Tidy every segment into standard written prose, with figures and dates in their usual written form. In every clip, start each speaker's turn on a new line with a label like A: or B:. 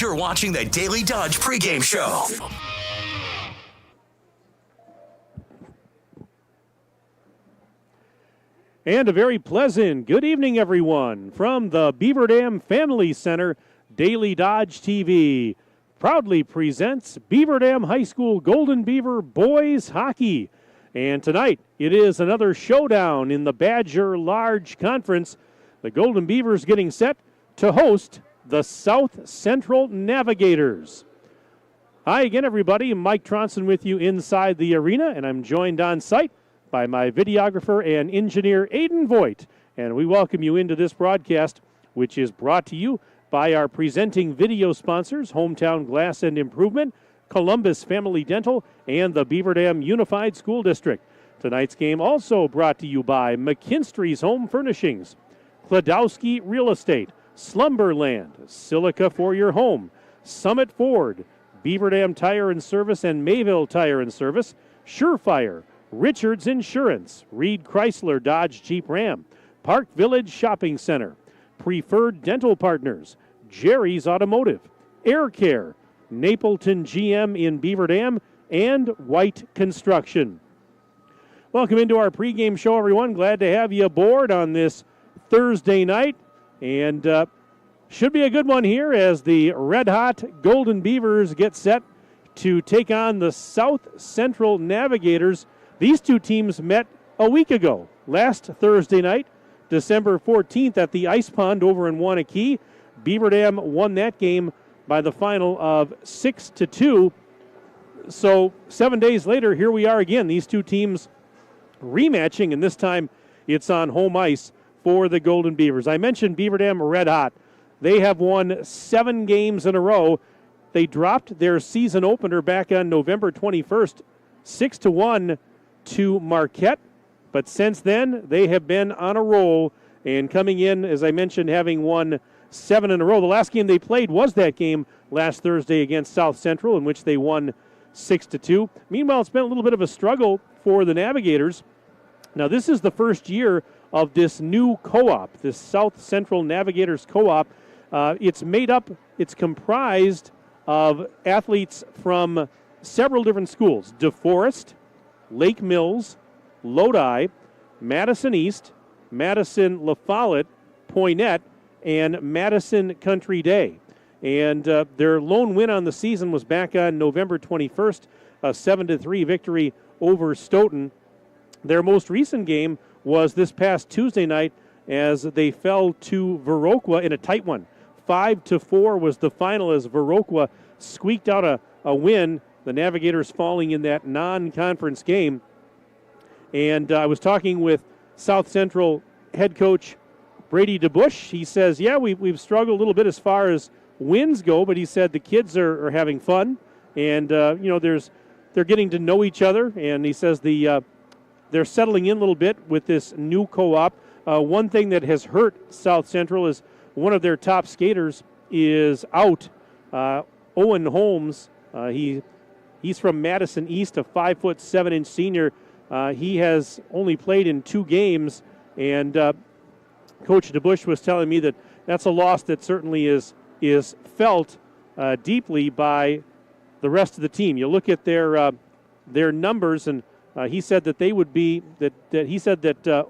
A: You're watching the Daily Dodge pregame show.
B: And a very pleasant good evening, everyone, from the Beaver Dam Family Center. Daily Dodge TV proudly presents Beaver Dam High School Golden Beaver boys hockey. And tonight it is another showdown in the Badger Large Conference. The Golden Beavers getting set to host the South Central Navigators. Hi again, everybody. Mike Tronson with you inside the arena, and I'm joined on site by my videographer and engineer, Aiden Voigt. And we welcome you into this broadcast, which is brought to you by our presenting video sponsors, Hometown Glass and Improvement, Columbus Family Dental, and the Beaver Dam Unified School District. Tonight's game also brought to you by McKinstry's Home Furnishings, Kladowski Real Estate, Slumberland, Silica for your home, Summit Ford, Beaver Dam Tire and Service and Mayville Tire and Service, Surefire, Richards Insurance, Reed Chrysler Dodge Jeep Ram, Park Village Shopping Center, Preferred Dental Partners, Jerry's Automotive, Air Care, Napleton GM in Beaver Dam, and White Construction. Welcome into our pregame show, everyone. Glad to have you aboard on this Thursday night. And should be a good one here as the red-hot Golden Beavers get set to take on the South Central Navigators. These two teams met a week ago, last Thursday night, December 14th at the Ice Pond over in Wanakee. Beaver Dam won that game by the final of 6-2. So 7 days later, here we are again. These two teams rematching, and this time it's on home ice for the Golden Beavers. I mentioned Beaver Dam red hot. They have won 7 games in a row. They dropped their season opener back on November 21st, 6-1 to Marquette. But since then, they have been on a roll and coming in, as I mentioned, having won 7 in a row. The last game they played was that game last Thursday against South Central, in which they won 6-2. Meanwhile, it's been a little bit of a struggle for the Navigators. Now, this is the first year of this new co-op, this South Central Navigators co-op. It's comprised of athletes from several different schools: DeForest, Lake Mills, Lodi, Madison East, Madison La Follette, Poinnette, and Madison Country Day. And their lone win on the season was back on November 21st, a 7-3 victory over Stoughton. Their most recent game was this past Tuesday night as they fell to Viroqua in a tight one. 5-4 was the final as Viroqua squeaked out a win, the Navigators falling in that non-conference game. And I was talking with South Central head coach Brady DeBush. He says, yeah, we've struggled a little bit as far as wins go, but he said the kids are having fun, and they're getting to know each other. And he says they're settling in a little bit with this new co-op. One thing that has hurt South Central is one of their top skaters is out. Owen Holmes, he's from Madison East, a 5'7" senior. He has only played in 2 games, and Coach DeBush was telling me that that's a loss that certainly is felt deeply by the rest of the team. You look at their numbers, and he said that they would be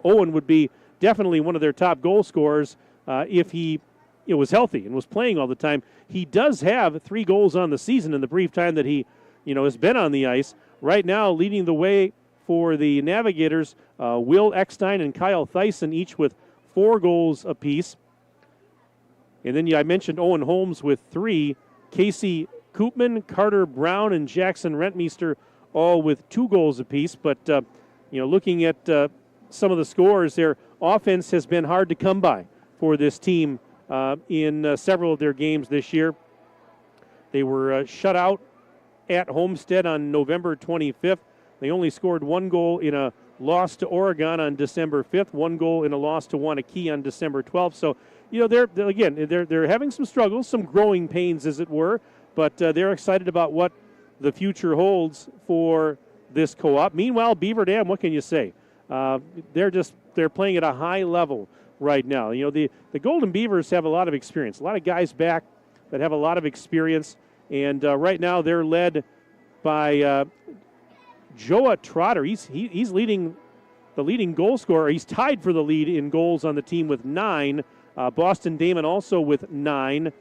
B: Owen would be definitely one of their top goal scorers if he was healthy and was playing all the time. He does have 3 goals on the season in the brief time that he has been on the ice. Right now, leading the way for the Navigators, Will Eckstein and Kyle Thyssen, each with 4 goals apiece. And then I mentioned Owen Holmes with 3. Casey Koopman, Carter Brown, and Jackson Rentmeester all with 2 goals apiece. But, looking at some of the scores, their offense has been hard to come by for this team in several of their games this year. They were shut out at Homestead on November 25th. They only scored 1 goal in a loss to Oregon on December 5th, 1 goal in a loss to Wanakee on December 12th. So, they're having some struggles, some growing pains, as it were, but they're excited about what the future holds for this co-op. Meanwhile, Beaver Dam, what can you say? They're playing at a high level right now. The Golden Beavers have a lot of experience, a lot of guys back that have a lot of experience. And right now they're led by Joa Trotter. He's leading the leading goal scorer. He's tied for the lead in goals on the team with 9. Boston Damon also with 9.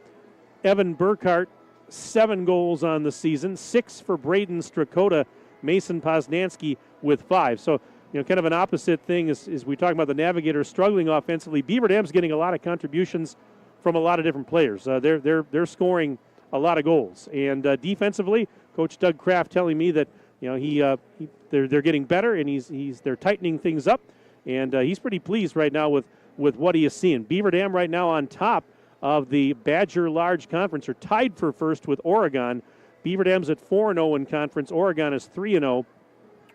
B: Evan Burkhart, 7 goals on the season. 6 for Braden Strakota. Mason Poznansky with 5. So, kind of an opposite thing is we talk about the Navigators struggling offensively. Beaver Dam's getting a lot of contributions from a lot of different players. They're scoring a lot of goals. And defensively, Coach Doug Kraft telling me that they're getting better and they're tightening things up, and he's pretty pleased right now with what he is seeing. Beaver Dam right now on top of the Badger Large Conference, are tied for first with Oregon. Beaver Dam's at 4-0 in conference. Oregon is 3-0.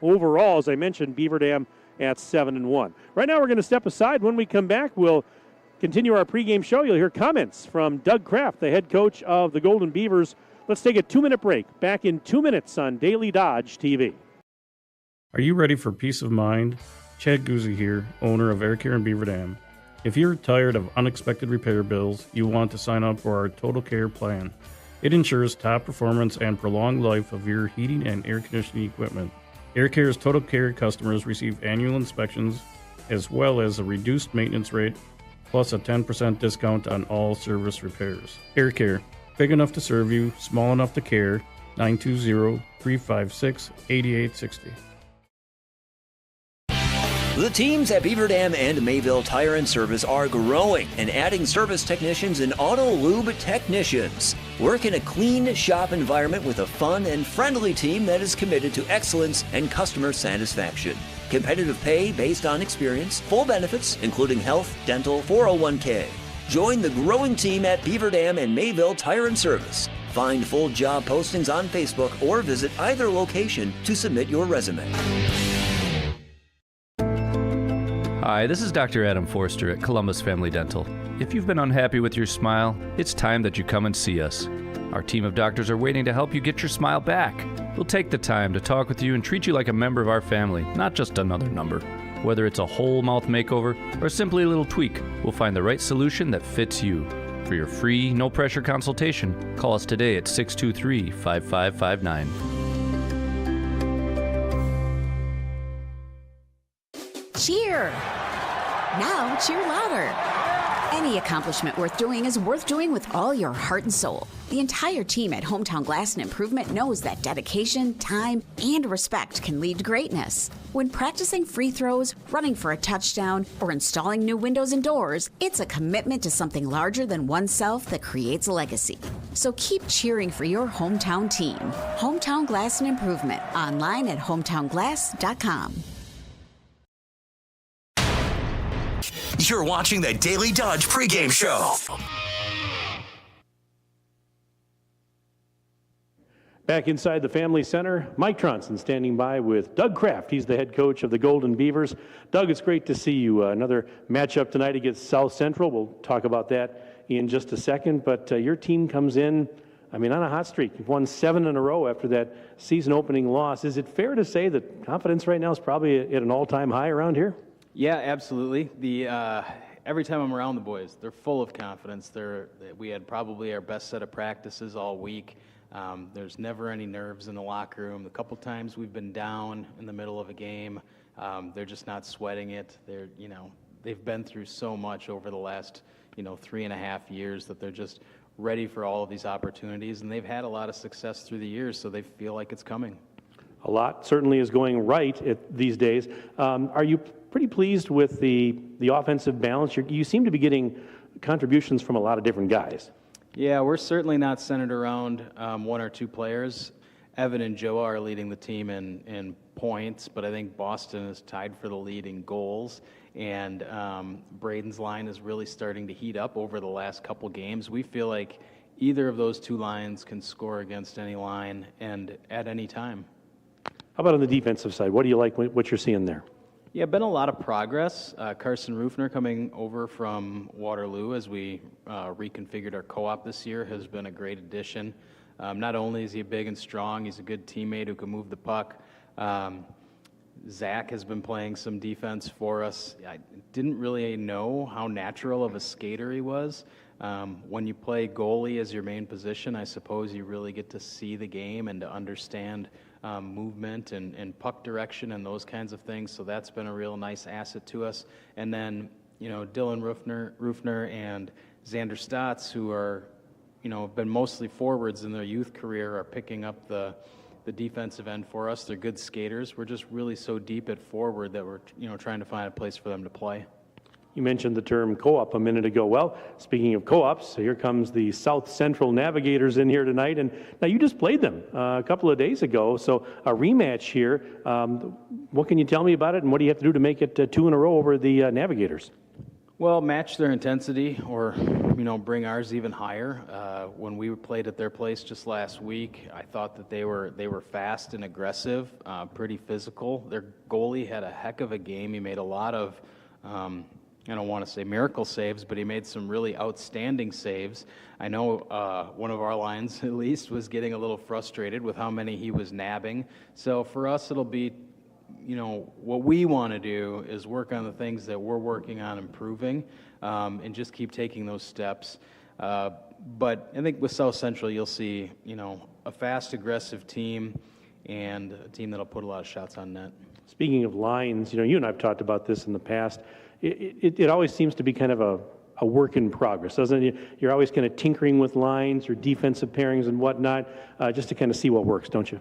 B: Overall, as I mentioned, Beaver Dam at 7-1. Right now we're going to step aside. When we come back, we'll continue our pregame show. You'll hear comments from Doug Kraft, the head coach of the Golden Beavers. Let's take a 2-minute break. Back in 2 minutes on Daily Dodge TV.
C: Are you ready for peace of mind? Chad Guzzi here, owner of Air Care in Beaver Dam. If you're tired of unexpected repair bills, you want to sign up for our Total Care plan. It ensures top performance and prolonged life of your heating and air conditioning equipment. Air Care's Total Care customers receive annual inspections as well as a reduced maintenance rate plus a 10% discount on all service repairs. Air Care, big enough to serve you, small enough to care. 920-356-8860.
D: The teams at Beaver Dam and Mayville Tire and Service are growing and adding service technicians and auto lube technicians. Work in a clean shop environment with a fun and friendly team that is committed to excellence and customer satisfaction. Competitive pay based on experience, full benefits, including health, dental, 401k. Join the growing team at Beaver Dam and Mayville Tire and Service. Find full job postings on Facebook or visit either location to submit your resume.
E: Hi, this is Dr. Adam Forster at Columbus Family Dental. If you've been unhappy with your smile, it's time that you come and see us. Our team of doctors are waiting to help you get your smile back. We'll take the time to talk with you and treat you like a member of our family, not just another number. Whether it's a whole mouth makeover or simply a little tweak, we'll find the right solution that fits you. For your free, no-pressure consultation, call us today at 623-5559.
F: Cheer! Now cheer louder. Any accomplishment worth doing is worth doing with all your heart and soul. The entire team at Hometown Glass and Improvement knows that dedication, time, and respect can lead to greatness. When practicing free throws, running for a touchdown, or installing new windows and doors, it's a commitment to something larger than oneself that creates a legacy. So keep cheering for your hometown team. Hometown Glass and Improvement, online at hometownglass.com.
A: You're watching the Daily Dodge pregame show.
B: Back inside the Family Center, Mike Tronson standing by with Doug Kraft. He's the head coach of the Golden Beavers. Doug, it's great to see you. Another matchup tonight against South Central. We'll talk about that in just a second. But your team comes in, on a hot streak. You've won 7 in a row after that season-opening loss. Is it fair to say that confidence right now is probably at an all-time high around here?
G: Yeah, absolutely. Every time I'm around the boys, they're full of confidence. We had probably our best set of practices all week. There's never any nerves in the locker room. The couple times we've been down in the middle of a game, they're just not sweating it. They've been through so much over the last 3.5 years that they're just ready for all of these opportunities, and they've had a lot of success through the years, so they feel like it's coming.
B: A lot certainly is going right these days. Are you pretty pleased with the offensive balance? You seem to be getting contributions from a lot of different guys.
G: Yeah, we're certainly not centered around one or two players. Evan and Joa are leading the team in points, but I think Boston is tied for the lead in goals, and Braden's line is really starting to heat up over the last couple games. We feel like either of those two lines can score against any line and at any time.
B: How about on the defensive side? What do you like, what you're seeing there?
G: Yeah, been a lot of progress. Carson Rufner coming over from Waterloo as we reconfigured our co-op this year has been a great addition. Not only is he big and strong, he's a good teammate who can move the puck. Zach has been playing some defense for us. I didn't really know how natural of a skater he was, When you play goalie as your main position, I suppose you really get to see the game and to understand movement and puck direction and those kinds of things. So that's been a real nice asset to us. And then, Dylan Rufner and Xander Stotts, who are, have been mostly forwards in their youth career, are picking up the defensive end for us. They're good skaters. We're just really so deep at forward that we're, trying to find a place for them to play.
B: You mentioned the term co-op a minute ago. Well, speaking of co-ops, here comes the South Central Navigators in here tonight. And now you just played them a couple of days ago, so a rematch here. What can you tell me about it, and what do you have to do to make it 2 in a row over the Navigators?
G: Well, match their intensity, or bring ours even higher. When we played at their place just last week, I thought that they were fast and aggressive, pretty physical. Their goalie had a heck of a game. He made a lot of I don't want to say miracle saves, but he made some really outstanding saves. I know one of our lines, at least, was getting a little frustrated with how many he was nabbing. So for us, it'll be, what we want to do is work on the things that we're working on improving, and just keep taking those steps. But I think with South Central, you'll see, a fast, aggressive team and a team that'll put a lot of shots on net. Speaking of lines, you and I have talked about this in the past. It always seems to be kind of a work in progress, doesn't it? You're always kind of tinkering with lines or defensive pairings and whatnot, just to kind of see what works, don't you?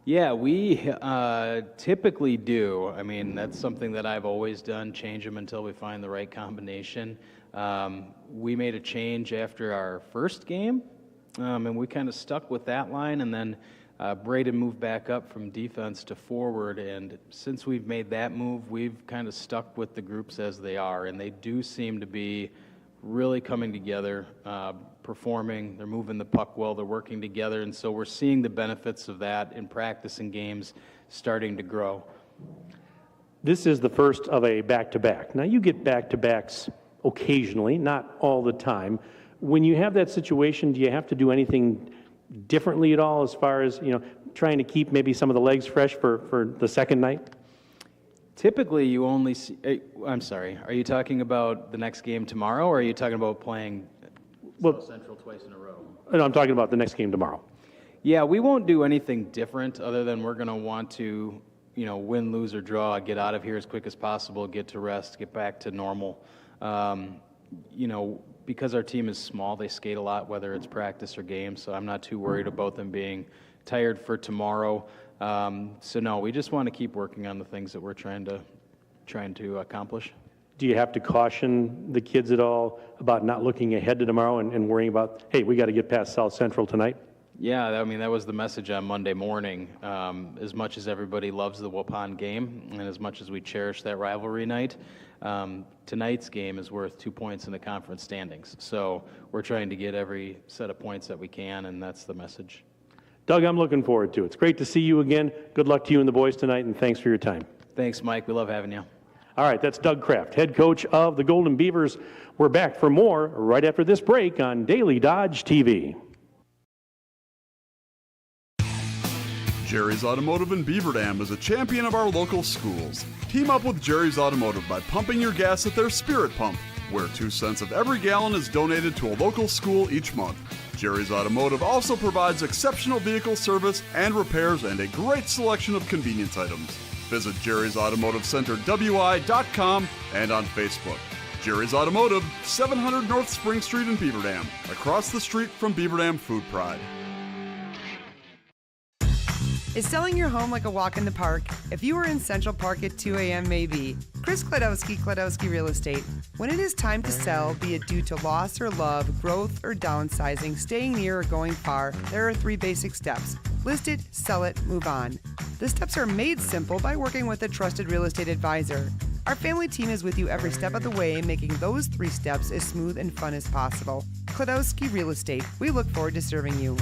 G: Yeah, we typically do. I mean, that's something that I've always done, change them until we find the right combination. We made a change after our first game, and we kind of stuck with that line, and then Braden moved back up from defense to forward, and since we've made that move, we've kind of stuck with the groups as they are, and they do seem to be really coming together, performing. They're moving the puck well, they're working together, and so we're seeing the benefits of that in practice and games starting to grow. This is the first of a back-to-back. Now, you get back-to-backs occasionally, not all the time. When you have that situation, do you have to do anything differently at all as far as, trying to keep maybe some of the legs fresh for the second night? Typically, you only see, I'm sorry, are you talking about the next game tomorrow, or are you talking about playing South Central twice in a row? No, I'm talking about the next game tomorrow. Yeah, we won't do anything different other than we're going to want to, win, lose, or draw, get out of here as quick as possible, get to rest, get back to normal. Because our team is small, they skate a lot, whether it's practice or games, so I'm not too worried about them being tired for tomorrow. So no, we just want to keep working on the things that we're trying to accomplish. Do you have to caution the kids at all about not looking ahead to tomorrow and worrying about, hey, we got to get past South Central tonight? Yeah, that was the message on Monday morning. As much as everybody loves the Waupun game, and as much as we cherish that rivalry night, tonight's game is worth 2 points in the conference standings. So we're trying to get every set of points that we can, and that's the message. Doug, I'm looking forward to it. It's great to see you again. Good luck to you and the boys tonight, and thanks for your time. Thanks, Mike. We love having you. All right, that's Doug Kraft, head coach of the Golden Beavers. We're back for more right after this break on Daily Dodge TV.
H: Jerry's Automotive in Beaver Dam is a champion of our local schools. Team up with Jerry's Automotive by pumping your gas at their Spirit Pump, where 2 cents of every gallon is donated to a local school each month. Jerry's Automotive also provides exceptional vehicle service and repairs and a great selection of convenience items. Visit Jerry's Automotive Center WI.com and on Facebook. Jerry's Automotive, 700 North Spring Street in Beaver Dam, across the street from Beaver Dam Food Pride.
I: Is selling your home like a walk in the park? If you were in Central Park at 2 a.m. maybe. Chris Kladowski Real Estate. When it is time to sell, be it due to loss or love, growth or downsizing, staying near or going far, there are 3 basic steps. List it, sell it, move on. The steps are made simple by working with a trusted real estate advisor. Our family team is with you every step of the way, making those 3 steps as smooth and fun as possible. Kladowski Real Estate. We look forward to serving you.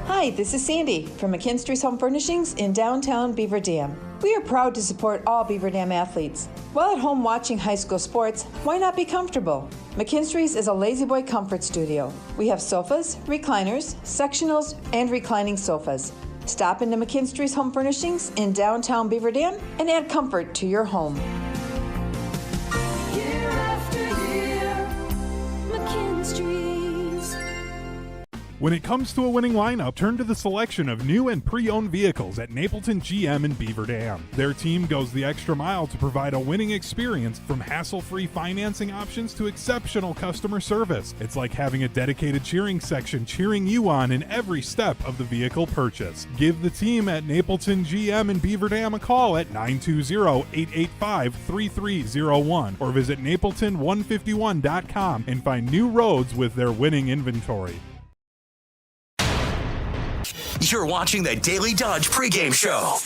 J: Hi, this is Sandy from McKinstry's Home Furnishings in downtown Beaver Dam. We are proud to support all Beaver Dam athletes. While at home watching high school sports, why not be comfortable? McKinstry's is a lazy boy comfort studio. We have sofas, recliners, sectionals, and reclining sofas. Stop into McKinstry's Home Furnishings in downtown Beaver Dam and add comfort to your home.
K: When it comes to a winning lineup, turn to the selection of new and pre-owned vehicles at Napleton GM in Beaver Dam. Their team goes the extra mile to provide a winning experience, from hassle-free financing options to exceptional customer service. It's like having a dedicated cheering section cheering you on in every step of the vehicle purchase. Give the team at Napleton GM in Beaver Dam a call at 920-885-3301 or visit napleton151.com and find new roads with their winning inventory.
A: You're watching the Daily Dodge pregame show.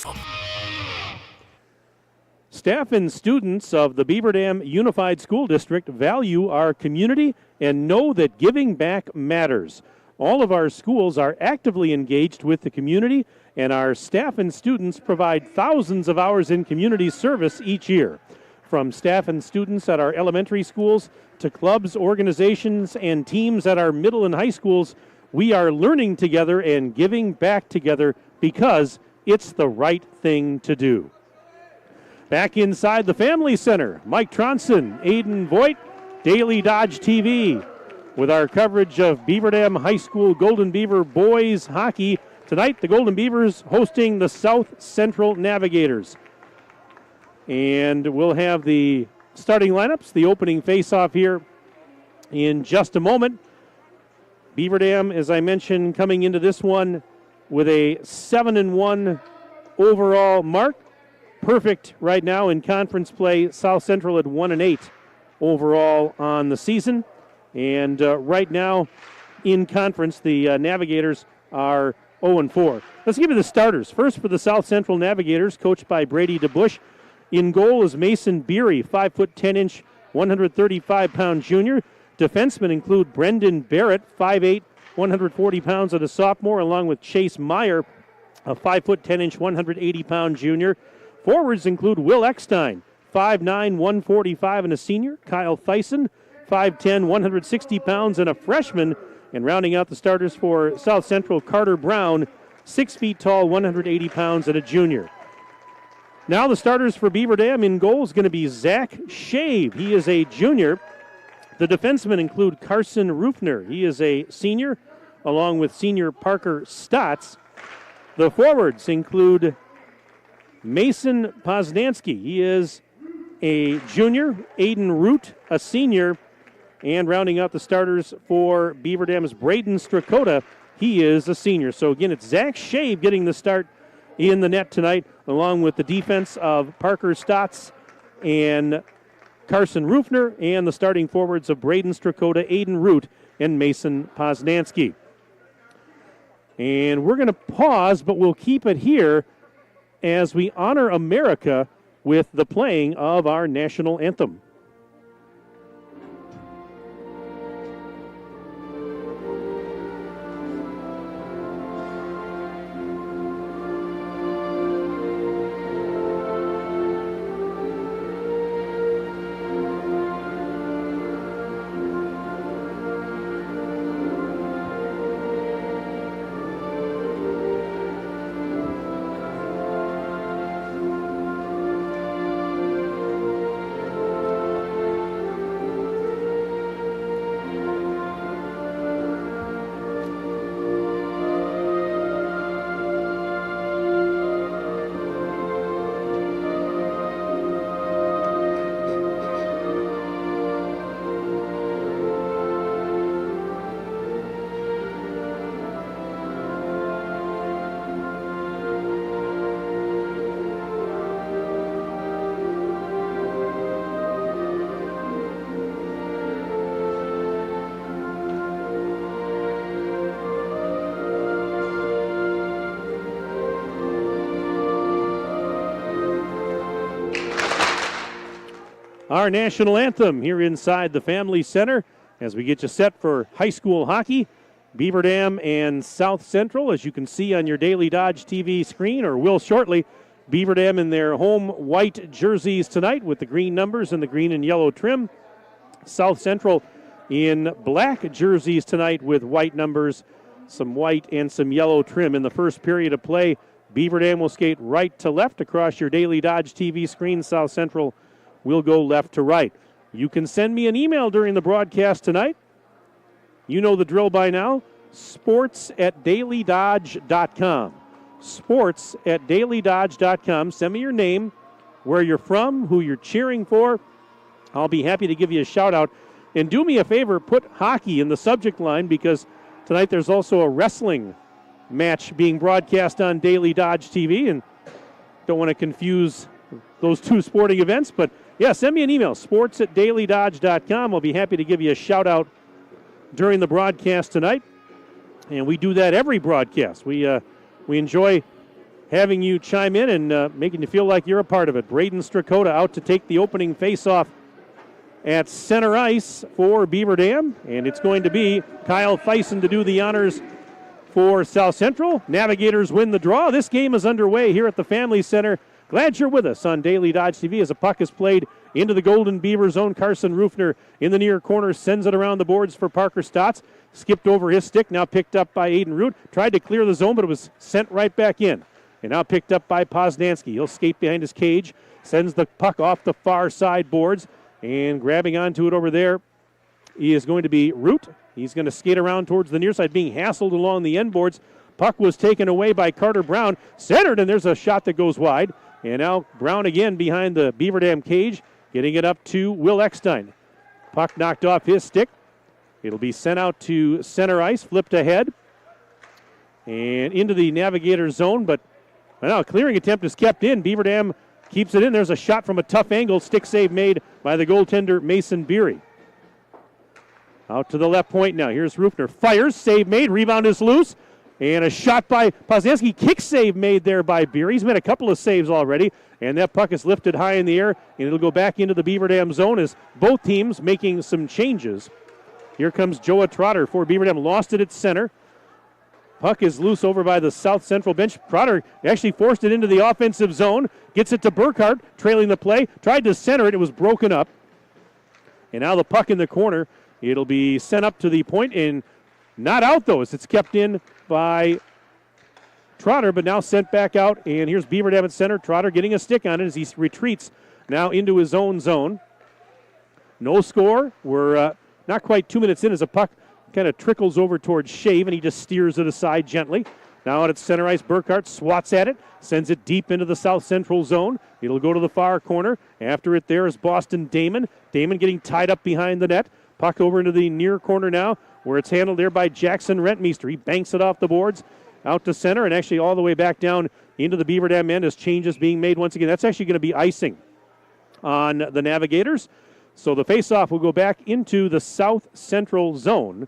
B: Staff and students of the Beaver Dam Unified School District value our community and know that giving back matters. All of our schools are actively engaged with the community, and our staff and students provide thousands of hours in community service each year. From staff and students at our elementary schools to clubs, organizations, and teams at our middle and high schools, we are learning together and giving back together because it's the right thing to do. Back inside the Family Center, Mike Tronson, Aiden Voigt, Daily Dodge TV, with our coverage of Beaver Dam High School Golden Beaver boys hockey. Tonight, the Golden Beavers hosting the South Central Navigators. And we'll have the starting lineups, the opening face-off here in just a moment. Beaver Dam, as I mentioned, coming into this one with a 7-1 overall mark. Perfect right now in conference play. South Central at 1-8 overall on the season. And right now in conference, the Navigators are 0-4. Let's give you the starters. First for the South Central Navigators, coached by Brady DeBush. In goal is Mason Beery, 5'10", 135-pound junior. Defensemen include Brendan Barrett, 5'8", 140 pounds, and a sophomore, along with Chase Meyer, a 5'10", 180-pound junior. Forwards include Will Eckstein, 5'9", 145, and a senior. Kyle Thyssen, 5'10", 160 pounds, and a freshman. And rounding out the starters for South Central, Carter Brown, 6 feet tall, 180 pounds, and a junior. Now the starters for Beaver Dam. In goal is going to be Zach Shave. He is a junior. The defensemen include Carson Rufner. He is a senior, along with senior Parker Stotts. The forwards include Mason Poznansky. He is a junior. Aiden Root, a senior. And rounding out the starters for Beaver Dam's Braden Strakota, he is a senior. So again, it's Zach Shave getting the start in the net tonight, along with the defense of Parker Stotts and Carson Rufner, and the starting forwards of Braden Strakota, Aiden Root, and Mason Poznansky. And we're going to pause, but we'll keep it here as we honor America with the playing of our national anthem. Our national anthem here inside the Family Center as we get you set for high school hockey. Beaver Dam and South Central, as you can see on your Daily Dodge TV screen, or will shortly. Beaver Dam in their home white jerseys tonight with the green numbers and the green and yellow trim. South Central in black jerseys tonight with white numbers, some white and some yellow trim. In the first period of play, Beaver Dam will skate right to left across your Daily Dodge TV screen. South Central will go left to right. You can send me an email during the broadcast tonight. You know the drill by now. sports@dailydodge.com. Sports@dailydodge.com. Send me your name, where you're from, who you're cheering for. I'll be happy to give you a shout out. And do me a favor, put hockey in the subject line, because tonight there's also a wrestling match being broadcast on Daily Dodge TV, and don't want to confuse those two sporting events. But yeah, send me an email, sports@dailydodge.com. I'll be happy to give you a shout out during the broadcast tonight. And we do that every broadcast. We enjoy having you chime in and making you feel like you're a part of it. Braden Strakota out to take the opening faceoff at center ice for Beaver Dam, and it's going to be Kyle Thyssen to do the honors for South Central. Navigators win the draw. This game is underway here at the Family Center. Glad you're with us on Daily Dodge TV as a puck is played into the Golden Beaver zone. Carson Rufner in the near corner sends it around the boards for Parker Stotts. Skipped over his stick, now picked up by Aiden Root. Tried to clear the zone, but it was sent right back in. And now picked up by Poznansky. He'll skate behind his cage, sends the puck off the far side boards, and grabbing onto it over there, he is going to be Root. He's going to skate around towards the near side, being hassled along the end boards. Puck was taken away by Carter Brown. Centered, and there's a shot that goes wide. And now Brown again behind the Beaver Dam cage, getting it up to Will Eckstein. Puck knocked off his stick. It'll be sent out to center ice, flipped ahead, and into the Navigator zone. But now a clearing attempt is kept in. Beaver Dam keeps it in. There's a shot from a tough angle. Stick save made by the goaltender, Mason Beery. Out to the left point now. Here's Rufner. Fires. Save made. Rebound is loose. And a shot by Poznansky. Kick save made there by Beery. He's made a couple of saves already. And that puck is lifted high in the air. And it'll go back into the Beaver Dam zone as both teams making some changes. Here comes Joa Trotter for Beaver Dam. Lost it at center. Puck is loose over by the South Central bench. Trotter actually forced it into the offensive zone. Gets it to Burkhart, trailing the play. Tried to center it. It was broken up. And now the puck in the corner. It'll be sent up to the point and not out, though, as it's kept in by Trotter, but now sent back out. And here's Beaver Dam at center. Trotter getting a stick on it as he retreats now into his own zone. No score. We're not quite 2 minutes in as a puck kind of trickles over towards Shave, and he just steers it aside gently. Now out at center ice, Burkhart swats at it, sends it deep into the South Central zone. It'll go to the far corner. After it there is Boston Damon. Damon getting tied up behind the net. Puck over into the near corner now, where it's handled there by Jackson Rentmeester. He banks it off the boards out to center and actually all the way back down into the Beaver Dam end as changes being made once again. That's actually going to be icing on the Navigators. So the faceoff will go back into the South Central zone.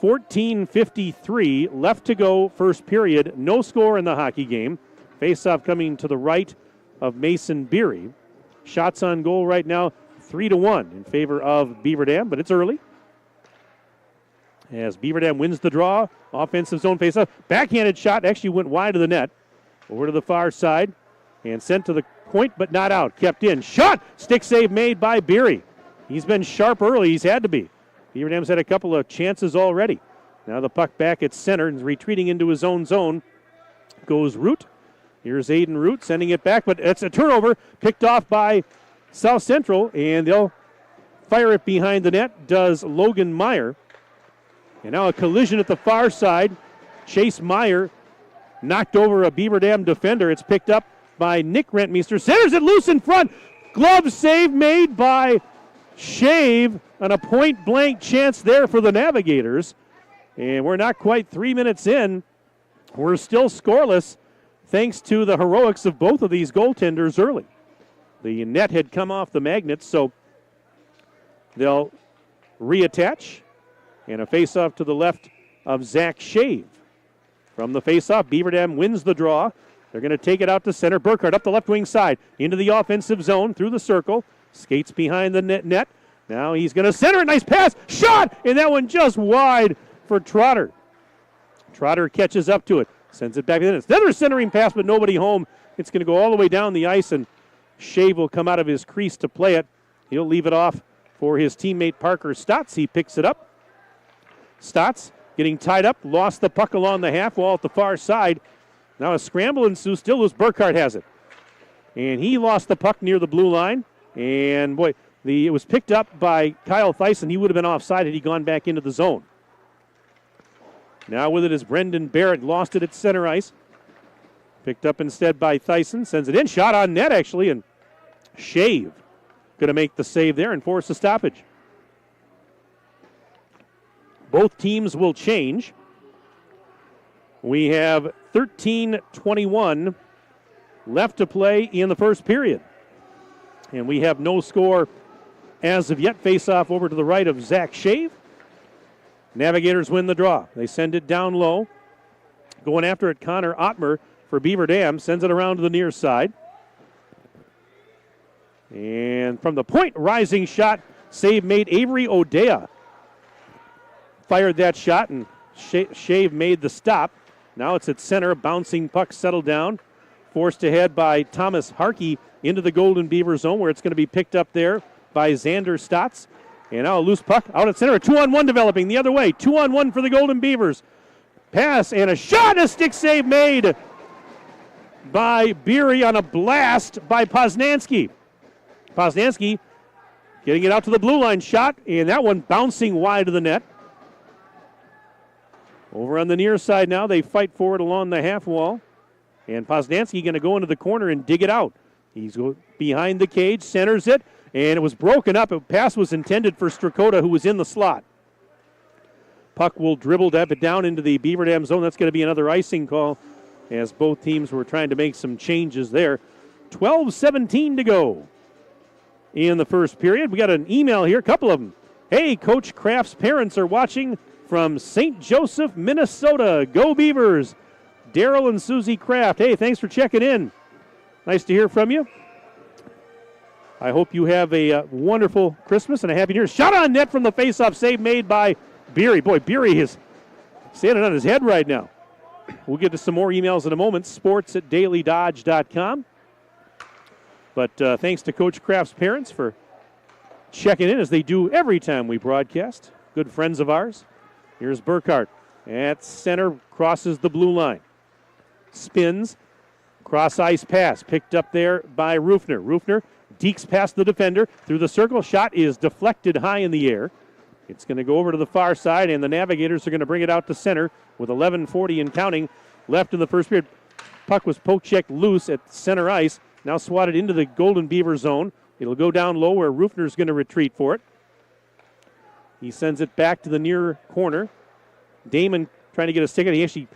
B: 14:53 left to go, first period. No score in the hockey game. Faceoff coming to the right of Mason Beery. Shots on goal right now, 3-1 in favor of Beaver Dam, but it's early. As Beaver Dam wins the draw, offensive zone faceoff. Backhanded shot actually went wide of the net. Over to the far side and sent to the point, but not out. Kept in. Shot! Stick save made by Beery. He's been sharp early. He's had to be. Beaver Dam's had a couple of chances already. Now the puck back at center and retreating into his own zone goes Root. Here's Aiden Root sending it back, but it's a turnover picked off by South Central, and they'll fire it behind the net, does Logan Meyer. And now a collision at the far side. Chase Meyer knocked over a Beaver Dam defender. It's picked up by Nick Rentmeester. Centers it loose in front. Glove save made by Shave, and a point-blank chance there for the Navigators. And we're not quite 3 minutes in. We're still scoreless thanks to the heroics of both of these goaltenders early. The net had come off the magnets, so they'll reattach. And a face-off to the left of Zach Shave. From the face-off, Beaver Dam wins the draw. They're going to take it out to center. Burkhart up the left wing side into the offensive zone through the circle. Skates behind the net. Now he's going to center it. Nice pass. Shot! And that one just wide for Trotter. Trotter catches up to it. Sends it back in. It's another centering pass, but nobody home. It's going to go all the way down the ice, and Shave will come out of his crease to play it. He'll leave it off for his teammate Parker Stotts. He picks it up. Stotts getting tied up. Lost the puck along the half wall at the far side. Now a scramble ensues. Still loose. Burkhart has it. And he lost the puck near the blue line. And, boy, it was picked up by Kyle Thyssen. He would have been offside had he gone back into the zone. Now with it is Brendan Barrett. Lost it at center ice. Picked up instead by Thyssen. Sends it in. Shot on net, actually. And Shave going to make the save there and force a stoppage. Both teams will change. We have 13:21 left to play in the first period. And we have no score as of yet. Face-off over to the right of Zach Shave. Navigators win the draw. They send it down low. Going after it, Connor Ottmer for Beaver Dam. Sends it around to the near side. And from the point, rising shot. Save made. Avery O'Dea fired that shot, and Shave made the stop. Now it's at center. Bouncing puck settled down. Forced ahead by Thomas Harkey into the Golden Beaver zone, where it's going to be picked up there by Xander Stotts. And now a loose puck out at center. A 2-on-1 developing the other way. 2-on-1 for the Golden Beavers. Pass and a shot. A stick save made by Beery on a blast by Poznanski. Poznanski getting it out to the blue line. Shot, and that one bouncing wide of the net. Over on the near side now, they fight for it along the half wall. And Poznanski going to go into the corner and dig it out. He's behind the cage, centers it, and it was broken up. A pass was intended for Strakota, who was in the slot. Puck will dribble it down into the Beaver Dam zone. That's going to be another icing call, as both teams were trying to make some changes there. 12:17 to go in the first period. We got an email here, a couple of them. Hey, Coach Kraft's parents are watching from St. Joseph, Minnesota. Go Beavers. Daryl and Susie Kraft. Hey, thanks for checking in. Nice to hear from you. I hope you have a wonderful Christmas and a happy New Year. Shot on net from the faceoff, save made by Beery. Boy, Beery is standing on his head right now. We'll get to some more emails in a moment. sports@dailydodge.com. But thanks to Coach Kraft's parents for checking in, as they do every time we broadcast. Good friends of ours. Here's Burkhart at center, crosses the blue line. Spins, cross ice pass, picked up there by Rufner. Rufner dekes past the defender through the circle. Shot is deflected high in the air. It's going to go over to the far side, and the Navigators are going to bring it out to center with 11:40 and counting left in the first period. Puck was poke-checked loose at center ice. Now swatted into the Golden Beaver zone. It'll go down low where Rufner's going to retreat for it. He sends it back to the near corner. Damon trying to get a stick on it. He actually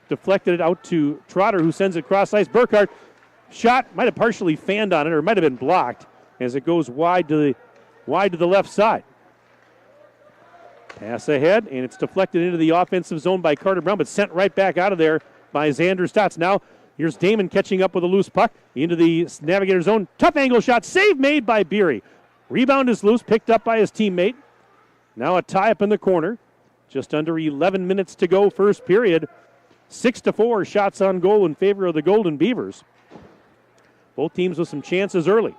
B: deflected it out to Trotter, who sends it cross ice. Burkhart shot, might have partially fanned on it, or might have been blocked as it goes wide to the left side. Pass ahead, and it's deflected into the offensive zone by Carter Brown, but sent right back out of there by Xander Stotts. Now here's Damon catching up with a loose puck into the Navigator zone. Tough angle shot, save made by Beery. Rebound is loose, picked up by his teammate. Now a tie-up in the corner. Just under 11 minutes to go, first period. 6-4 shots on goal in favor of the Golden Beavers. Both teams with some chances early.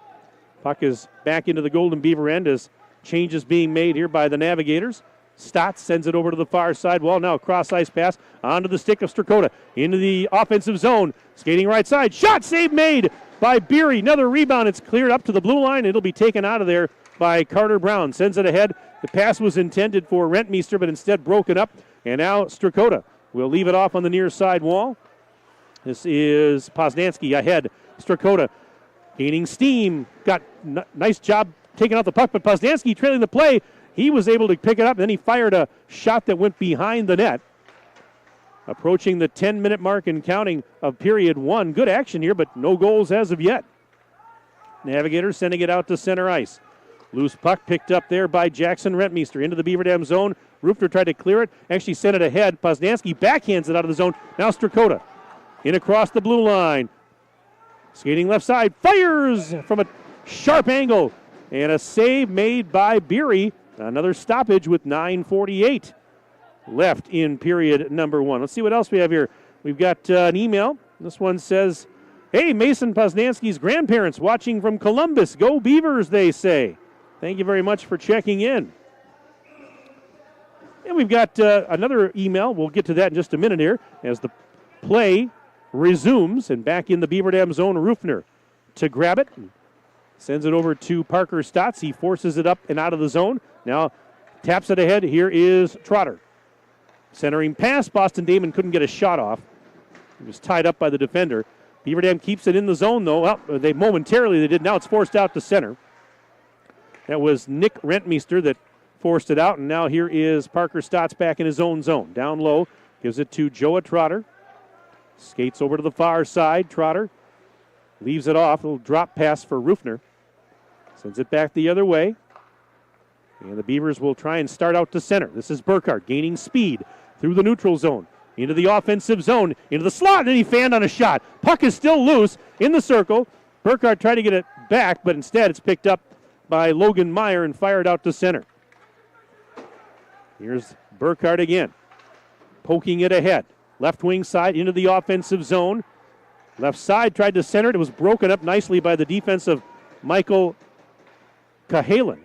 B: Puck is back into the Golden Beaver end as changes being made here by the Navigators. Stotts sends it over to the far side wall. Now cross ice pass onto the stick of Strakota. Into the offensive zone. Skating right side. Shot save made by Beery. Another rebound. It's cleared up to the blue line. It'll be taken out of there by Carter Brown. Sends it ahead. The pass was intended for Rentmeester, but instead broken up. And now Strakota will leave it off on the near side wall. This is Poznanski ahead. Strakota gaining steam. Got nice job taking out the puck, but Poznanski trailing the play. He was able to pick it up, and then he fired a shot that went behind the net. Approaching the 10-minute mark and counting of period one. Good action here, but no goals as of yet. Navigators sending it out to center ice. Loose puck picked up there by Jackson Rentmeester into the Beaver Dam zone. Rufner tried to clear it, actually sent it ahead. Poznanski backhands it out of the zone. Now Strakota in across the blue line. Skating left side, fires from a sharp angle. And a save made by Beery. Another stoppage with 9:48 left in period number one. Let's see what else we have here. We've got an email. This one says, hey, Mason Poznanski's grandparents watching from Columbus. Go Beavers, they say. Thank you very much for checking in. And we've got another email. We'll get to that in just a minute here as the play resumes. And back in the Beaver Dam zone, Rufner to grab it. Sends it over to Parker Stotts. He forces it up and out of the zone. Now taps it ahead. Here is Trotter. Centering pass, Boston Damon couldn't get a shot off. He was tied up by the defender. Beaver Dam keeps it in the zone, though. Well, they did. Now it's forced out to center. That was Nick Rentmeester that forced it out, and now here is Parker Stotts back in his own zone. Down low, gives it to Joa Trotter. Skates over to the far side. Trotter leaves it off. A little drop pass for Rufner. Sends it back the other way. And the Beavers will try and start out to center. This is Burkhardt gaining speed through the neutral zone. Into the offensive zone, into the slot, and he fanned on a shot. Puck is still loose in the circle. Burkhardt tried to get it back, but instead it's picked up by Logan Meyer and fired out to center. Here's Burkhardt again, poking it ahead. Left wing side into the offensive zone. Left side tried to center it. It was broken up nicely by the defense of Michael Cahalan.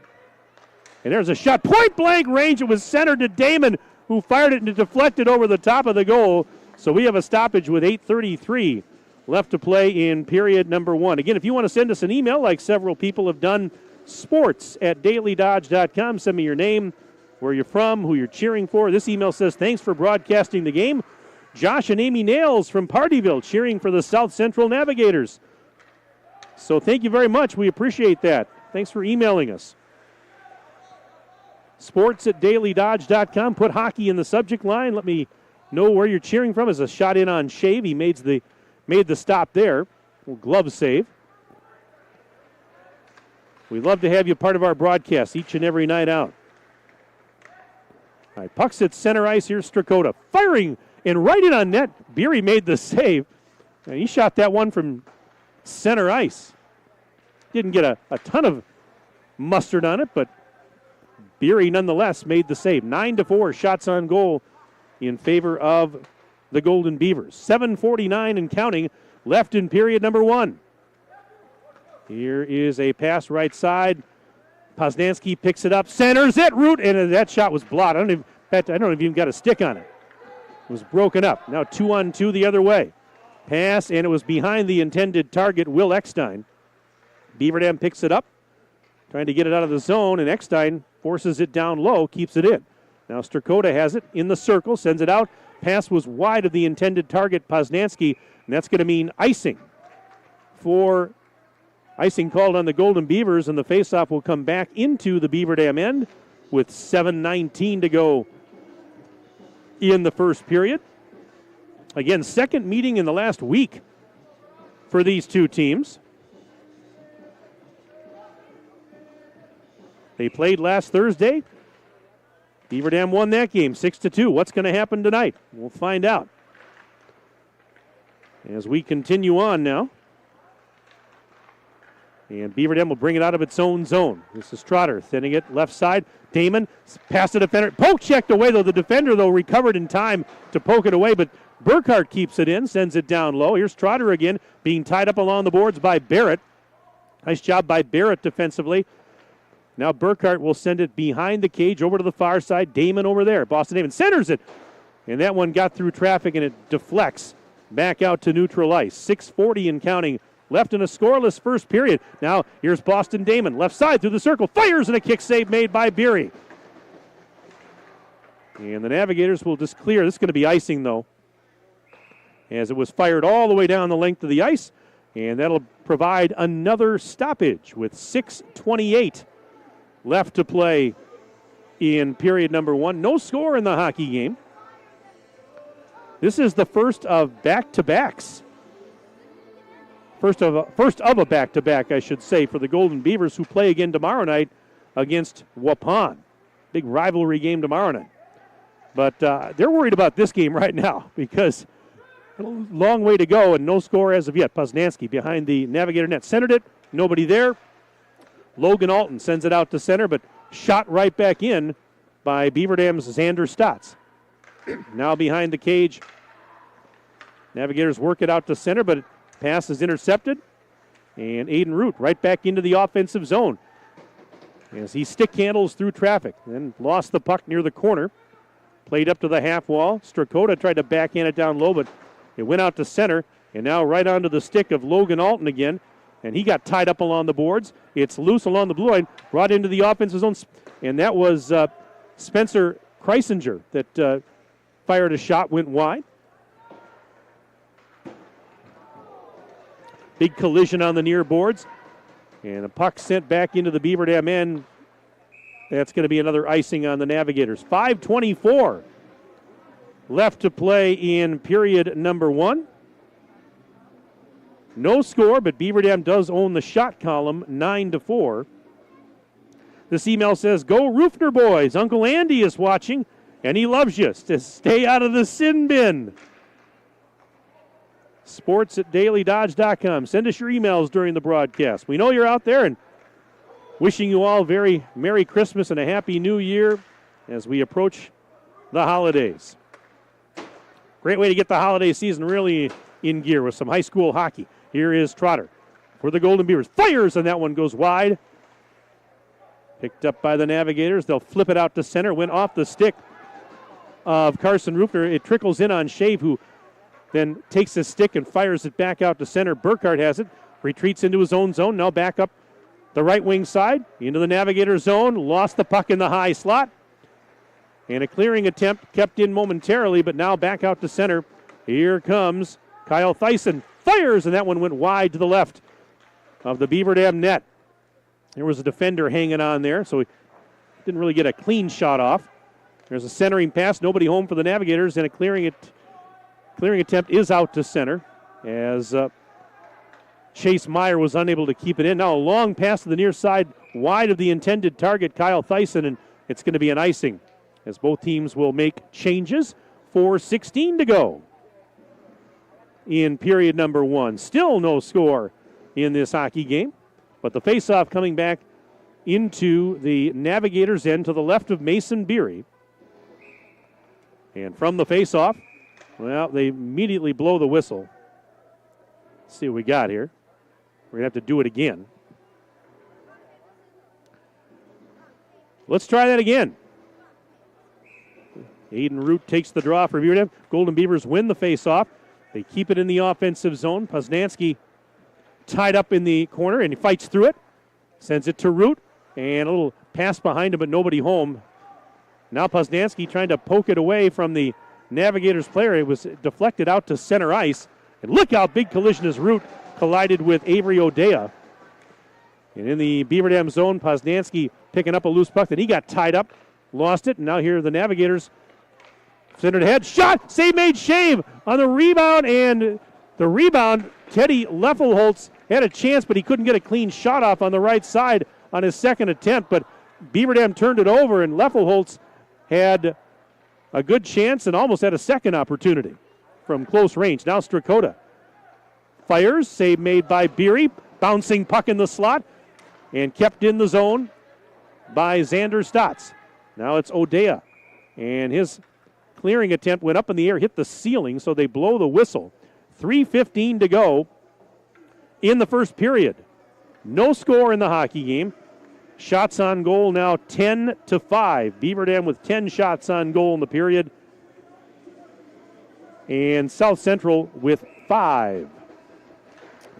B: And there's a shot, point blank range. It was centered to Damon, who fired it and it deflected over the top of the goal. So we have a stoppage with 8:33 left to play in period number 1. Again, if you want to send us an email like several people have done, sports@dailydodge.com. Send me your name, where you're from, who you're cheering for. This email says, thanks for broadcasting the game. Josh and Amy Nails from Partyville cheering for the South Central Navigators. So thank you very much. We appreciate that. Thanks for emailing us. Sports@dailydodge.com. Put hockey in the subject line. Let me know where you're cheering from. As a shot in on Shave. He made the stop there. Glove save. We love to have you part of our broadcast each and every night out. All right, puck's at center ice. Here's Strakota firing and right in on net. Beery made the save. And he shot that one from center ice. Didn't get a ton of mustard on it, but Beery nonetheless made the save. 9-4 shots on goal in favor of the Golden Beavers. 7:49 and counting left in period number 1. Here is a pass right side. Poznansky picks it up, centers it, root, and that shot was blocked. I don't know if he even got a stick on it. It was broken up. Now 2-on-2 the other way. Pass, and it was behind the intended target, Will Eckstein. Beaver Dam picks it up, trying to get it out of the zone, and Eckstein forces it down low, keeps it in. Now Strakota has it in the circle, sends it out. Pass was wide of the intended target, Poznansky, and that's going to mean icing called on the Golden Beavers, and the faceoff will come back into the Beaver Dam end with 7:19 to go in the first period. Again, second meeting in the last week for these two teams. They played last Thursday. Beaver Dam won that game 6-2. What's going to happen tonight? We'll find out. As we continue on now. And Beaver Dam will bring it out of its own zone. This is Trotter sending it left side. Damon past the defender. Poke checked away, though. The defender, recovered in time to poke it away, but Burkhardt keeps it in, sends it down low. Here's Trotter again, being tied up along the boards by Barrett. Nice job by Barrett defensively. Now Burkhardt will send it behind the cage over to the far side. Damon over there. Boston Damon centers it. And that one got through traffic and it deflects back out to neutral ice. 6:40 and counting left in a scoreless first period. Now here's Boston Damon. Left side through the circle. Fires, and a kick save made by Beery. And the Navigators will just clear. This is going to be icing, though, as it was fired all the way down the length of the ice. And that'll provide another stoppage with 6:28 left to play in period number 1. No score in the hockey game. This is the first of back-to-backs. First of a back-to-back, I should say, for the Golden Beavers, who play again tomorrow night against Waupun. Big rivalry game tomorrow night. But they're worried about this game right now because a long way to go and no score as of yet. Poznansky behind the Navigator net. Centered it. Nobody there. Logan Alton sends it out to center, but shot right back in by Beaver Dam's Xander Stotts. Now behind the cage. Navigators work it out to center, but pass is intercepted. And Aiden Root right back into the offensive zone as he stick handles through traffic. Then lost the puck near the corner. Played up to the half wall. Strakota tried to backhand it down low, but it went out to center. And now right onto the stick of Logan Alton again. And he got tied up along the boards. It's loose along the blue line, brought into the offensive zone. And that was Spencer Kreisinger that fired a shot, went wide. Big collision on the near boards. And a puck sent back into the Beaver Dam end. That's going to be another icing on the Navigators. 5:24 left to play in period number 1. No score, but Beaver Dam does own the shot column, 9-4. This email says, "Go Roofner boys. Uncle Andy is watching, and he loves you. To stay out of the sin bin." sports@dailydodge.com. Send us your emails during the broadcast. We know you're out there, and wishing you all very Merry Christmas and a Happy New Year as we approach the holidays. Great way to get the holiday season really in gear with some high school hockey. Here is Trotter for the Golden Beavers. Fires, and that one goes wide. Picked up by the Navigators. They'll flip it out to center. Went off the stick of Carson Rupner. It trickles in on Shave, who then takes his stick and fires it back out to center. Burkhardt has it. Retreats into his own zone. Now back up the right wing side into the Navigator zone. Lost the puck in the high slot. And a clearing attempt kept in momentarily, but now back out to center. Here comes Kyle Thyssen. Fires, and that one went wide to the left of the Beaver Dam net. There was a defender hanging on there, so he didn't really get a clean shot off. There's a centering pass. Nobody home for the Navigators, and a clearing attempt is out to center as Chase Meyer was unable to keep it in. Now a long pass to the near side, wide of the intended target, Kyle Thyssen, and it's going to be an icing as both teams will make changes. 4:16 to go in period number 1. Still no score in this hockey game, but the faceoff coming back into the Navigators' end to the left of Mason Beery. And from the faceoff, well, they immediately blow the whistle. Let's see what we got here. We're going to have to do it again. Let's try that again. Aiden Root takes the draw for Beaver Dam. Golden Beavers win the faceoff. They keep it in the offensive zone. Poznansky tied up in the corner, and he fights through it. Sends it to Root, and a little pass behind him, but nobody home. Now Poznansky trying to poke it away from the Navigators player. It was deflected out to center ice. And look out, big collision as Root collided with Avery O'Dea. And in the Beaver Dam zone, Poznansky picking up a loose puck, and he got tied up, lost it, and now here are the Navigators. Centered ahead, shot, save made, Shave on the rebound, and the rebound, Teddy Leffelholtz had a chance, but he couldn't get a clean shot off on the right side on his second attempt, but Beaver Dam turned it over, and Leffelholtz had a good chance and almost had a second opportunity from close range. Now Strakota fires, save made by Beery, bouncing puck in the slot, and kept in the zone by Xander Stotts. Now it's O'Dea, and his clearing attempt went up in the air, hit the ceiling, so they blow the whistle. 3:15 to go in the first period. No score in the hockey game. Shots on goal now 10-5. Beaver Dam with 10 shots on goal in the period. And South Central with 5.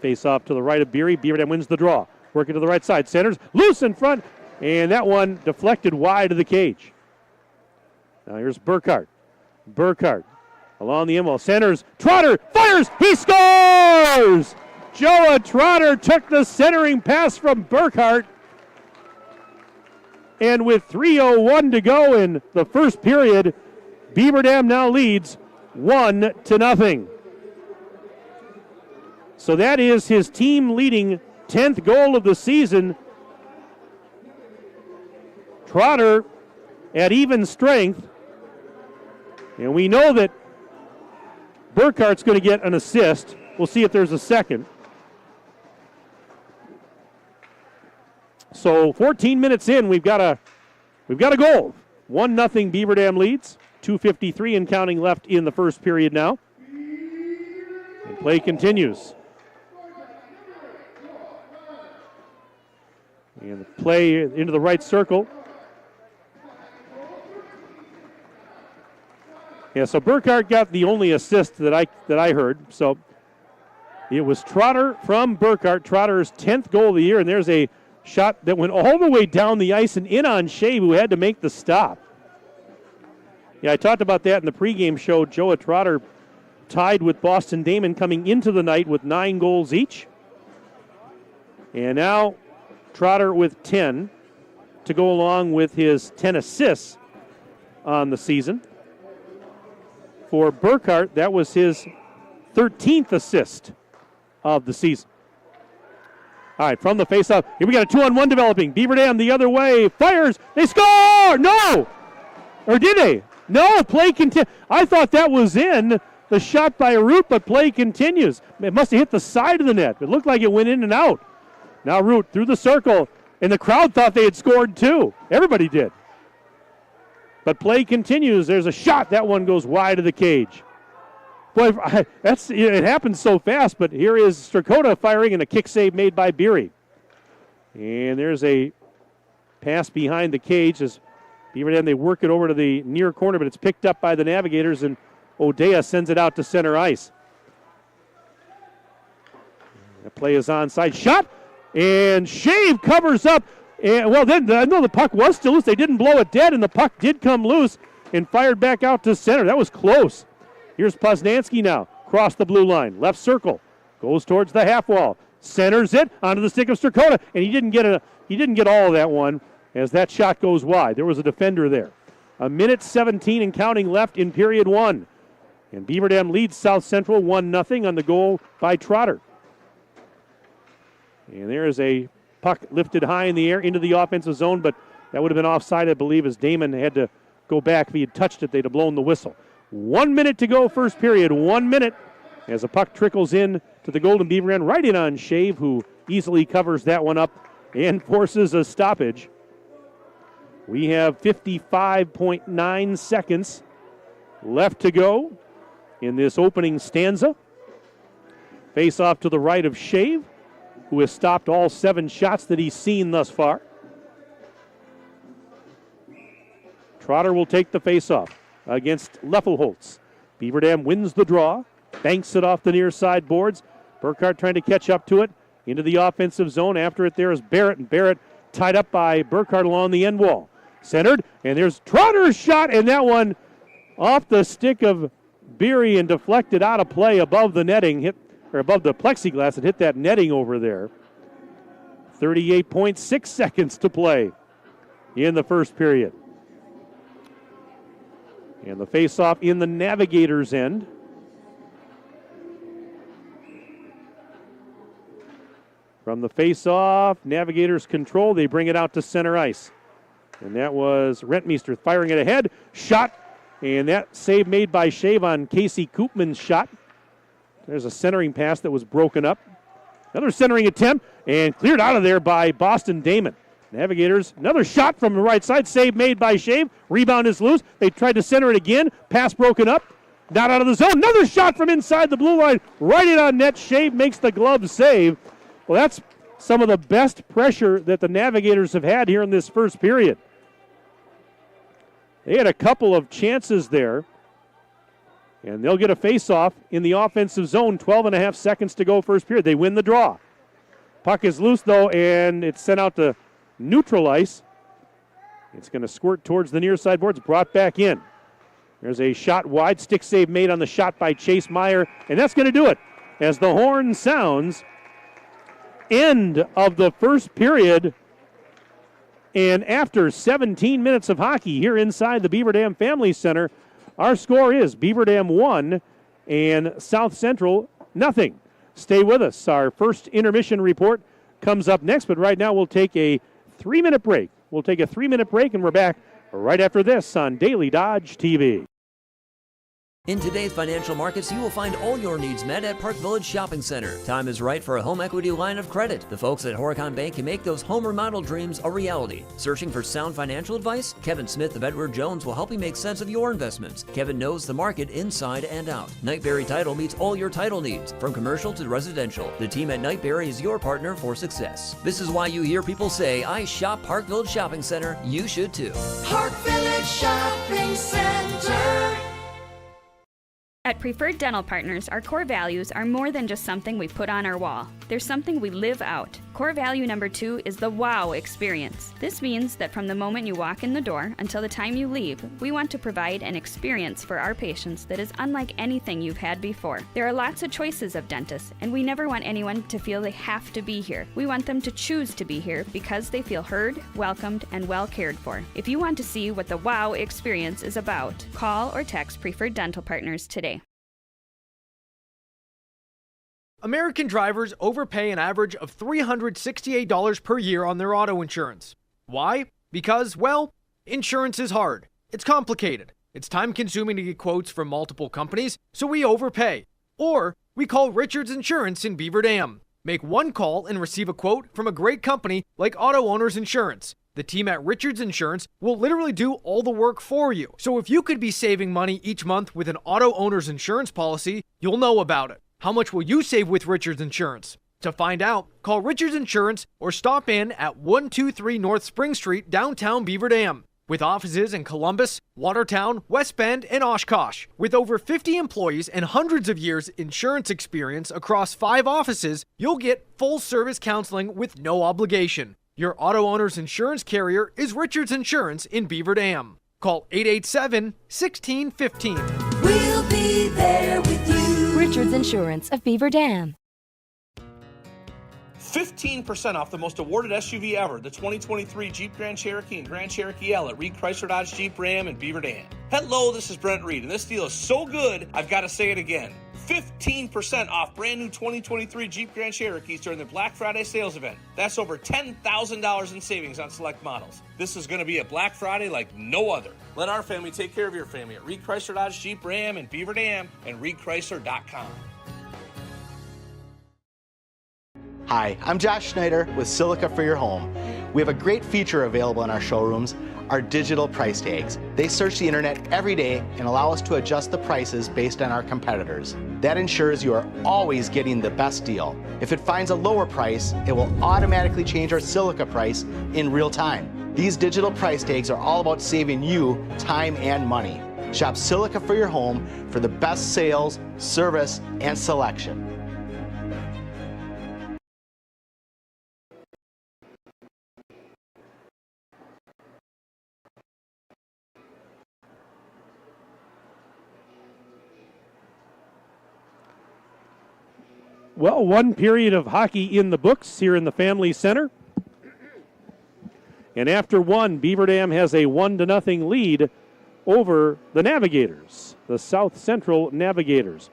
B: Face off to the right of Beery. Beaver Dam wins the draw. Working to the right side. Centers loose in front. And that one deflected wide of the cage. Now here's Burkhardt. Burkhardt along the ML. Centers. Trotter fires. He scores! Joa Trotter took the centering pass from Burkhardt. And with 3:01 to go in the first period, Beaver Dam now leads 1-0. So that is his team leading 10th goal of the season. Trotter at even strength. And we know that Burkhardt's going to get an assist. We'll see if there's a second. So 14 minutes in, we've got a goal. 1-0 Beaver Dam leads. 2:53 and counting left in the first period now. And play continues. And the play into the right circle. Yeah, so Burkhardt got the only assist that I heard. So it was Trotter from Burkhardt, Trotter's 10th goal of the year, and there's a shot that went all the way down the ice and in on Shea, who had to make the stop. Yeah, I talked about that in the pregame show. Joe Trotter tied with Boston Damon coming into the night with 9 goals each. And now Trotter with 10 to go along with his 10 assists on the season. For Burkhart, that was his 13th assist of the season. All right, from the faceoff, here we got a 2-on-1 developing. Beaver Dam the other way, fires, they score! No! Or did they? No, play continues. I thought that was in the shot by Root, but play continues. It must have hit the side of the net. It looked like it went in and out. Now Root through the circle, and the crowd thought they had scored too. Everybody did. But play continues. There's a shot. That one goes wide of the cage. Boy, it happens so fast, but here is Strakota firing and a kick save made by Beery. And there's a pass behind the cage as Beaver Dam, they work it over to the near corner, but it's picked up by the Navigators, and Odea sends it out to center ice. The play is onside. Shot, and Shave covers up. And, well, then, I know the puck was still loose. They didn't blow it dead, and the puck did come loose and fired back out to center. That was close. Here's Poznansky now, across the blue line, left circle, goes towards the half wall, centers it onto the stick of Strakota, and he didn't get all of that one as that shot goes wide. There was a defender there. 1:17 and counting left in period 1, and Beaver Dam leads South Central 1-0 on the goal by Trotter. And there is a puck lifted high in the air into the offensive zone, but that would have been offside, I believe, as Damon had to go back. If he had touched it, they'd have blown the whistle. 1 minute to go, first period. 1 minute as the puck trickles in to the Golden Beaver end, right in on Shave, who easily covers that one up and forces a stoppage. We have 55.9 seconds left to go in this opening stanza. Face off to the right of Shave, who has stopped all 7 shots that he's seen thus far. Trotter will take the face-off against Leffelholtz. Beaver Dam wins the draw, banks it off the near side boards. Burkhart trying to catch up to it into the offensive zone. After it there is Barrett, and Barrett tied up by Burkhart along the end wall. Centered, and there's Trotter's shot, and that one off the stick of Beery and deflected out of play above the netting, above the plexiglass, and hit that netting over there. 38.6 seconds to play in the first period. And the face-off in the Navigators' end. From the face-off, Navigators control. They bring it out to center ice. And that was Rentmeester firing it ahead. Shot, and that save made by Shave on Casey Koopman's shot. There's a centering pass that was broken up. Another centering attempt, and cleared out of there by Boston Damon. Navigators, another shot from the right side, save made by Shave. Rebound is loose. They tried to center it again. Pass broken up. Not out of the zone. Another shot from inside the blue line. Right in on net. Shave makes the glove save. Well, that's some of the best pressure that the Navigators have had here in this first period. They had a couple of chances there. And they'll get a face-off in the offensive zone. 12.5 seconds to go first period. They win the draw. Puck is loose, though, and it's sent out to neutral ice. It's going to squirt towards the near side boards, brought back in. There's a shot wide, stick save made on the shot by Chase Meyer, and that's going to do it. As the horn sounds, end of the first period, and after 17 minutes of hockey here inside the Beaver Dam Family Center, our score is Beaver Dam 1 and South Central 0. Stay with us. Our first intermission report comes up next, but right now we'll take a 3-minute break. We'll take a 3-minute break, and we're back right after this on Daily Dodge TV.
D: In today's financial markets, you will find all your needs met at Park Village Shopping Center. Time is right for a home equity line of credit. The folks at Horicon Bank can make those home remodel dreams a reality. Searching for sound financial advice? Kevin Smith of Edward Jones will help you make sense of your investments. Kevin knows the market inside and out. Knightberry Title meets all your title needs, from commercial to residential. The team at Knightberry is your partner for success. This is why you hear people say, I shop Park Village Shopping Center. You should too.
L: Park Village Shopping Center.
M: At Preferred Dental Partners, our core values are more than just something we put on our wall. there's something we live out. Core value number 2 is the wow experience. This means that from the moment you walk in the door until the time you leave, we want to provide an experience for our patients that is unlike anything you've had before. There are lots of choices of dentists, and we never want anyone to feel they have to be here. We want them to choose to be here because they feel heard, welcomed, and well cared for. If you want to see what the wow experience is about, call or text Preferred Dental Partners today.
N: American drivers overpay an average of $368 per year on their auto insurance. Why? Because, well, insurance is hard. It's complicated. It's time-consuming to get quotes from multiple companies, so we overpay. Or we call Richards Insurance in Beaver Dam. Make one call and receive a quote from a great company like Auto Owners Insurance. The team at Richards Insurance will literally do all the work for you. So if you could be saving money each month with an Auto Owners Insurance policy, you'll know about it. How much will you save with Richards Insurance? To find out, call Richards Insurance or stop in at 123 North Spring Street, downtown Beaver Dam. With offices in Columbus, Watertown, West Bend, and Oshkosh. With over 50 employees and hundreds of years insurance experience across 5 offices, you'll get full-service counseling with no obligation. Your Auto Owners Insurance carrier is Richards Insurance in Beaver Dam. Call 887-1615.
L: We'll be there with you.
O: Richards Insurance of Beaver Dam.
P: 15% off the most awarded SUV ever, the 2023 Jeep Grand Cherokee and Grand Cherokee L at Reed Chrysler Dodge Jeep Ram in Beaver Dam. Hello, this is Brent Reed, and this deal is so good, I've got to say it again. 15% off brand new 2023 Jeep Grand Cherokees during the Black Friday sales event. That's over $10,000 in savings on select models. This is going to be a Black Friday like no other. Let our family take care of your family at Reed Chrysler Dodge Jeep Ram in Beaver Dam and reedchrysler.com.
Q: Hi, I'm Josh Schneider with Silica for Your Home. We have a great feature available in our showrooms, our digital price tags. They search the internet every day and allow us to adjust the prices based on our competitors. That ensures you are always getting the best deal. If it finds a lower price, it will automatically change our Silica price in real time. These digital price tags are all about saving you time and money. Shop Silica for Your Home for the best sales, service, and selection.
B: Well, one period of hockey in the books here in the Family Center. And after one, Beaver Dam has a 1-0 lead over the Navigators, the South Central Navigators.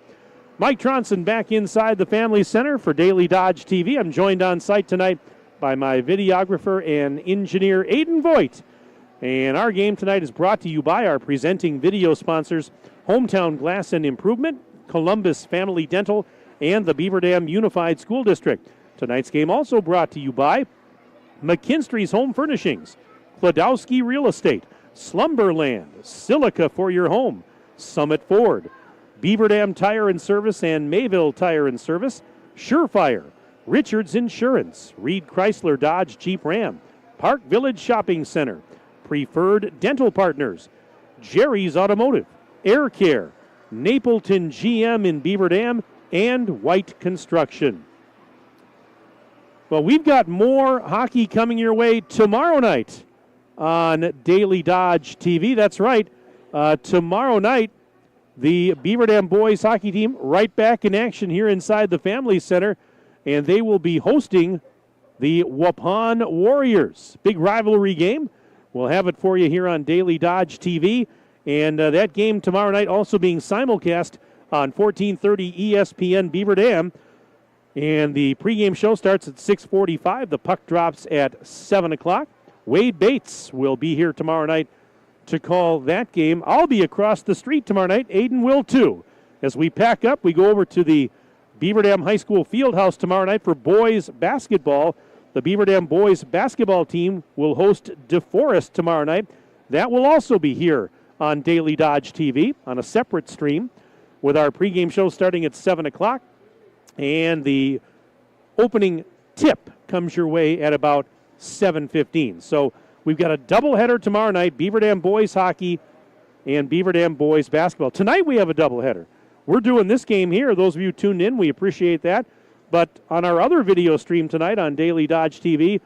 B: Mike Tronson back inside the Family Center for Daily Dodge TV. I'm joined on site tonight by my videographer and engineer, Aiden Voigt. And our game tonight is brought to you by our presenting video sponsors, Hometown Glass and Improvement, Columbus Family Dental, and the Beaver Dam Unified School District. Tonight's game also brought to you by McKinstry's Home Furnishings, Klodowski Real Estate, Slumberland, Silica for Your Home, Summit Ford, Beaver Dam Tire and Service and Mayville Tire and Service, Surefire, Richards Insurance, Reed Chrysler Dodge Jeep Ram, Park Village Shopping Center, Preferred Dental Partners, Jerry's Automotive, Air Care, Napleton GM in Beaver Dam, and White Construction. Well, we've got more hockey coming your way tomorrow night on Daily Dodge TV. That's right. Tomorrow night, the Beaver Dam boys hockey team right back in action here inside the Family Center, and they will be hosting the Waupun Warriors. Big rivalry game. We'll have it for you here on Daily Dodge TV, and that game tomorrow night also being simulcast on 1430 ESPN Beaver Dam. And the pregame show starts at 6:45. The puck drops at 7 o'clock. Wade Bates will be here tomorrow night to call that game. I'll be across the street tomorrow night. Aiden will too. As we pack up, we go over to the Beaver Dam High School Fieldhouse tomorrow night for boys basketball. The Beaver Dam boys basketball team will host DeForest tomorrow night. That will also be here on Daily Dodge TV on a separate stream, with our pregame show starting at 7 o'clock. And the opening tip comes your way at about 7:15. So we've got a doubleheader tomorrow night, Beaver Dam boys hockey and Beaver Dam boys basketball. Tonight we have a doubleheader. We're doing this game here. Those of you tuned in, we appreciate that. But on our other video stream tonight on Daily Dodge TV,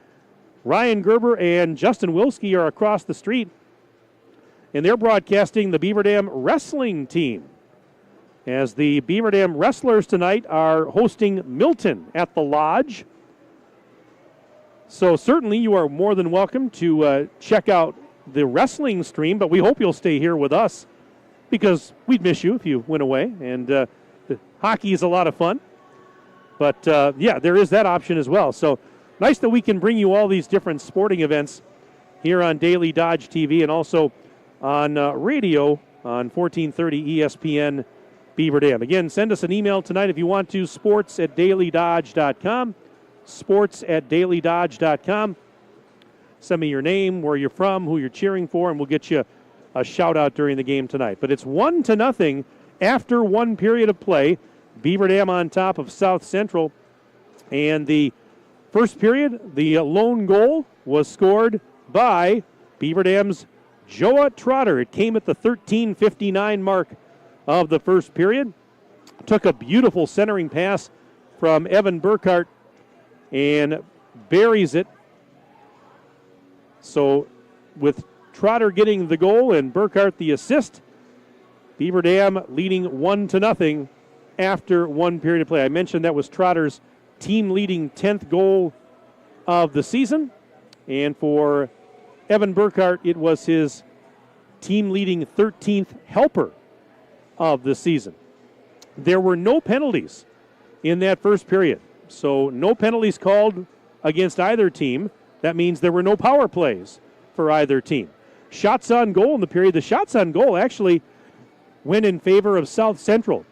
B: Ryan Gerber and Justin Wilski are across the street, and they're broadcasting the Beaver Dam wrestling team, as the Beaver Dam wrestlers tonight are hosting Milton at the Lodge. So certainly you are more than welcome to check out the wrestling stream, but we hope you'll stay here with us because we'd miss you if you went away, and the hockey is a lot of fun. But, yeah, there is that option as well. So nice that we can bring you all these different sporting events here on Daily Dodge TV and also on radio on 1430 ESPN Beaver Dam. Again, send us an email tonight if you want to, sports@dailydodge.com, sports@dailydodge.com. Send me your name, where you're from, who you're cheering for, and we'll get you a shout-out during the game tonight. But it's 1-0 after one period of play. Beaver Dam on top of South Central. And the first period, the lone goal was scored by Beaver Dam's Joa Trotter. It came at the 13:59 mark of the first period. Took a beautiful centering pass from Evan Burkhart and buries it. So with Trotter getting the goal and Burkhart the assist, Beaver Dam leading 1-0 after one period of play. I mentioned that was Trotter's team-leading 10th goal of the season. And for Evan Burkhart, it was his team-leading 13th helper of the season. There were no penalties in that first period. So no penalties called against either team. That means there were no power plays for either team. Shots on goal in the period. The shots on goal actually went in favor of South Central.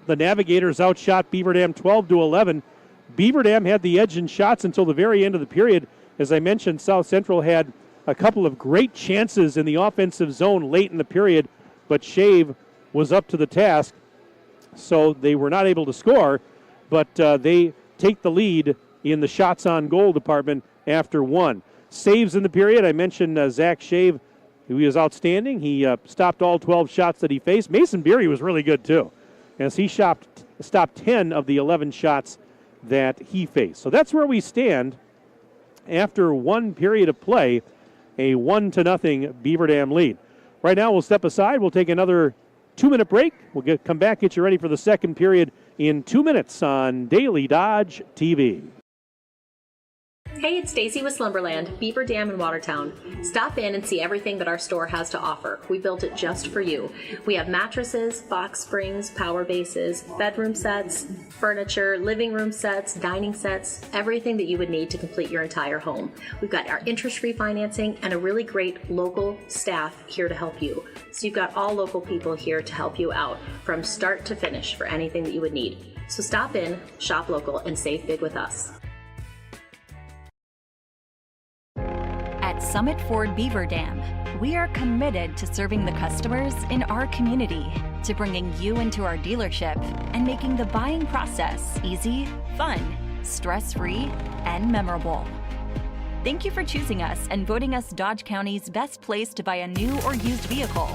B: The Navigators outshot Beaver Dam 12-11. Beaver Dam had the edge in shots until the very end of the period. As I mentioned, South Central had a couple of great chances in the offensive zone late in the period, but Shave was up to the task, so they were not able to score, but they take the lead in the shots on goal department after one. Saves in the period, I mentioned Zach Shave, who was outstanding. He stopped all 12 shots that he faced. Mason Beery was really good too, as he stopped 10 of the 11 shots that he faced. So that's where we stand after one period of play, a 1-0 Beaver Dam lead. Right now we'll step aside. We'll take another 2-minute break. We'll come back, get you ready for the second period in 2 minutes on Daily Dodge TV.
R: Hey, it's Stacy with Slumberland, Beaver Dam in Watertown. Stop in and see everything that our store has to offer. We built it just for you. We have mattresses, box springs, power bases, bedroom sets, furniture, living room sets, dining sets, everything that you would need to complete your entire home. We've got our interest-free financing and a really great local staff here to help you. So you've got all local people here to help you out from start to finish for anything that you would need. So stop in, shop local, and save big with us.
O: At Summit Ford Beaver Dam, we are committed to serving the customers in our community, to bringing you into our dealership and making the buying process easy, fun, stress-free, and memorable. Thank you for choosing us and voting us Dodge County's best place to buy a new or used vehicle.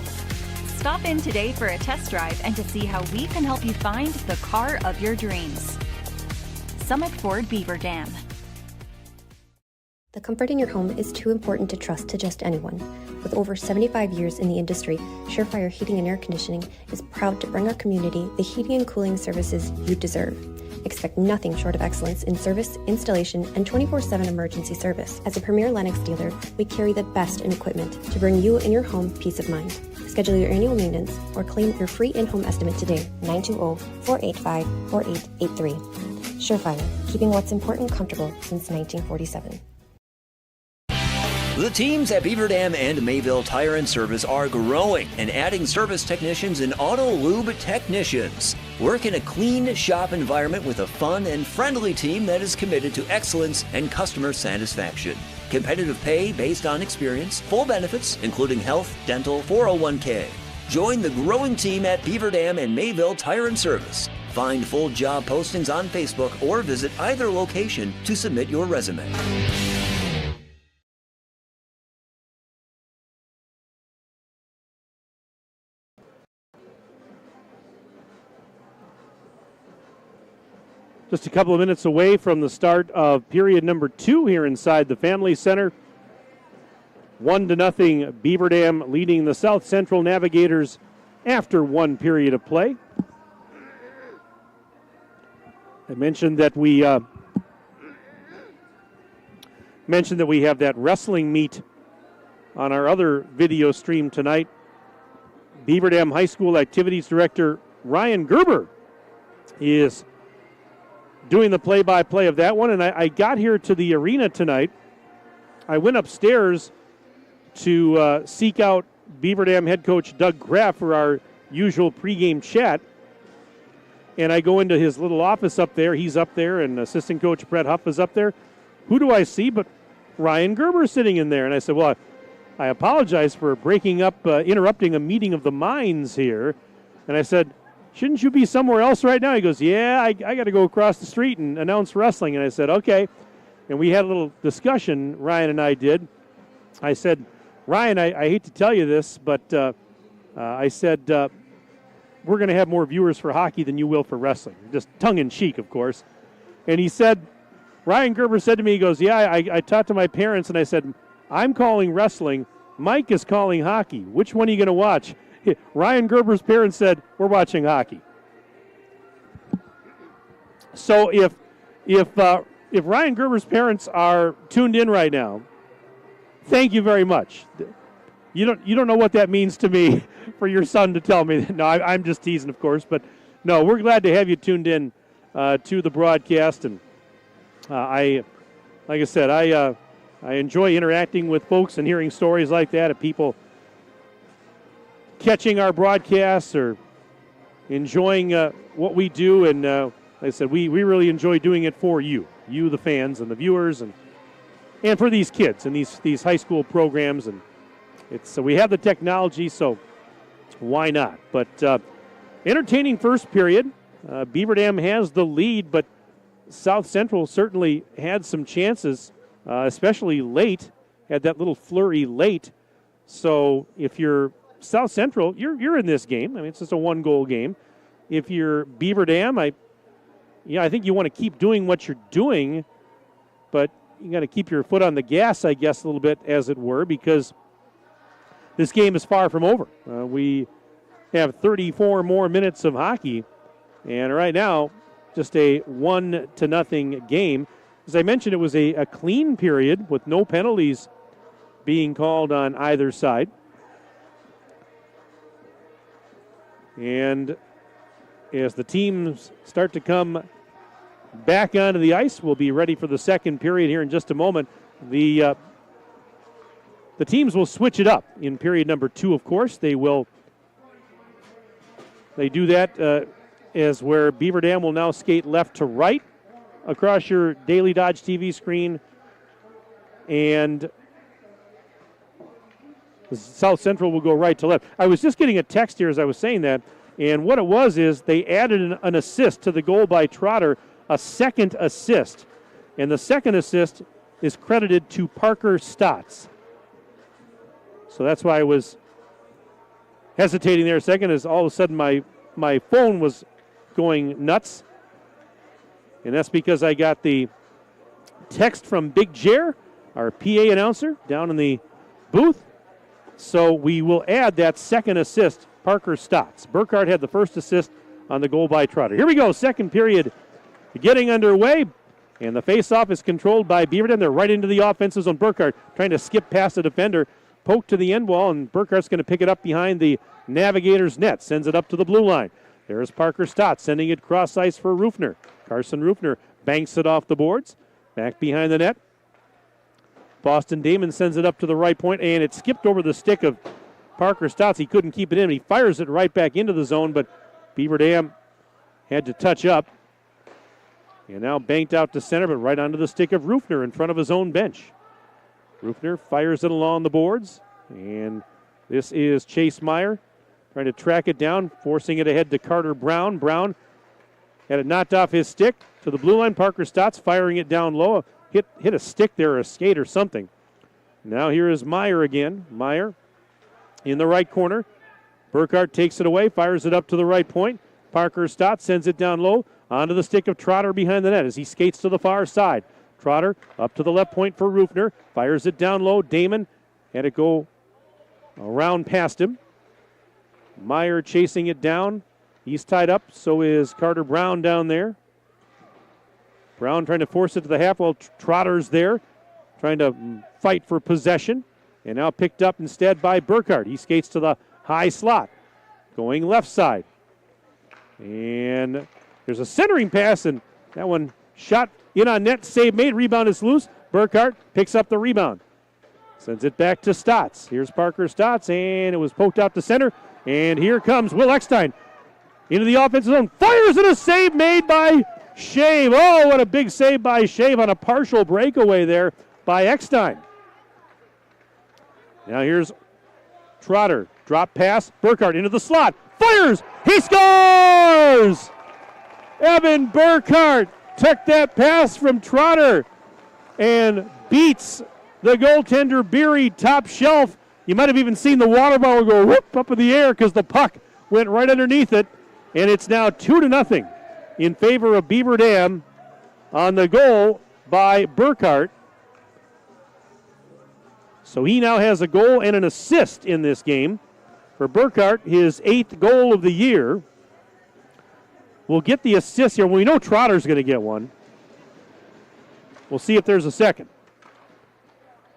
O: Stop in today for a test drive and to see how we can help you find the car of your dreams. Summit Ford Beaver Dam.
S: The comfort in your home is too important to trust to just anyone. With over 75 years in the industry, Surefire Heating and Air Conditioning is proud to bring our community the heating and cooling services you deserve. Expect nothing short of excellence in service, installation, and 24/7 emergency service. As a premier Lennox dealer, we carry the best in equipment to bring you and your home peace of mind. Schedule your annual maintenance or claim your free in-home estimate today, 920-485-4883. Surefire, keeping what's important comfortable since 1947.
D: The teams at Beaver Dam and Mayville Tire and Service are growing and adding service technicians and auto lube technicians. Work in a clean shop environment with a fun and friendly team that is committed to excellence and customer satisfaction. Competitive pay based on experience, full benefits, including health, dental, 401k. Join the growing team at Beaver Dam and Mayville Tire and Service. Find full job postings on Facebook or visit either location to submit your resume.
B: Just a couple of minutes away from the start of period number 2 here inside the Family Center. 1-0 Beaver Dam leading the South Central Navigators after one period of play. I mentioned that we have that wrestling meet on our other video stream tonight. Beaver Dam High School Activities Director Ryan Gerber is doing the play-by-play of that one, and I got here to the arena tonight. I went upstairs to seek out Beaver Dam head coach Doug Graff for our usual pregame chat, and I go into his little office up there. He's up there, and assistant coach Brett Huff is up there. Who do I see but Ryan Gerber sitting in there? And I said, well, I apologize for interrupting a meeting of the minds here. And I said, shouldn't you be somewhere else right now? He goes, yeah, I got to go across the street and announce wrestling. And I said, okay. And we had a little discussion, Ryan and I did. I said, Ryan, I hate to tell you this, but I said, we're going to have more viewers for hockey than you will for wrestling. Just tongue-in-cheek, of course. And he said, Ryan Gerber said to me, he goes, yeah, I talked to my parents, and I said, I'm calling wrestling. Mike is calling hockey. Which one are you going to watch? Ryan Gerber's parents said, we're watching hockey. So if Ryan Gerber's parents are tuned in right now, thank you very much. You don't know what that means to me for your son to tell me. No, I'm just teasing, of course. But, no, we're glad to have you tuned in to the broadcast. And like I said, I enjoy interacting with folks and hearing stories like that of people catching our broadcasts or enjoying what we do. And like I said, we really enjoy doing it for you, the fans and the viewers, and for these kids and these high school programs. And so we have the technology, so why not? But entertaining first period. Beaver Dam has the lead, but South Central certainly had some chances, especially late, had that little flurry late. So if you're South Central, you're in this game. I mean, it's just a one-goal game. If you're Beaver Dam, I think you want to keep doing what you're doing, but you got to keep your foot on the gas, I guess, a little bit, as it were, because this game is far from over. We have 34 more minutes of hockey, and right now, just a 1-0 game. As I mentioned, it was a clean period with no penalties being called on either side. And as the teams start to come back onto the ice, we'll be ready for the second period here in just a moment. The teams will switch it up in period number 2, of course. They do that as where Beaver Dam will now skate left to right across your Daily Dodge TV screen. And South Central will go right to left. I was just getting a text here as I was saying that, and what it was is they added an assist to the goal by Trotter, a second assist. And the second assist is credited to Parker Stotts. So that's why I was hesitating there a second, as all of a sudden my phone was going nuts. And that's because I got the text from Big Jer, our PA announcer, down in the booth. So we will add that second assist, Parker Stotts. Burkhardt had the first assist on the goal by Trotter. Here we go, second period getting underway. And the faceoff is controlled by Beaver Dam. They're right into the offensive zone. Burkhardt trying to skip past the defender, poke to the end wall, and Burkhardt's going to pick it up behind the Navigators' net. Sends it up to the blue line. There's Parker Stotts sending it cross ice for Rufner. Carson Rufner banks it off the boards. Back behind the net. Boston Damon sends it up to the right point, and it skipped over the stick of Parker Stotts. He couldn't keep it in. He fires it right back into the zone, but Beaver Dam had to touch up. And now banked out to center, but right onto the stick of Rufner in front of his own bench. Rufner fires it along the boards, and this is Chase Meyer trying to track it down, forcing it ahead to Carter Brown. Brown had it knocked off his stick to the blue line. Parker Stotts firing it down low. Hit a stick there, or a skate or something. Now here is Meyer again. Meyer in the right corner. Burkhardt takes it away, fires it up to the right point. Parker Stotts sends it down low Onto the stick of Trotter behind the net as he skates to the far side. Trotter up to the left point for Rufner. Fires it down low. Damon had it go around past him. Meyer chasing it down. He's tied up. So is Carter Brown down there. Brown trying to force it to the half while Trotter's there, trying to fight for possession. And now picked up instead by Burkhardt. He skates to the high slot, going left side. And there's a centering pass, and that one shot in on net, save made, rebound is loose. Burkhardt picks up the rebound. Sends it back to Stotts. Here's Parker Stotts, and it was poked out to center. And here comes Will Eckstein into the offensive zone. Fires and a save made by Shave. Oh, what a big save by Shave on a partial breakaway there by Eckstein. Now here's Trotter. Drop pass. Burkhardt into the slot. Fires. He scores! Evan Burkhardt took that pass from Trotter and beats the goaltender Beery top shelf. You might have even seen the water bottle go whoop up in the air because the puck went right underneath it. And it's now 2-0 in favor of Beaver Dam on the goal by Burkhardt. So he now has a goal and an assist in this game. For Burkhardt, his 8th goal of the year. We'll get the assist here. Well, we know Trotter's going to get one. We'll see if there's a second.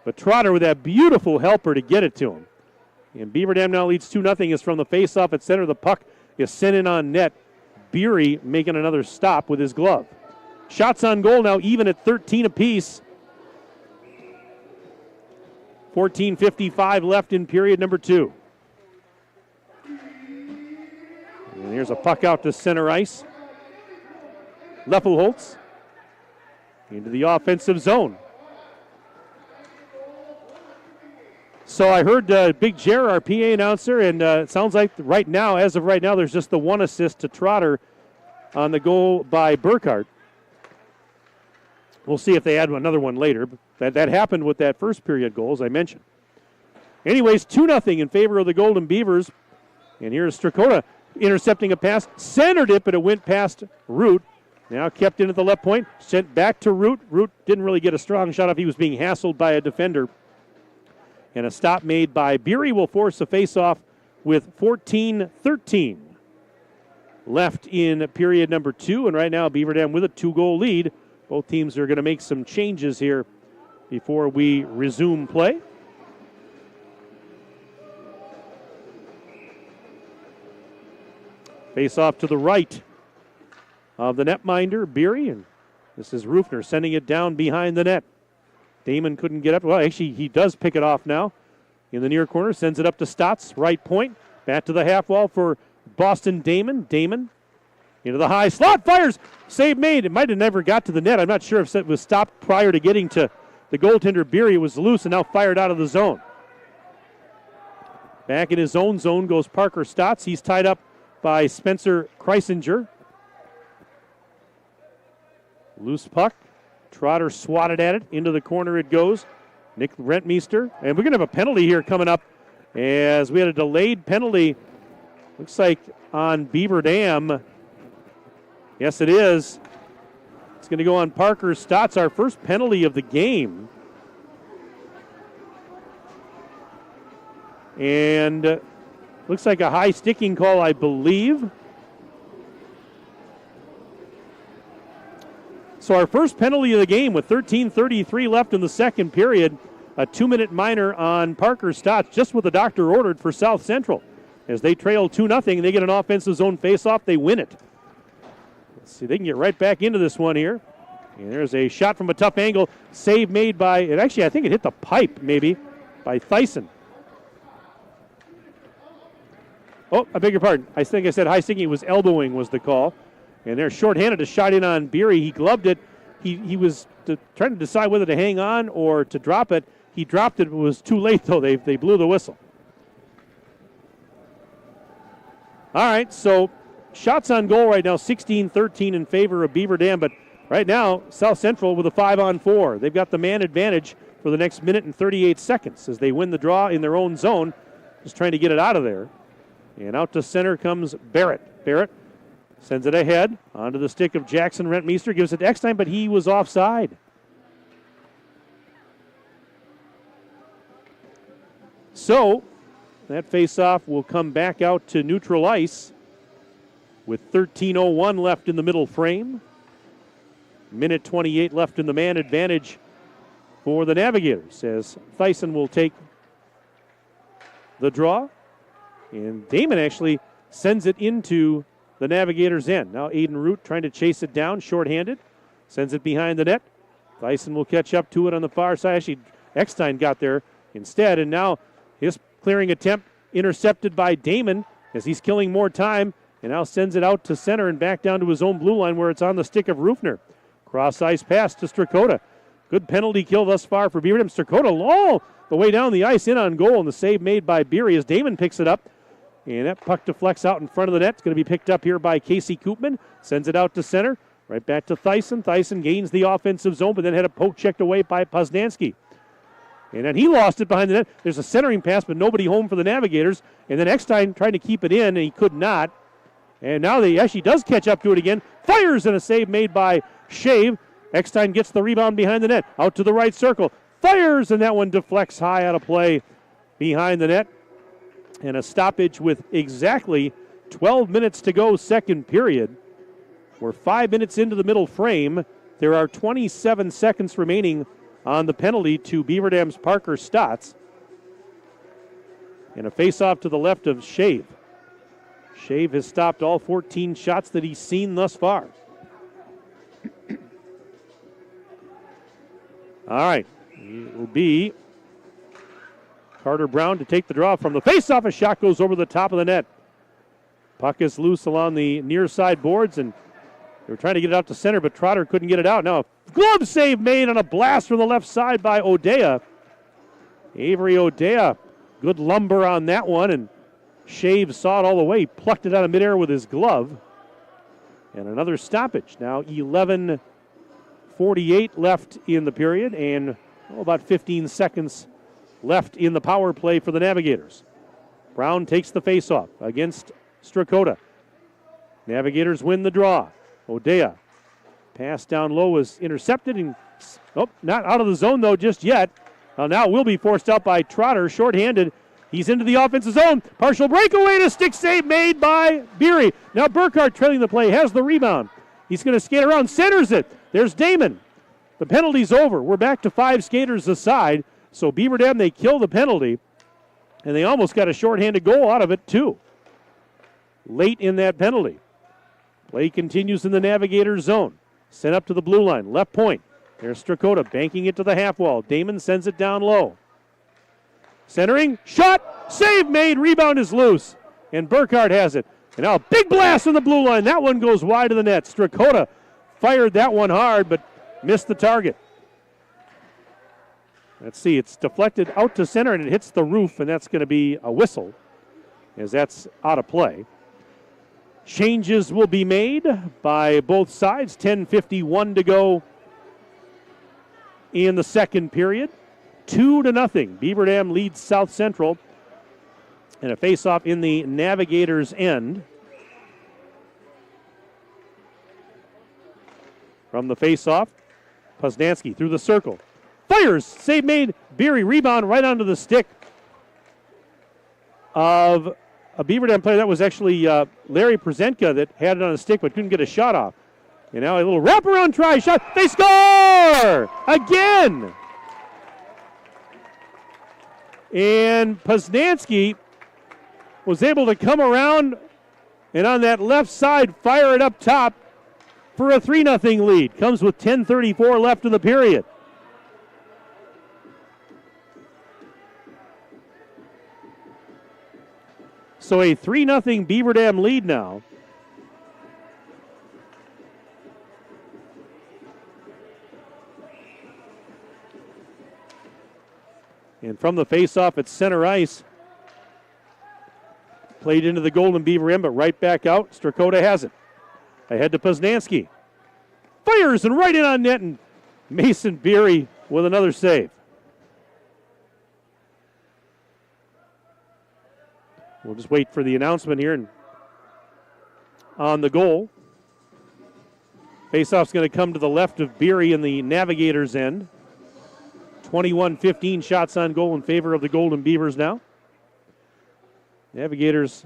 B: But Trotter with that beautiful helper to get it to him. And Beaver Dam now leads 2-0 is from the faceoff at center. The puck is sent in on net. Beery making another stop with his glove. Shots on goal now even at 13 apiece. 14:55 left in period number 2. And here's a puck out to center ice. Leffelholtz into the offensive zone. So I heard Big Jer, our PA announcer, and it sounds like right now, as of right now, there's just the one assist to Trotter on the goal by Burkhardt. We'll see if they add another one later. But that happened with that first period goal, as I mentioned. Anyways, 2-0 in favor of the Golden Beavers. And here's Strakota intercepting a pass. Centered it, but it went past Root. Now kept in at the left point. Sent back to Root. Root didn't really get a strong shot off. He was being hassled by a defender. And a stop made by Beery will force a face-off with 14-13 left in period number 2. And right now, Beaver Dam with a 2-goal lead. Both teams are going to make some changes here before we resume play. Face-off to the right of the netminder, Beery. And this is Rufner sending it down behind the net. Damon couldn't get up. Well, actually, he does pick it off now. In the near corner, sends it up to Stotts, right point. Back to the half wall for Boston Damon. Damon into the high slot, fires. Save made. It might have never got to the net. I'm not sure if it was stopped prior to getting to the goaltender, Beery. It was loose and now fired out of the zone. Back in his own zone goes Parker Stotts. He's tied up by Spencer Kreisinger. Loose puck. Trotter swatted at it. Into the corner it goes. Nick Rentmeester. And we're going to have a penalty here coming up as we had a delayed penalty. Looks like on Beaver Dam. Yes, it is. It's going to go on Parker Stotts, our first penalty of the game. And looks like a high sticking call, I believe. So our first penalty of the game with 13:33 left in the second period. A 2-minute minor on Parker Stotts, just what the doctor ordered for South Central. As they trail 2-0, they get an offensive zone faceoff. They win it. Let's see, they can get right back into this one here. And there's a shot from a tough angle. Save made by, and actually I think it hit the pipe maybe, by Thyssen. Oh, I beg your pardon. I think I said high sticking. It was elbowing was the call. And they're shorthanded. A shot in on Beery. He gloved it. He was trying to decide whether to hang on or to drop it. He dropped it. It was too late, though. They blew the whistle. All right, so shots on goal right now, 16-13 in favor of Beaver Dam. But right now, South Central with a 5-on-4. They've got the man advantage for the next minute and 38 seconds as they win the draw in their own zone. Just trying to get it out of there. And out to center comes Barrett. Barrett Sends it ahead onto the stick of Jackson Rentmeester. Gives it to Eckstein, but he was offside. So that face-off will come back out to neutral ice with 13:01 left in the middle frame. Minute 28 left in the man advantage for the Navigators as Thyssen will take the draw. And Damon actually sends it into the Navigators' end. Now Aiden Root trying to chase it down, shorthanded. Sends it behind the net. Thyssen will catch up to it on the far side. Actually, Eckstein got there instead. And now his clearing attempt intercepted by Damon as he's killing more time. And now sends it out to center and back down to his own blue line where it's on the stick of Rufner. Cross ice pass to Strakota. Good penalty kill thus far for Beaver Dam. Strakota all the way down the ice in on goal, and the save made by Beery as Damon picks it up. And that puck deflects out in front of the net. It's going to be picked up here by Casey Koopman. Sends it out to center. Right back to Thyssen. Thyssen gains the offensive zone, but then had a poke checked away by Poznansky. And then he lost it behind the net. There's a centering pass, but nobody home for the Navigators. And then Eckstein tried to keep it in, and he could not. And now he actually does catch up to it again. Fires, and a save made by Shave. Eckstein gets the rebound behind the net. Out to the right circle. Fires, and that one deflects high out of play behind the net. And a stoppage with exactly 12 minutes to go, second period. We're 5 minutes into the middle frame. There are 27 seconds remaining on the penalty to Beaver Dam's Parker Stotts. And a face-off to the left of Shave. Shave has stopped all 14 shots that he's seen thus far. All right, it will be Carter Brown to take the draw from the face-off. A shot goes over the top of the net. Puck is loose along the near side boards, and they were trying to get it out to center, but Trotter couldn't get it out. Now, a glove save made on a blast from the left side by Odea. Avery Odea, good lumber on that one, and Shave saw it all the way, plucked it out of midair with his glove. And another stoppage. Now 11:48 left in the period, and about 15 seconds left in the power play for the Navigators. Brown takes the faceoff against Strakota. Navigators win the draw. Odea. Pass down low was intercepted, and not out of the zone though just yet. Now will be forced out by Trotter, shorthanded. He's into the offensive zone. Partial breakaway, and a stick save made by Beery. Now Burkhart trailing the play, has the rebound. He's going to skate around, centers it. There's Damon. The penalty's over. We're back to 5 skaters aside. So Beaver Dam, they kill the penalty, and they almost got a shorthanded goal out of it too. Late in that penalty. Play continues in the Navigator zone. Sent up to the blue line, left point. There's Strakota banking it to the half wall. Damon sends it down low. Centering, shot, save made, rebound is loose, and Burkhart has it. And now a big blast from the blue line. That one goes wide of the net. Strakota fired that one hard, but missed the target. Let's see, it's deflected out to center, and it hits the roof, and that's going to be a whistle, as that's out of play. Changes will be made by both sides. 10:51 to go in the second period. 2-0. Beaver Dam leads South Central. And a face-off in the Navigators' end. From the face-off, Poznansky through the circle. Fires! Save made. Beery rebound right onto the stick of a Beaver Dam player. That was actually Larry Prezentka that had it on a stick but couldn't get a shot off. And now a little wraparound try. Shot. They score! Again! And Poznansky was able to come around and on that left side fire it up top for a 3-0 lead. Comes with 10:34 left in the period. So a 3-0 Beaver Dam lead now. And from the faceoff at center ice, played into the Golden Beaver end, but right back out. Strakota has it. Ahead to Poznansky. Fires and right in on net, and Mason Beery with another save. We'll just wait for the announcement here and on the goal Faceoff's going to come to the left of Beery in the Navigators' end. 21-15 shots on goal in favor of the Golden Beavers now. Navigators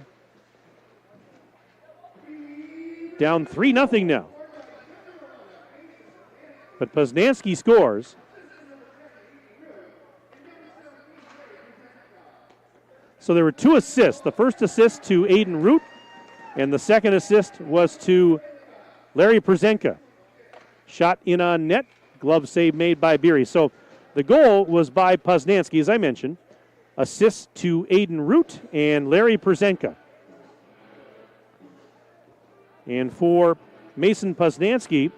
B: down 3-0 now. But Poznanski scores. So there were 2 assists. The first assist to Aiden Root, and the second assist was to Larry Przenka. Shot in on net, glove save made by Beery. So the goal was by Poznanski, as I mentioned. Assist to Aiden Root and Larry Przenka. And for Mason Poznanski,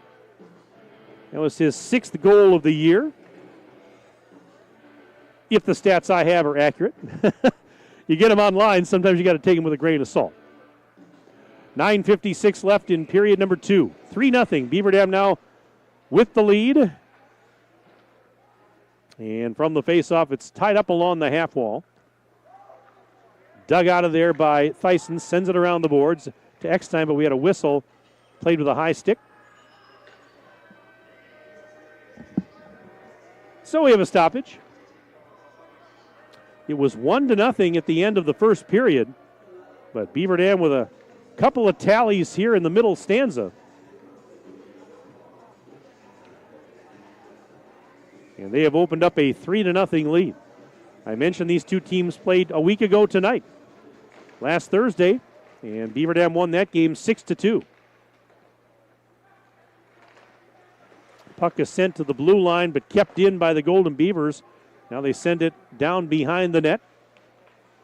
B: that was his 6th goal of the year. If the stats I have are accurate. You get them online, sometimes you got to take them with a grain of salt. 9:56 left in period number 2. 3-0. Beaver Dam now with the lead. And from the faceoff, it's tied up along the half wall. Dug out of there by Thyssen, sends it around the boards to Eckstein, but we had a whistle played with a high stick. So we have a stoppage. It was 1-0 at the end of the first period, but Beaver Dam with a couple of tallies here in the middle stanza. And they have opened up a 3-0 lead. I mentioned these two teams played a week ago tonight, last Thursday, and Beaver Dam won that game 6-2. Puck is sent to the blue line, but kept in by the Golden Beavers. Now they send it down behind the net.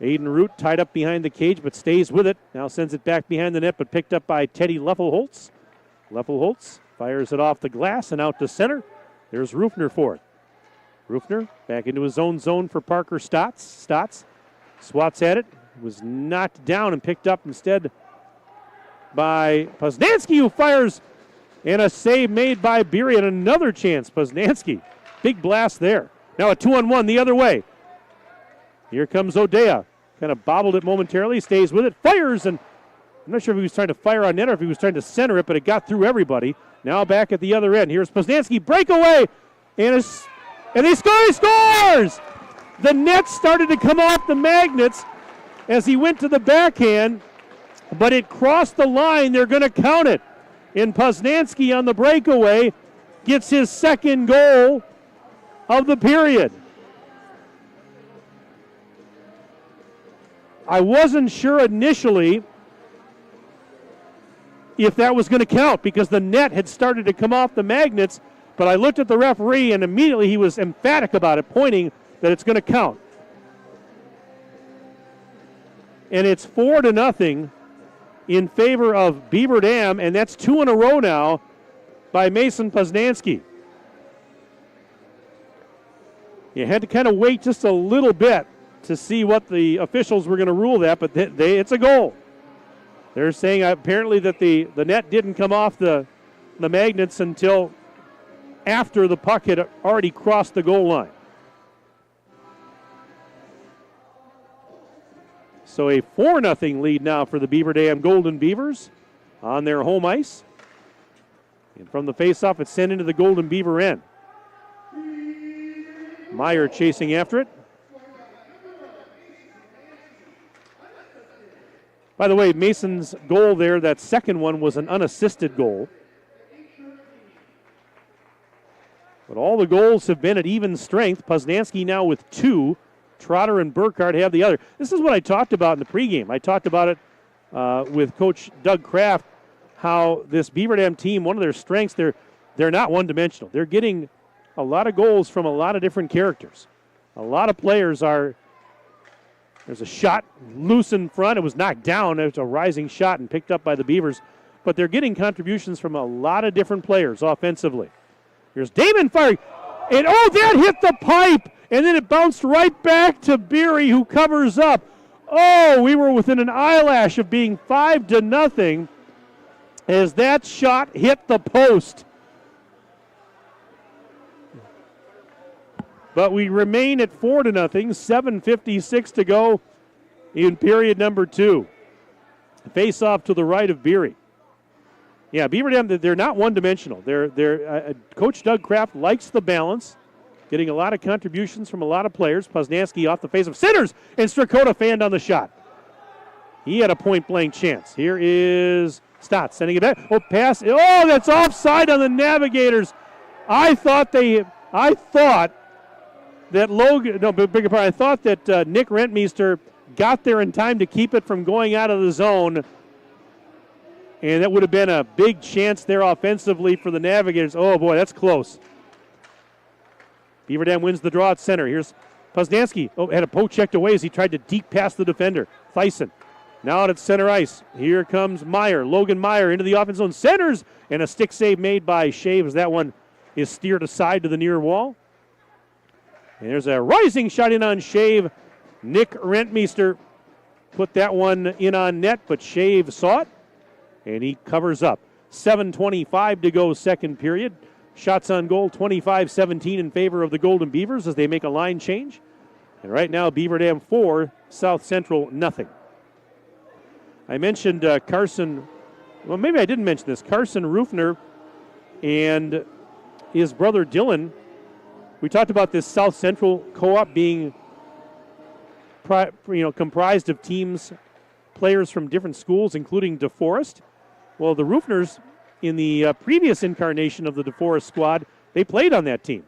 B: Aiden Root tied up behind the cage, but stays with it. Now sends it back behind the net, but picked up by Teddy Leffelholtz. Leffelholtz fires it off the glass and out to center. There's Rufner for it. Rufner back into his own zone for Parker Stotts. Stotts swats at it. Was knocked down and picked up instead by Poznanski, who fires, and a save made by Beery, and another chance. Poznanski, big blast there. Now a 2-on-1 the other way. Here comes Odea. Kind of bobbled it momentarily, stays with it, fires, and I'm not sure if he was trying to fire on net or if he was trying to center it, but it got through everybody. Now back at the other end. Here's Poznanski, breakaway, and he scores! The net started to come off the magnets as he went to the backhand, but it crossed the line. They're going to count it. And Poznanski on the breakaway gets his second goal of the period. I wasn't sure initially if that was going to count because the net had started to come off the magnets, but I looked at the referee and immediately he was emphatic about it, pointing that it's going to count. And it's 4-0 in favor of Beaver Dam, and that's 2 in a row now by Mason Poznanski. You had to kind of wait just a little bit to see what the officials were going to rule that, but it's a goal. They're saying apparently that the net didn't come off the magnets until after the puck had already crossed the goal line. So a 4-0 lead now for the Beaver Dam Golden Beavers on their home ice. And from the faceoff, it's sent into the Golden Beaver end. Meyer chasing after it. By the way, Mason's goal there, that second one, was an unassisted goal. But all the goals have been at even strength. Poznanski now with 2. Trotter and Burkhardt have the other. This is what I talked about in the pregame. I talked about it with Coach Doug Kraft, how this Beaver Dam team, one of their strengths, they're not one-dimensional. They're getting a lot of goals from a lot of different characters. A lot of players are, there's a shot loose in front. It was knocked down. It was a rising shot and picked up by the Beavers. But they're getting contributions from a lot of different players offensively. Here's Damon firing. And that hit the pipe. And then it bounced right back to Beery, who covers up. Oh, we were within an eyelash of being 5-0 as that shot hit the post. But we remain at 4-0, 7:56 to go in period number 2. Face off to the right of Beery. Yeah, Beaver Dam, they're not one-dimensional. Coach Doug Kraft likes the balance, getting a lot of contributions from a lot of players. Poznansky off the face of centers, and Strakota fanned on the shot. He had a point-blank chance. Here is Stott sending it back. Oh, pass. Oh, that's offside on the Navigators. I thought that Nick Rentmeester got there in time to keep it from going out of the zone. And that would have been a big chance there offensively for the Navigators. Oh, boy, that's close. Beaver Dam wins the draw at center. Here's Poznansky. Oh, had a poke checked away as he tried to deke past the defender. Thyssen now out at center ice. Here comes Meyer. Logan Meyer into the offense zone. Centers, and a stick save made by Shave as that one is steered aside to the near wall. And there's a rising shot in on Shave. Nick Rentmeester put that one in on net, but Shave saw it, and he covers up. 7:25 to go, second period. Shots on goal, 25-17 in favor of the Golden Beavers as they make a line change. And right now, Beaver Dam 4, South Central nothing. I mentioned Carson, well, maybe I didn't mention this. Carson Rufner and his brother Dylan, we talked about this South Central co-op being comprised of teams, players from different schools, including DeForest. Well, the Rufners, in the previous incarnation of the DeForest squad, they played on that team.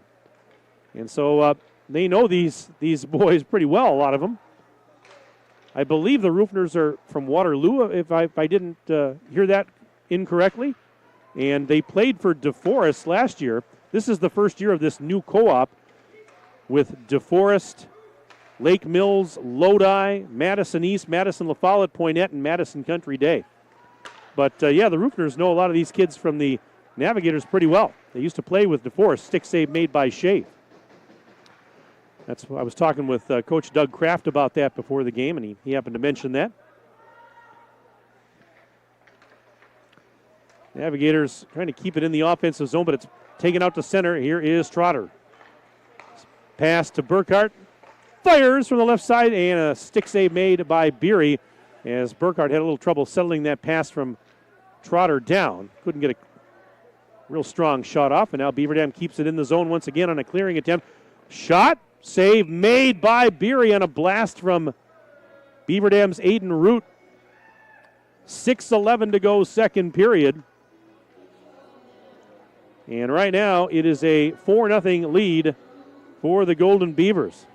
B: And so they know these boys pretty well, a lot of them. I believe the Rufners are from Waterloo, if I didn't hear that incorrectly. And they played for DeForest last year. This is the first year of this new co-op with DeForest, Lake Mills, Lodi, Madison East, Madison La Follette, Poinnette, and Madison Country Day. But, the Rufners know a lot of these kids from the Navigators pretty well. They used to play with DeForest. Stick save made by Shave. I was talking with Coach Doug Kraft about that before the game, and he happened to mention that. Navigators trying to keep it in the offensive zone, but it's taken out to center. Here is Trotter. Pass to Burkhart. Fires from the left side, and a stick save made by Beery as Burkhart had a little trouble settling that pass from Trotter down. Couldn't get a real strong shot off, and now Beaver Dam keeps it in the zone once again on a clearing attempt. Shot, save made by Beery on a blast from Beaver Dam's Aiden Root. 6:11 to go, second period. And right now it is a 4-0 lead for the Golden Beavers.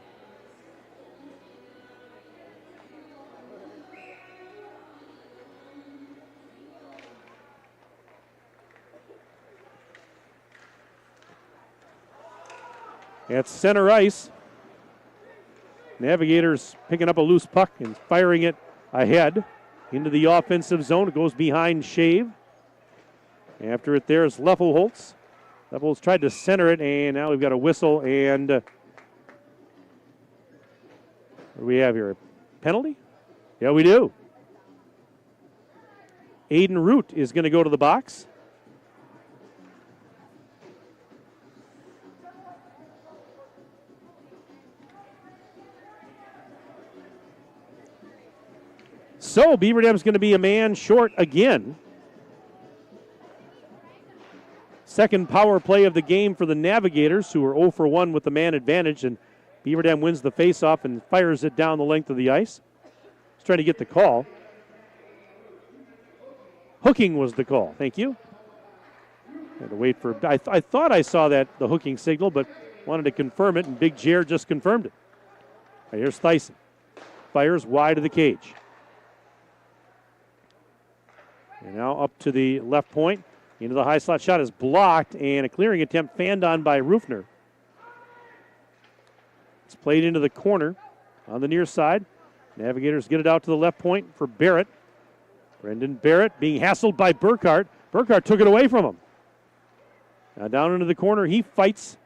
B: At center ice, Navigators picking up a loose puck and firing it ahead into the offensive zone. It goes behind Shave. After it, there's Leffelholtz. Leffelholtz tried to center it, and now we've got a whistle. And what do we have here? A penalty? Yeah, we do. Aiden Root is going to go to the box. So Beaver Dam's going to be a man short again. Second power play of the game for the Navigators, who are 0 for 1 with the man advantage, and Beaver Dam wins the faceoff and fires it down the length of the ice. He's trying to get the call. Hooking was the call. Thank you. Had to wait for. I thought I saw the hooking signal, but wanted to confirm it, and Big Jer just confirmed it. Right, here's Thyssen. Fires wide of the cage. And now up to the left point. Into the high slot shot is blocked, and a clearing attempt fanned on by Rufner. It's played into the corner on the near side. Navigators get it out to the left point for Barrett. Brendan Barrett being hassled by Burkhart. Burkhart took it away from him. Now down into the corner, he fights.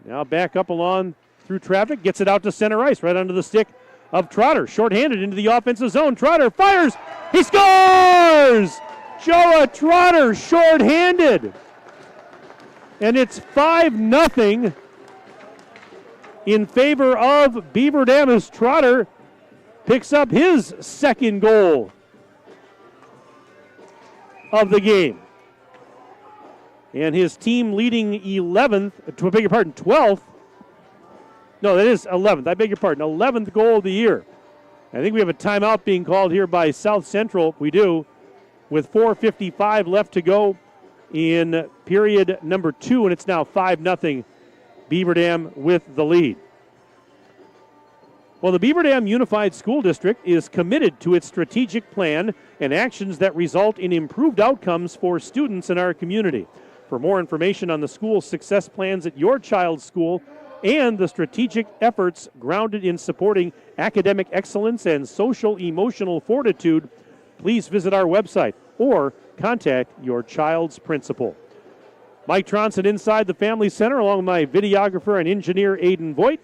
B: Now back up along through traffic, gets it out to center ice, right under the stick of Trotter. Short-handed into the offensive zone. Trotter fires. He scores! Joa Trotter short-handed. And it's 5-0 in favor of Beaver Dam as Trotter picks up his second goal of the game. And his team leading 12th. No, that is 11th. I beg your pardon. 11th goal of the year. I think we have a timeout being called here by South Central. We do, with 4:55 left to go in period number 2, and it's now 5-0 Beaver Dam with the lead. Well, the Beaver Dam Unified School District is committed to its strategic plan and actions that result in improved outcomes for students in our community. For more information on the school's success plans at your child's school and the strategic efforts grounded in supporting academic excellence and social-emotional fortitude, please visit our website or contact your child's principal. Mike Tronson inside the Family Center along with my videographer and engineer Aiden Voigt.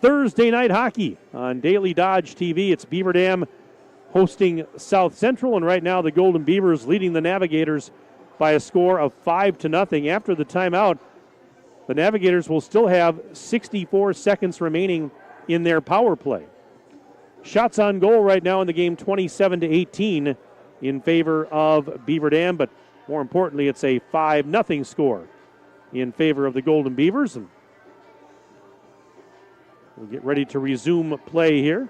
B: Thursday night hockey on Daily Dodge TV. It's Beaver Dam hosting South Central, and right now the Golden Beavers leading the Navigators by a score of 5-0. After the timeout, the Navigators will still have 64 seconds remaining in their power play. Shots on goal right now in the game, 27-18 in favor of Beaver Dam, but more importantly, it's a 5-0 score in favor of the Golden Beavers. And we'll get ready to resume play here.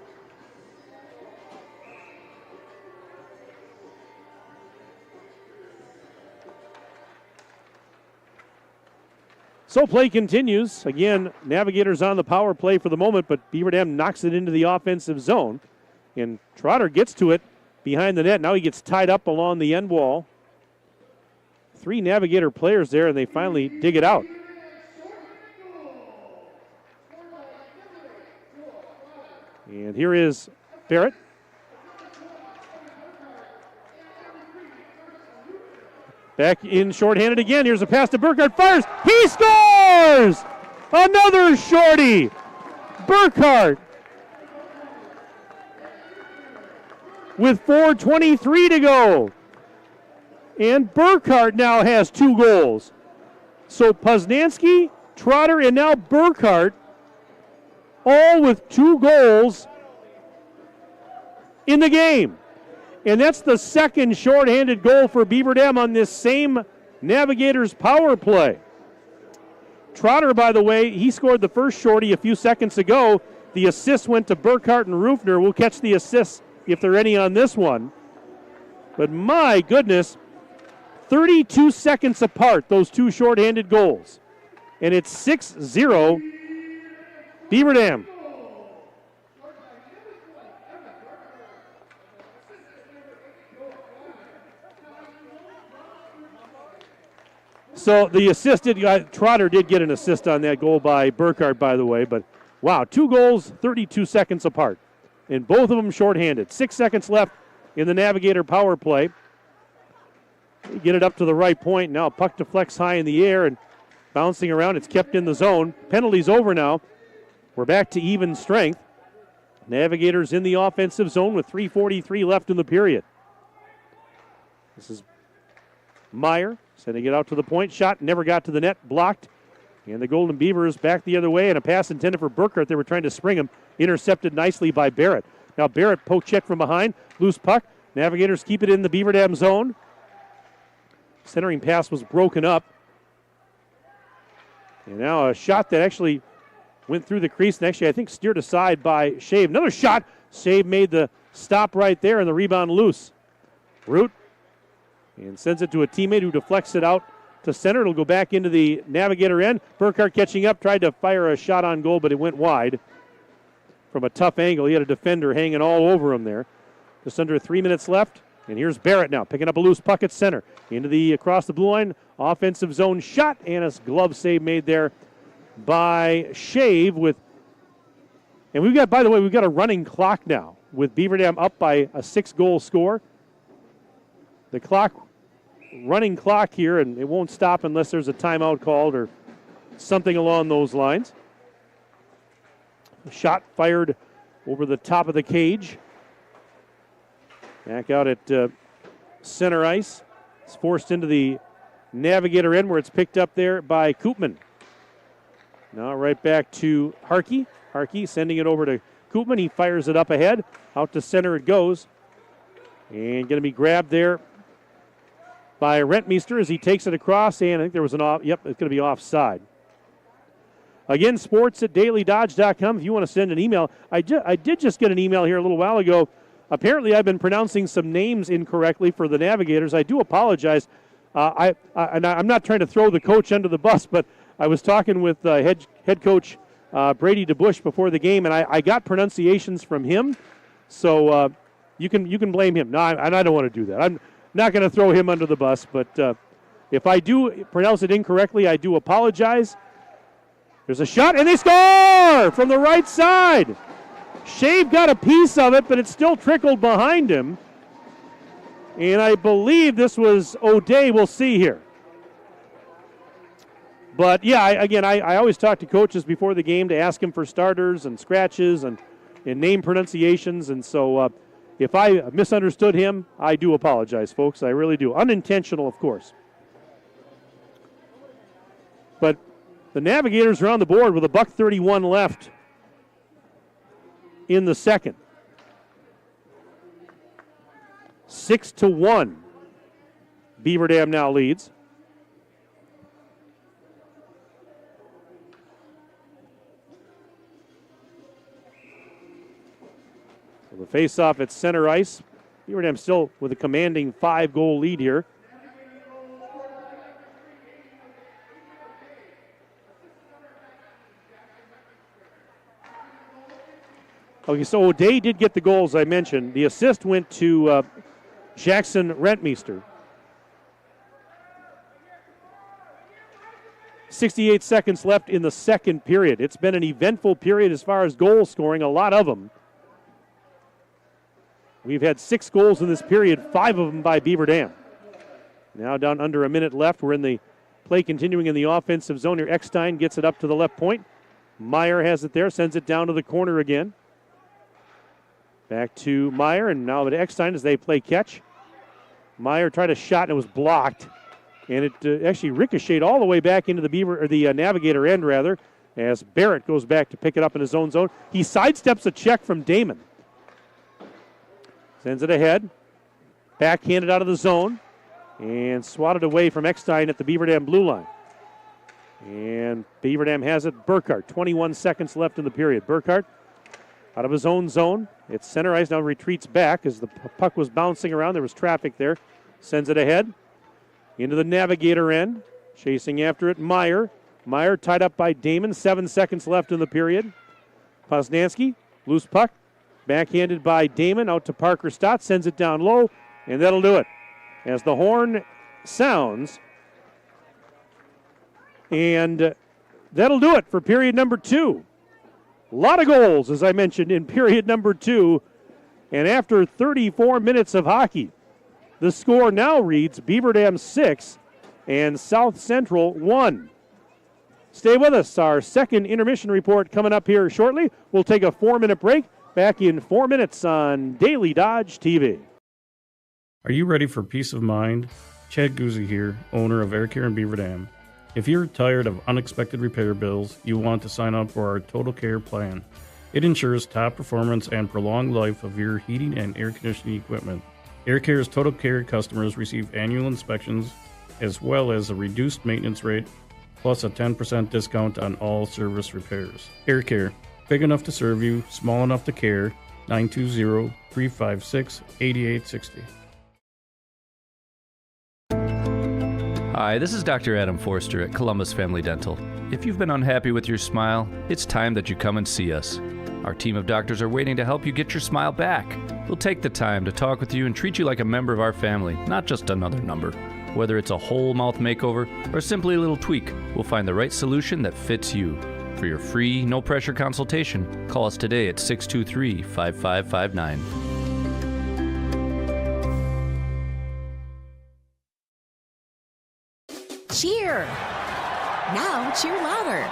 B: So play continues. Again, Navigators on the power play for the moment, but Beaver Dam knocks it into the offensive zone. And Trotter gets to it behind the net. Now he gets tied up along the end wall. 3 Navigator players there, and they finally dig it out. And here is Barrett. Back in shorthanded again. Here's a pass to Burkhardt. Fires. He scores! Another shorty. Burkhardt with 4:23 to go. And Burkhardt now has 2 goals. So Poznansky, Trotter, and now Burkhardt, all with 2 goals in the game. And that's the second shorthanded goal for Beaver Dam on this same Navigators power play. Trotter, by the way, he scored the first shorty a few seconds ago. The assist went to Burkhardt and Rufner. We'll catch the assists if there are any on this one. But my goodness, 32 seconds apart, those 2 shorthanded goals. And it's 6-0 Beaver Dam. So the assisted, Trotter did get an assist on that goal by Burkhardt, by the way. But wow, 2 goals, 32 seconds apart. And both of them shorthanded. 6 seconds left in the Navigator power play. They get it up to the right point. Now puck deflects high in the air and bouncing around. It's kept in the zone. Penalty's over now. We're back to even strength. Navigators in the offensive zone with 3:43 left in the period. This is Meyer sending it out to the point. Shot never got to the net. Blocked. And the Golden Beavers back the other way. And a pass intended for Burkhardt. They were trying to spring him. Intercepted nicely by Barrett. Now Barrett poke check from behind. Loose puck. Navigators keep it in the Beaver Dam zone. Centering pass was broken up. And now a shot that actually went through the crease and actually I think steered aside by Shave. Another shot. Shave made the stop right there and the rebound loose. Root. And sends it to a teammate who deflects it out to center. It'll go back into the Navigator end. Burkhardt catching up, tried to fire a shot on goal, but it went wide from a tough angle. He had a defender hanging all over him there. Just under 3 minutes left. And here's Barrett now picking up a loose puck at center. Into the across the blue line. Offensive zone shot. And a glove save made there by Shave with. And we've got, by the way, we've got a running clock now with Beaver Dam up by a 6-goal score. The running clock here, and it won't stop unless there's a timeout called or something along those lines. A shot fired over the top of the cage. Back out at center ice. It's forced into the Navigator end where it's picked up there by Koopman. Now right back to Harkey. Harkey sending it over to Koopman. He fires it up ahead. Out to center it goes. And going to be grabbed there by Rentmeester as he takes it across, and I think there was an off. Yep, it's going to be offside. Again, sports at dailydodge.com if you want to send an email. I did just get an email here a little while ago. Apparently, I've been pronouncing some names incorrectly for the Navigators. I do apologize. I'm not trying to throw the coach under the bus, but I was talking with head coach Brady DeBush before the game, and I got pronunciations from him. So you can blame him. No, I don't want to do that. I'm not going to throw him under the bus, but if I do pronounce it incorrectly, I do apologize. There's a shot, and they score from the right side. Shave got a piece of it, but it still trickled behind him. And I believe this was O'Day. We'll see here. But, yeah, I always talk to coaches before the game to ask them for starters and scratches and name pronunciations. And so if I misunderstood him, I do apologize, folks. I really do. Unintentional, of course. But the Navigators are on the board with $1:31 left in the second. 6-1. Beaver Dam now leads. So the face-off at center ice. Beaver Dam still with a commanding 5-goal lead here. Okay, so O'Day did get the goals I mentioned. The assist went to Jackson Rentmeester. 68 seconds left in the second period. It's been an eventful period as far as goal scoring, a lot of them. We've had 6 goals in this period, 5 of them by Beaver Dam. Now down under a minute left. We're in the play continuing in the offensive zone here. Eckstein gets it up to the left point. Meyer has it there, sends it down to the corner again. Back to Meyer, and now to Eckstein as they play catch. Meyer tried a shot, and it was blocked. And it actually ricocheted all the way back into the Navigator end, rather, as Barrett goes back to pick it up in his own zone. He sidesteps a check from Damon. Sends it ahead. Backhanded out of the zone. And swatted away from Eckstein at the Beaver Dam blue line. And Beaver Dam has it. Burkhart, 21 seconds left in the period. Burkhart out of his own zone. It's center ice, now retreats back as the puck was bouncing around. There was traffic there. Sends it ahead into the Navigator end. Chasing after it, Meyer. Meyer tied up by Damon. 7 seconds left in the period. Poznansky, loose puck. Backhanded by Damon out to Parker Stott. Sends it down low, and that'll do it. As the horn sounds. And that'll do it for period number 2. A lot of goals, as I mentioned, in period number 2. And after 34 minutes of hockey, the score now reads Beaver Dam 6 and South Central 1. Stay with us. Our second intermission report coming up here shortly. We'll take a 4-minute break. Back in 4 minutes on Daily Dodge TV.
C: Are you ready for peace of mind? Chad Guzzi here, owner of Air Care in Beaver Dam. If you're tired of unexpected repair bills, you want to sign up for our Total Care plan. It ensures top performance and prolonged life of your heating and air conditioning equipment. Air Care's Total Care customers receive annual inspections as well as a reduced maintenance rate plus a 10% discount on all service repairs. Air Care, big enough to serve you, small enough to care. 920-356-8860.
E: Hi, this is Dr. Adam Forster at Columbus Family Dental. If you've been unhappy with your smile, it's time that you come and see us. Our team of doctors are waiting to help you get your smile back. We'll take the time to talk with you and treat you like a member of our family, not just another number. Whether it's a whole mouth makeover or simply a little tweak, we'll find the right solution that fits you. For your free, no-pressure consultation, call us today at 623-5559.
F: Cheer! Now cheer louder.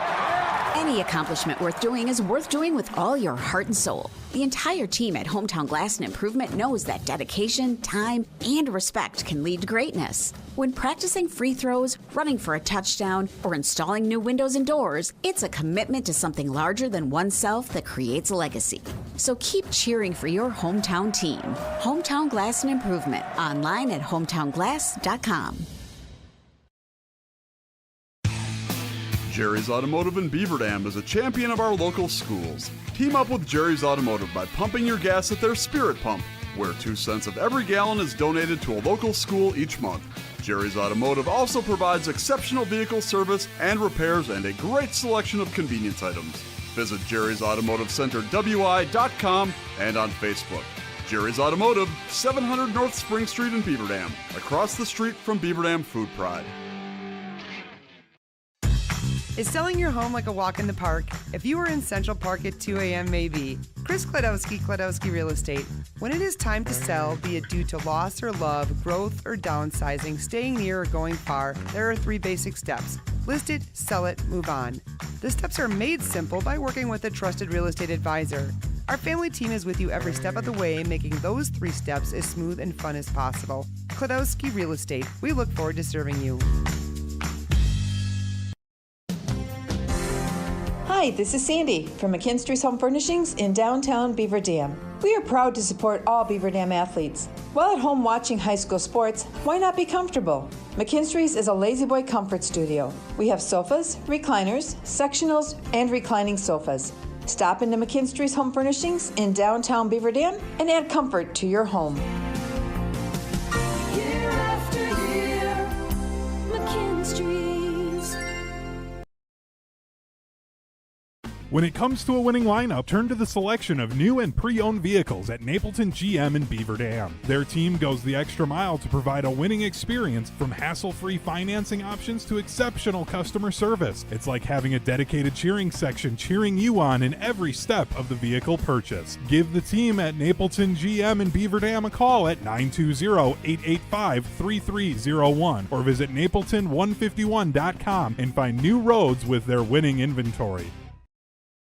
F: Any accomplishment worth doing is worth doing with all your heart and soul. The entire team at Hometown Glass and Improvement knows that dedication, time, and respect can lead to greatness. When practicing free throws, running for a touchdown, or installing new windows and doors, it's a commitment to something larger than oneself that creates a legacy. So keep cheering for your hometown team. Hometown Glass and Improvement. Online at hometownglass.com.
H: Jerry's Automotive in Beaver Dam is a champion of our local schools. Team up with Jerry's Automotive by pumping your gas at their Spirit Pump, where 2 cents of every gallon is donated to a local school each month. Jerry's Automotive also provides exceptional vehicle service and repairs and a great selection of convenience items. Visit Jerry's Automotive Center WI.com and on Facebook. Jerry's Automotive, 700 North Spring Street in Beaver Dam, across the street from Beaver Dam Food Pride.
I: Is selling your home like a walk in the park? If you were in Central Park at 2 a.m. maybe. Chris Kladowski Real Estate. When it is time to sell, be it due to loss or love, growth or downsizing, staying near or going far, there are 3 basic steps. List it, sell it, move on. The steps are made simple by working with a trusted real estate advisor. Our family team is with you every step of the way, making those 3 steps as smooth and fun as possible. Kladowski Real Estate. We look forward to serving you.
J: Hi, this is Sandy from McKinstry's Home Furnishings in downtown Beaver Dam. We are proud to support all Beaver Dam athletes. While at home watching high school sports, why not be comfortable? McKinstry's is a lazy boy comfort studio. We have sofas, recliners, sectionals, and reclining sofas. Stop into McKinstry's Home Furnishings in downtown Beaver Dam and add comfort to your home.
L: Year after year, McKinstry's.
K: When it comes to a winning lineup, turn to the selection of new and pre-owned vehicles at Napleton GM in Beaver Dam. Their team goes the extra mile to provide a winning experience, from hassle-free financing options to exceptional customer service. It's like having a dedicated cheering section cheering you on in every step of the vehicle purchase. Give the team at Napleton GM in Beaver Dam a call at 920-885-3301 or visit napleton151.com and find new roads with their winning inventory.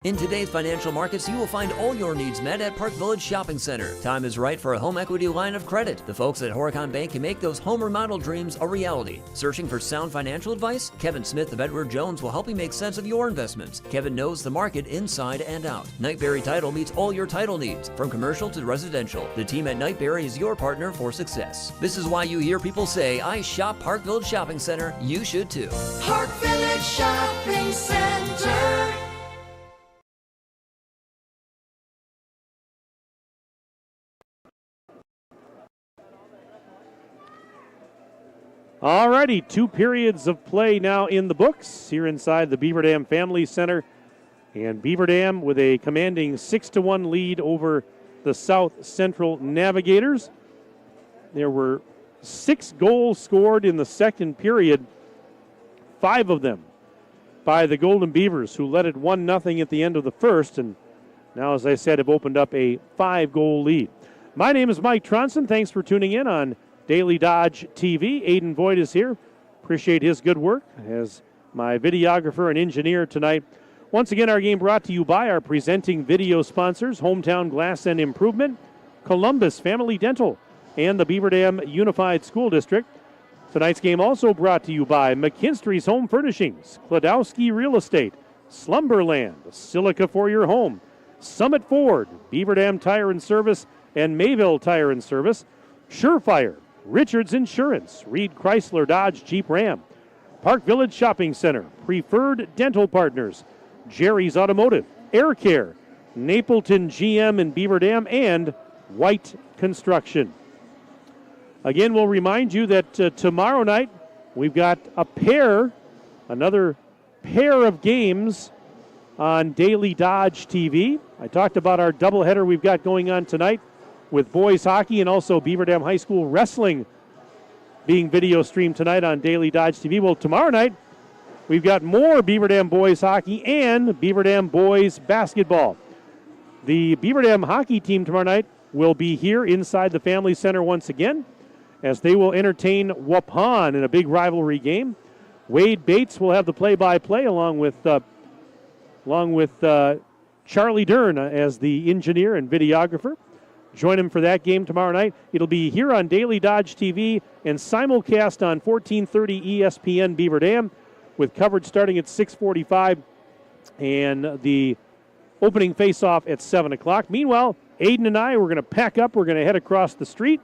D: In today's financial markets, you will find all your needs met at Park Village Shopping Center. Time is right for a home equity line of credit. The folks at Horicon Bank can make those home remodel dreams a reality. Searching for sound financial advice? Kevin Smith of Edward Jones will help you make sense of your investments. Kevin knows the market inside and out. Nightberry Title meets all your title needs, from commercial to residential. The team at Nightberry is your partner for success. This is why you hear people say, I shop Park Village Shopping Center. You should too.
L: Park Village Shopping Center.
B: Alrighty, 2 periods of play now in the books here inside the Beaver Dam Family Center. And Beaver Dam with a commanding 6-1 lead over the South Central Navigators. There were 6 goals scored in the second period, 5 of them by the Golden Beavers, who led it 1-0 at the end of the first, and now, as I said, have opened up a 5-goal lead. My name is Mike Tronson. Thanks for tuning in on Daily Dodge TV. Aiden Voigt is here. Appreciate his good work as my videographer and engineer tonight. Once again, our game brought to you by our presenting video sponsors, Hometown Glass and Improvement, Columbus Family Dental, and the Beaver Dam Unified School District. Tonight's game also brought to you by McKinstry's Home Furnishings, Kladowski Real Estate, Slumberland, Silica for your home, Summit Ford, Beaver Dam Tire and Service, and Mayville Tire and Service, Surefire, Richards Insurance, Reed Chrysler Dodge Jeep Ram, Park Village Shopping Center, Preferred Dental Partners, Jerry's Automotive, Air Care, Napleton GM in Beaver Dam, and White Construction. Again, we'll remind you that tomorrow night we've got another pair of games on Daily Dodge TV. I talked about our doubleheader we've got going on tonight with boys hockey and also Beaver Dam High School wrestling being video streamed tonight on Daily Dodge TV. Well, tomorrow night we've got more Beaver Dam boys hockey and Beaver Dam boys basketball. The Beaver Dam hockey team tomorrow night will be here inside the Family Center once again, as they will entertain Waupun in a big rivalry game. Wade Bates will have the play-by-play along with Charlie Dern as the engineer and videographer. Join him for that game tomorrow night. It'll be here on Daily Dodge TV and simulcast on 1430 ESPN Beaver Dam, with coverage starting at 6:45 and the opening face-off at 7 o'clock. Meanwhile, Aiden and I, we're going to pack up. We're going to head across the street.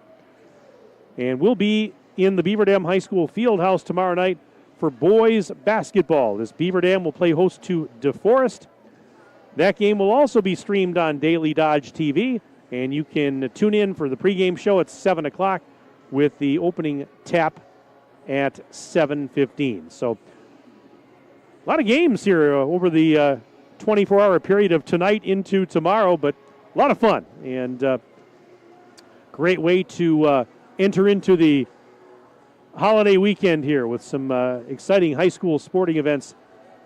B: And we'll be in the Beaver Dam High School Fieldhouse tomorrow night for boys basketball. This Beaver Dam will play host to DeForest. That game will also be streamed on Daily Dodge TV, and you can tune in for the pregame show at 7 o'clock with the opening tap at 7:15. So a lot of games here over the 24-hour period of tonight into tomorrow, but a lot of fun and great way to enter into the holiday weekend here with some exciting high school sporting events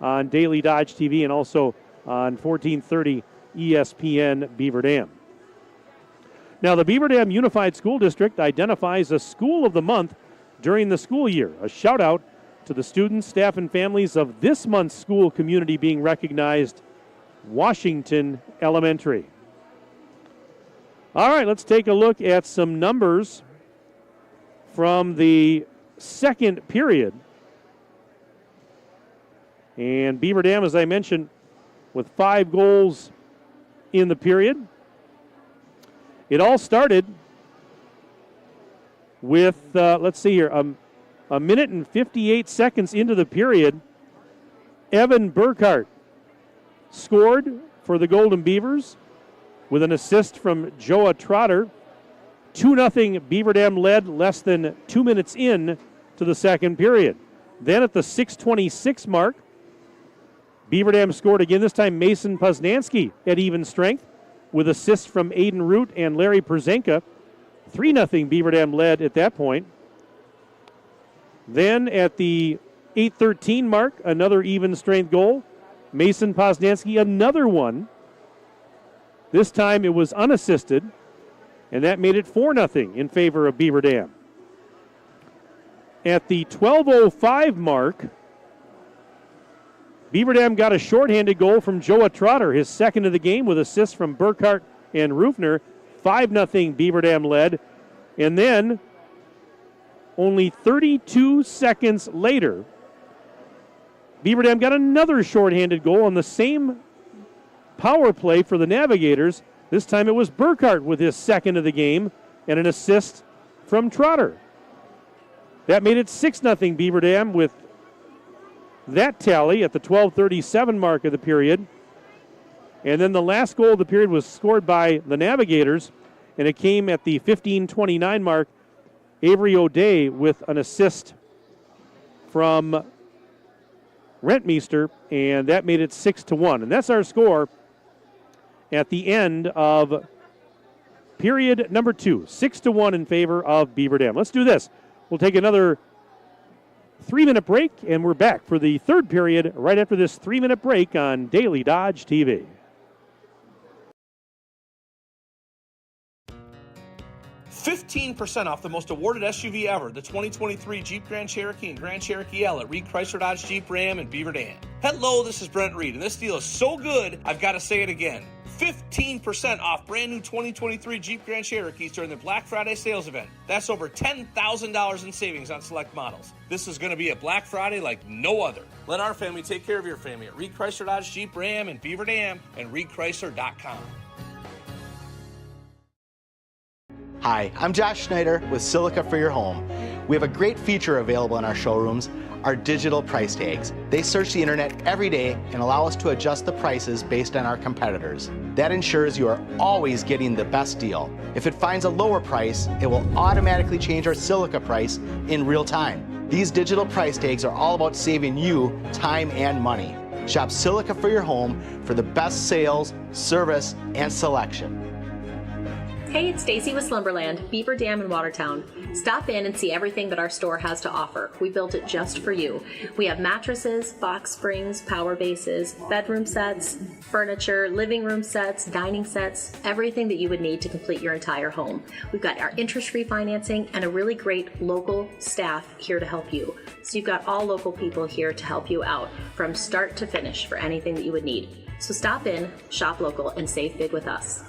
B: on Daily Dodge TV and also on 1430 ESPN Beaver Dam. Now, the Beaver Dam Unified School District identifies a School of the Month during the school year. A shout out to the students, staff, and families of this month's school community being recognized, Washington Elementary. All right, let's take a look at some numbers from the second period. And Beaver Dam, as I mentioned, with 5 goals in the period. It all started with, let's see here, a minute and 58 seconds into the period. Evan Burkhart scored for the Golden Beavers with an assist from Joa Trotter. 2-0 Beaver Dam led less than 2 minutes in to the second period. Then at the 6:26 mark, Beaver Dam scored again, this time Mason Poznansky at even strength with assists from Aiden Root and Larry Perzenka. 3-0 Beaver Dam led at that point. Then at the 8:13 mark, another even strength goal. Mason Poznansky, another one. This time it was unassisted, and that made it 4-0 in favor of Beaver Dam. At the 12:05 mark, Beaver Dam got a shorthanded goal from Joa Trotter, his second of the game, with assists from Burkhart and Rufner. 5-0 Beaver Dam led. And then, only 32 seconds later, Beaver Dam got another shorthanded goal on the same power play for the Navigators. This time it was Burkhart with his second of the game and an assist from Trotter. That made it 6-0 Beaver Dam with that tally at the 12:37 mark of the period. And then the last goal of the period was scored by the Navigators, and it came at the 15:29 mark. Avery O'Day with an assist from Rentmeester, and that made it 6-1. And that's our score at the end of period number 2. 6-1 in favor of Beaver Dam. Let's do this. We'll take another 3-minute break, and we're back for the third period right after this 3-minute break on Daily Dodge TV.
P: $15% off the most awarded SUV ever, the 2023 Jeep Grand Cherokee and Grand Cherokee L at Reed Chrysler Dodge Jeep Ram and Beaver Dam. Hello, this is Brent Reed, and this deal is so good, I've got to say it again. 15% off brand new 2023 Jeep Grand Cherokees during the Black Friday sales event. That's over $10,000 in savings on select models. This is going to be a Black Friday like no other. Let our family take care of your family at Reed Chrysler Dodge Jeep Ram and Beaver Dam and ReedChrysler.com.
Q: Hi, I'm Josh Schneider with Silica for Your Home. We have a great feature available in our showrooms, our digital price tags. They search the internet every day and allow us to adjust the prices based on our competitors. That ensures you are always getting the best deal. If it finds a lower price, it will automatically change our Silica price in real time. These digital price tags are all about saving you time and money. Shop Silica for Your Home for the best sales, service, and selection.
R: Hey, it's Stacy with Slumberland, Beaver Dam in Watertown. Stop in and see everything that our store has to offer. We built it just for you. We have mattresses, box springs, power bases, bedroom sets, furniture, living room sets, dining sets, everything that you would need to complete your entire home. We've got our interest-free financing and a really great local staff here to help you. So you've got all local people here to help you out from start to finish for anything that you would need. So stop in, shop local, and save big with us.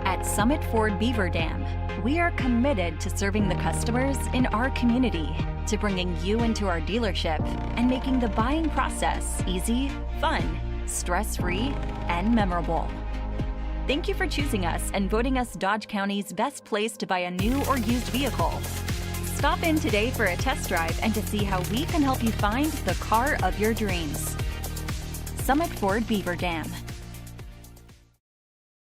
O: At Summit Ford Beaver Dam, we are committed to serving the customers in our community, to bringing you into our dealership and making the buying process easy, fun, stress-free, and memorable. Thank you for choosing us and voting us Dodge County's best place to buy a new or used vehicle. Stop in today for a test drive and to see how we can help you find the car of your dreams. Summit Ford Beaver Dam.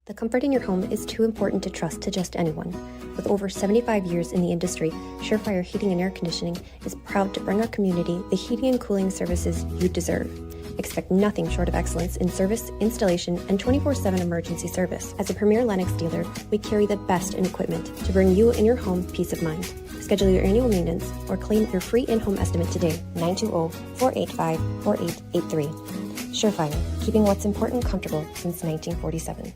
S: The comfort in your home is too important to trust to just anyone. With over 75 years in the industry, Surefire Heating and Air Conditioning is proud to bring our community the heating and cooling services you deserve. Expect nothing short of excellence in service, installation, and 24/7 emergency service. As a premier Lennox dealer, we carry the best in equipment to bring you and your home peace of mind. Schedule your annual maintenance or claim your free in-home estimate today, 920-485-4883. Surefire, keeping what's important comfortable since 1947.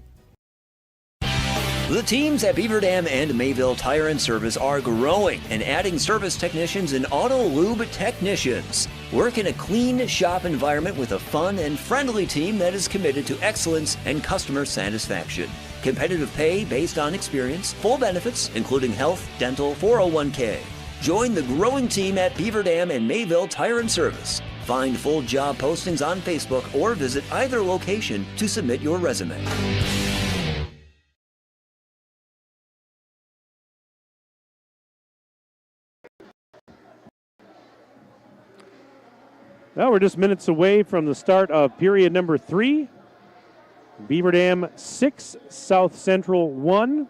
D: The teams at Beaver Dam and Mayville Tire and Service are growing and adding service technicians and auto lube technicians. Work in a clean shop environment with a fun and friendly team that is committed to excellence and customer satisfaction. Competitive pay based on experience, full benefits, including health, dental, 401k. Join the growing team at Beaver Dam and Mayville Tire and Service. Find full job postings on Facebook or visit either location to submit your resume.
B: Well, we're just minutes away from the start of period number 3. Beaver Dam 6, South Central 1.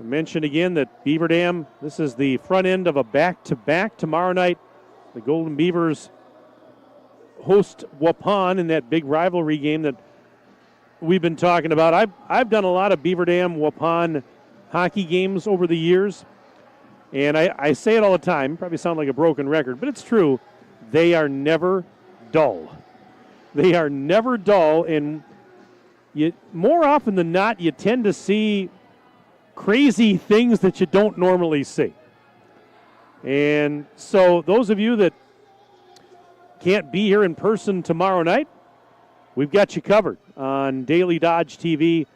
B: I mentioned again that Beaver Dam, this is the front end of a back-to-back. Tomorrow night, the Golden Beavers host Waupun in that big rivalry game that we've been talking about. I've done a lot of Beaver Dam Waupun hockey games over the years. And I say it all the time, probably sound like a broken record, but it's true. They are never dull. They are never dull, and more often than not, you tend to see crazy things that you don't normally see. And so those of you that can't be here in person tomorrow night, we've got you covered on Daily Dodge TV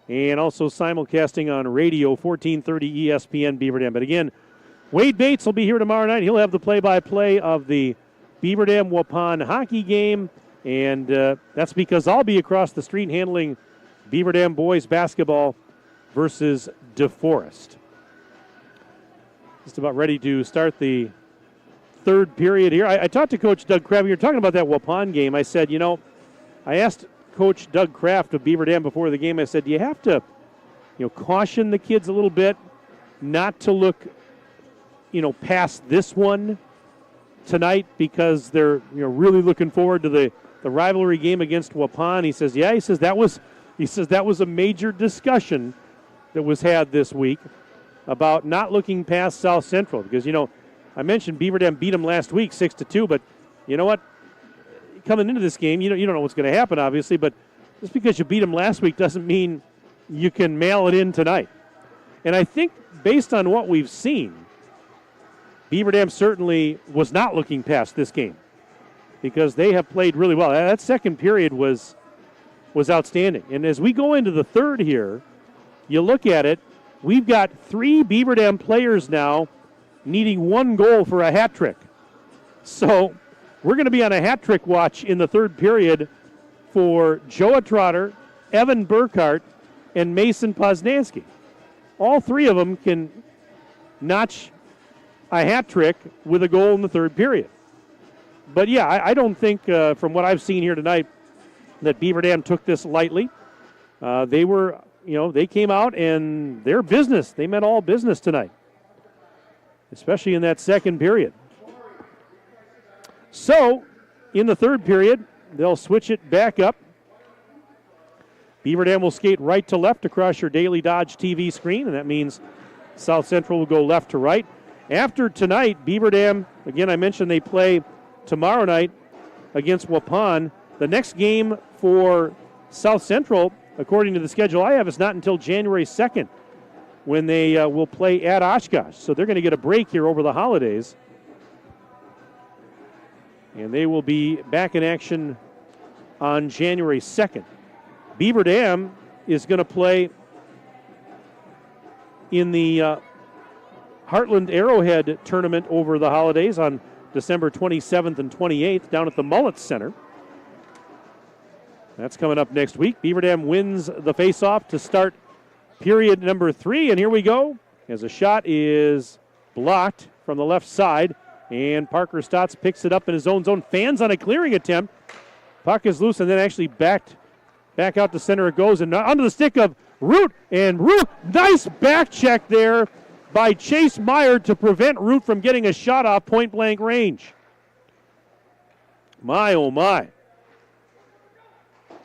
B: and also simulcasting on radio, 1430 ESPN Beaver Dam. But again, Wade Bates will be here tomorrow night. He'll have the play-by-play of the Beaver Dam Waupun hockey game, and that's because I'll be across the street handling Beaver Dam boys basketball versus DeForest. Just about ready to start the third period here. I talked to Coach Doug Kraft. We were talking about that Waupun game. I said, I asked Coach Doug Kraft of Beaver Dam before the game, I said, do you have to, caution the kids a little bit not to look, past this one tonight because they're, really looking forward to the rivalry game against Waupun? He says, yeah, that was a major discussion that was had this week about not looking past South Central because, I mentioned Beaver Dam beat them last week 6-2, but you know what? Coming into this game, you don't know what's going to happen, obviously, but just because you beat them last week doesn't mean you can mail it in tonight. And I think based on what we've seen, Beaver Dam certainly was not looking past this game because they have played really well. That second period was outstanding. And as we go into the third here, you look at it, we've got 3 Beaver Dam players now needing 1 goal for a hat trick. So we're going to be on a hat trick watch in the third period for Joa Trotter, Evan Burkhart, and Mason Poznansky. All 3 of them can notch a hat trick with a goal in the third period. But, yeah, I don't think from what I've seen here tonight that Beaver Dam took this lightly. They were, they came out and their business. They meant all business tonight, especially in that second period. So, in the third period, they'll switch it back up. Beaver Dam will skate right to left across your Daily Dodge TV screen, and that means South Central will go left to right. After tonight, Beaver Dam, again, I mentioned they play tomorrow night against Waupun. The next game for South Central, according to the schedule I have, is not until January 2nd when they will play at Oshkosh. So they're going to get a break here over the holidays. And they will be back in action on January 2nd. Beaver Dam is going to play in the Heartland Arrowhead tournament over the holidays on December 27th and 28th down at the Mullets Center. That's coming up next week. Beaver Dam wins the faceoff to start period number 3, and here we go as a shot is blocked from the left side, and Parker Stotts picks it up in his own zone, fans on a clearing attempt. Puck is loose and then actually back out to center it goes, and onto the stick of Root, and Root, nice back check there by Chase Meyer to prevent Root from getting a shot off point-blank range. My, oh my.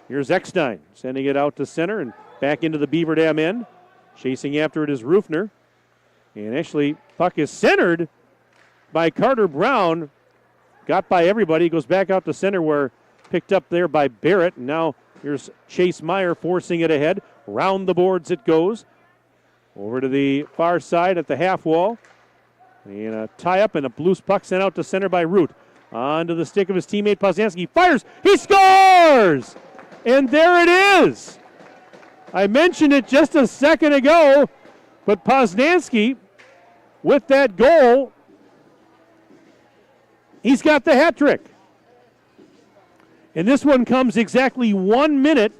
B: Here's Eckstein sending it out to center and back into the Beaver Dam end. Chasing after it is Rufner. And actually, puck is centered by Carter Brown. Got by everybody. Goes back out to center where picked up there by Barrett. And now here's Chase Meyer forcing it ahead. Round the boards it goes. Over to the far side at the half wall. And a tie-up and a loose puck sent out to center by Root. Onto the stick of his teammate Poznanski. Fires! He scores! And there it is! I mentioned it just a second ago, but Poznanski, with that goal, he's got the hat trick. And this one comes exactly 1 minute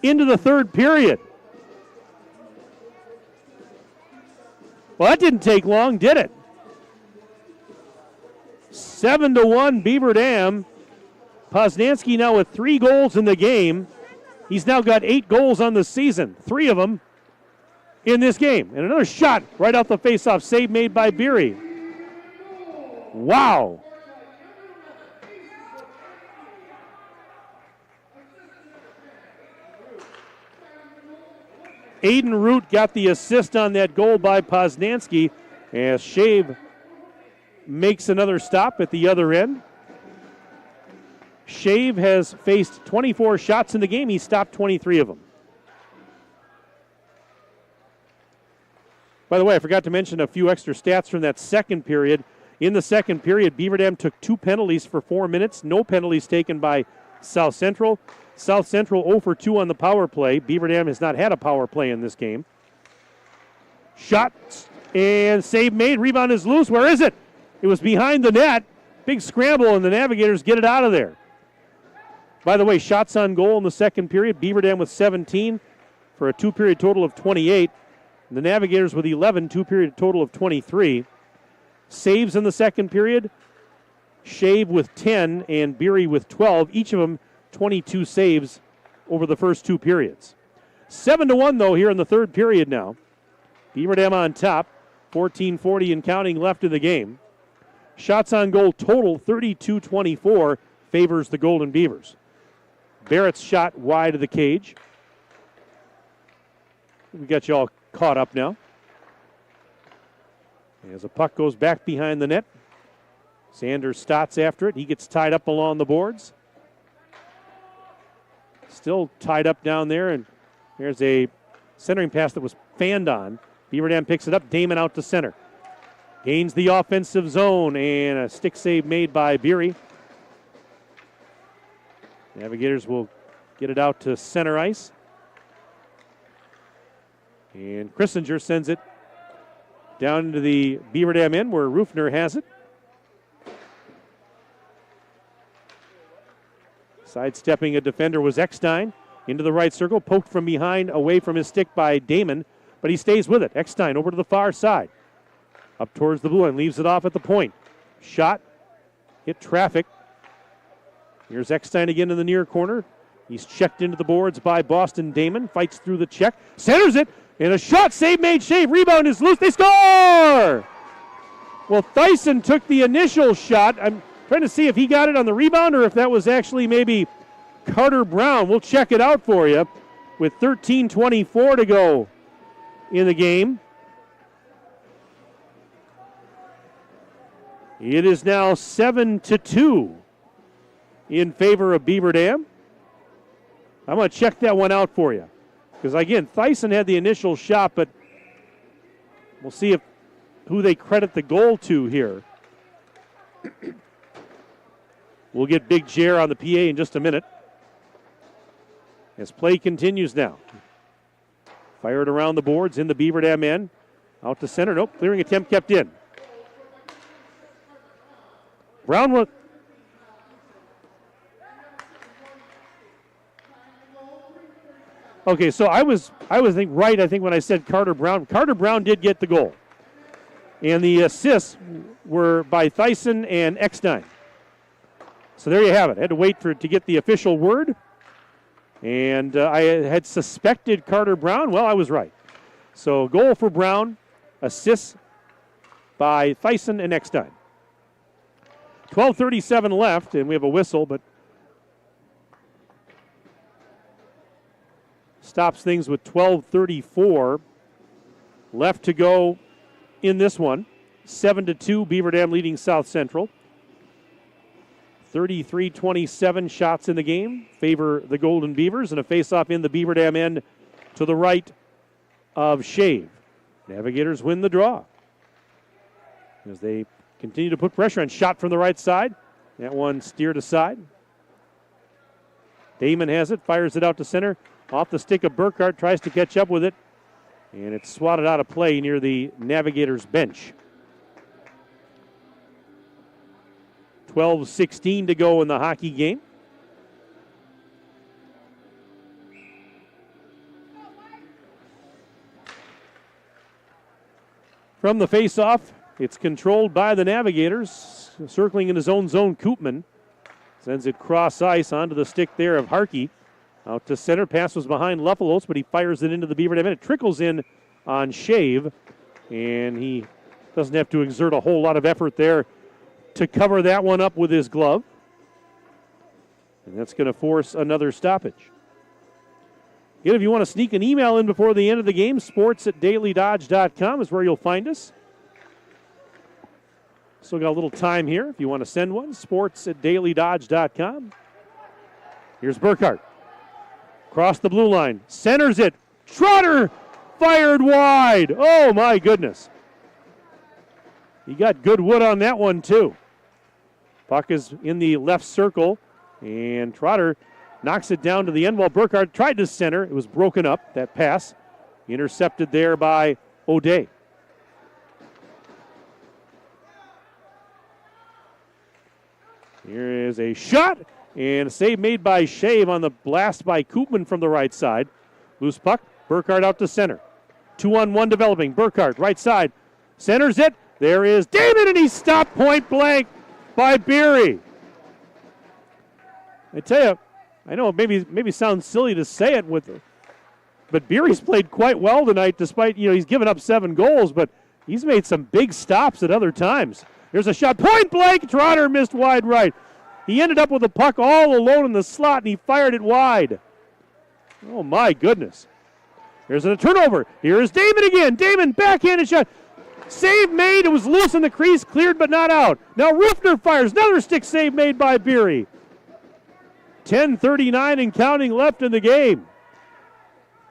B: into the third period. Well, that didn't take long, did it? 7-1 Beaver Dam. Poznanski now with 3 goals in the game. He's now got 8 goals on the season, 3 of them in this game. And another shot right off the faceoff, save made by Beery. Wow. Aiden Root got the assist on that goal by Poznanski as Shave makes another stop at the other end. Shave has faced 24 shots in the game. He stopped 23 of them. By the way, I forgot to mention a few extra stats from that second period. In the second period, Beaver Dam took 2 penalties for 4 minutes. No penalties taken by South Central. South Central 0 for 2 on the power play. Beaver Dam has not had a power play in this game. Shot and save made. Rebound is loose. Where is it? It was behind the net. Big scramble, and the Navigators get it out of there. By the way, shots on goal in the second period. Beaver Dam with 17 for a 2-period total of 28. The Navigators with 11, 2-period total of 23. Saves in the second period. Shave with 10 and Beery with 12. Each of them 22 saves over the first 2 periods. 7-1 though here in the third period now. Beaver Dam on top. 14:40 and counting left in the game. Shots on goal total 32-24 favors the Golden Beavers. Barrett's shot wide of the cage. We got you all caught up now. As the puck goes back behind the net. Sanders Stotts after it. He gets tied up along the boards. Still tied up down there, and there's a centering pass that was fanned on. Beaver Dam picks it up. Damon out to center. Gains the offensive zone, and a stick save made by Beery. Navigators will get it out to center ice. And Christinger sends it down into the Beaver Dam end where Rufner has it. Sidestepping a defender was Eckstein. Into the right circle, poked from behind, away from his stick by Damon, but he stays with it. Eckstein over to the far side. Up towards the blue line, leaves it off at the point. Shot, hit traffic. Here's Eckstein again in the near corner. He's checked into the boards by Boston Damon. Fights through the check. Centers it. And a shot. Save made. Shave. Rebound is loose. They score! Well, Thyssen took the initial shot. I'm trying to see if he got it on the rebound or if that was actually maybe Carter Brown. We'll check it out for you with 13:24 to go in the game. It is now 7-2 in favor of Beaver Dam. I'm going to check that one out for you. Because, again, Thyssen had the initial shot, but we'll see who they credit the goal to here. We'll get Big Jer on the PA in just a minute. as play continues now. Fired around the boards in the Beaver Dam end. Out to center. Nope. Clearing attempt kept in. Brown was. Okay, so I was right, I think, when I said Carter Brown. Carter Brown did get the goal. And the assists were by Thyssen and Eckstein. So there you have it. I had to wait to get the official word. And I had suspected Carter Brown. Well, I was right. So goal for Brown, assists by Thyssen and Eckstein. 12:37 left, and we have a whistle, but stops things with 12:34 left to go in this one. 7-2, Beaver Dam leading South Central. 33-27 shots in the game favor the Golden Beavers, and a face-off in the Beaver Dam end to the right of Shave. Navigators win the draw as they continue to put pressure on. Shot from the right side. That one steered aside. Damon has it, fires it out to center. Off the stick of Burkhart, tries to catch up with it, and it's swatted out of play near the Navigators bench. 12:16 to go in the hockey game. From the face-off, it's controlled by the Navigators. Circling in his own zone, Koopman sends it cross ice onto the stick there of Harkey. Out to center, pass was behind Luffalos, but he fires it into the Beaver Dam. It trickles in on Shave, and he doesn't have to exert a whole lot of effort there to cover that one up with his glove. And that's going to force another stoppage. Again, if you want to sneak an email in before the end of the game, sports@dailydodge.com is where you'll find us. Still got a little time here if you want to send one, sports@dailydodge.com. Here's Burkhart. Across the blue line, centers it. Trotter fired wide. Oh, my goodness. He got good wood on that one, too. Puck is in the left circle, and Trotter knocks it down to the end while Burkhart tried to center. It was broken up, that pass. Intercepted there by O'Day. Here is a shot, and a save made by Shave on the blast by Koopman from the right side. Loose puck, Burkhart out to center. 2-on-1 developing. Burkhart, right side, centers it. There is Damon, and he's stopped point blank by Beery. I tell you, I know it maybe sounds silly to say it, but Beery's played quite well tonight despite, he's given up 7 goals, but he's made some big stops at other times. There's a shot, point blank, Trotter missed wide right. He ended up with the puck all alone in the slot, and he fired it wide. Oh, my goodness. There's a turnover. Here is Damon again. Damon, backhanded shot. Save made. It was loose in the crease, cleared but not out. Now Rufner fires. Another stick save made by Beery. 10:39 and counting left in the game.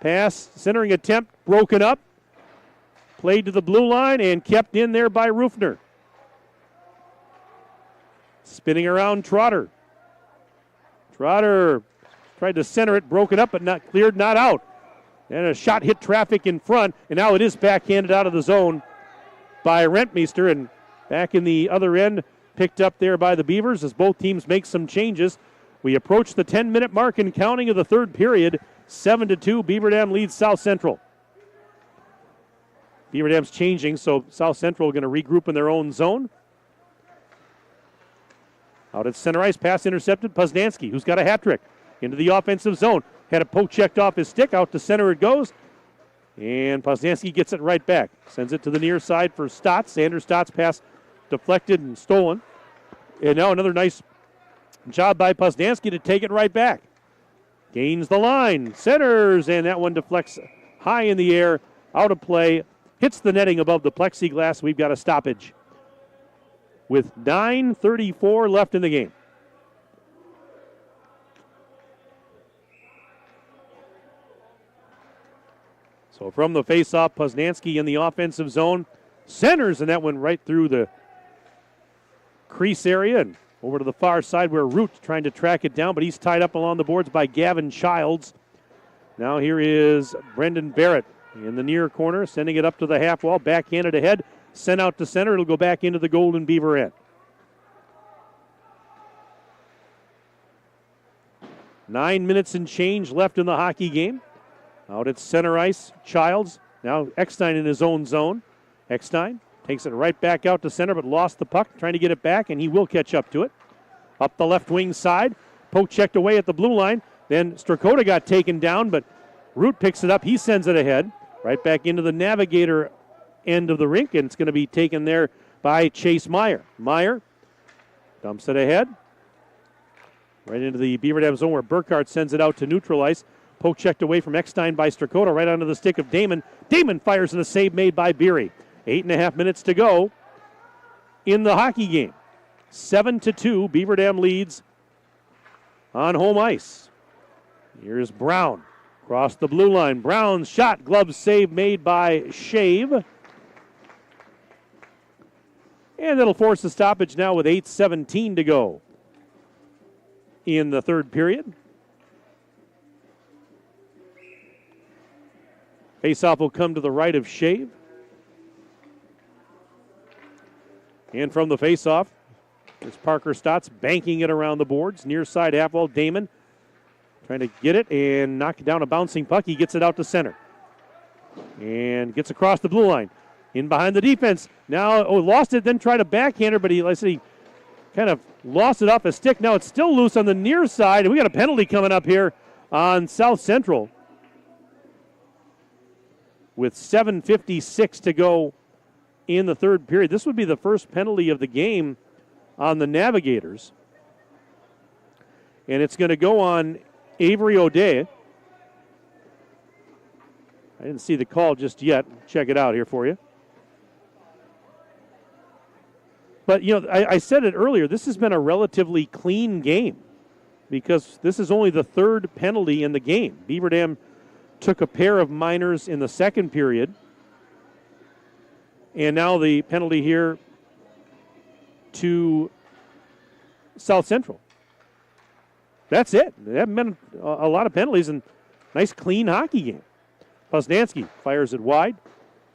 B: Pass, centering attempt, broken up. Played to the blue line and kept in there by Rufner. Spinning around Trotter. Trotter tried to center it, broken up but not cleared, not out. And a shot hit traffic in front, and now it is backhanded out of the zone by Rentmeester, and back in the other end, picked up there by the Beavers as both teams make some changes. We approach the 10-minute mark and counting of the third period. 7-2, Beaver Dam leads South Central. Beaver Dam's changing, so South Central going to regroup in their own zone. Out at center ice, pass intercepted. Poznansky, who's got a hat trick, into the offensive zone. Had a poke checked off his stick. Out to center it goes. And Poznansky gets it right back. Sends it to the near side for Stotts. Sanders Stotts pass deflected and stolen. And now another nice job by Poznansky to take it right back. Gains the line. Centers. And that one deflects high in the air. Out of play. Hits the netting above the plexiglass. We've got a stoppage with 9:34 left in the game. So from the faceoff, Poznansky in the offensive zone. Centers, and that went right through the crease area and over to the far side where Root trying to track it down, but he's tied up along the boards by Gavin Childs. Now here is Brendan Barrett in the near corner, sending it up to the half wall, backhanded ahead, sent out to center. It'll go back into the Golden Beaver end. 9 minutes and change left in the hockey game. Out at center ice, Childs. Now Eckstein in his own zone. Eckstein takes it right back out to center, but lost the puck, trying to get it back, and he will catch up to it. Up the left wing side. Poke checked away at the blue line. Then Strakota got taken down, but Root picks it up. He sends it ahead. Right back into the Navigator end of the rink, and it's going to be taken there by Chase Meyer. Meyer dumps it ahead. Right into the Beaver Dam zone where Burkhardt sends it out to neutral ice. Poke checked away from Eckstein by Strakota, right onto the stick of Damon. Damon fires in a save made by Beery. 8.5 minutes to go in the hockey game. 7-2, Beaver Dam leads on home ice. Here's Brown. Across the blue line. Brown's shot, glove save made by Shave. And that'll force a stoppage now with 8:17 to go in the third period. Faceoff will come to the right of Shave. And from the faceoff, it's Parker Stotts banking it around the boards. Near side half wall, Damon trying to get it and knock down a bouncing puck. He gets it out to center. And gets across the blue line. In behind the defense. Now, lost it, then tried a backhander, but he kind of lost it off his stick. Now it's still loose on the near side. And we got a penalty coming up here on South Central. With 7:56 to go in the third period. This would be the first penalty of the game on the Navigators. And it's going to go on Avery O'Day. I didn't see the call just yet. Check it out here for you. But, I said it earlier, this has been a relatively clean game because this is only the third penalty in the game. Beaver Dam took a pair of minors in the second period. And now the penalty here to South Central. That's it. There haven't been a lot of penalties and nice clean hockey game. Poznansky fires it wide.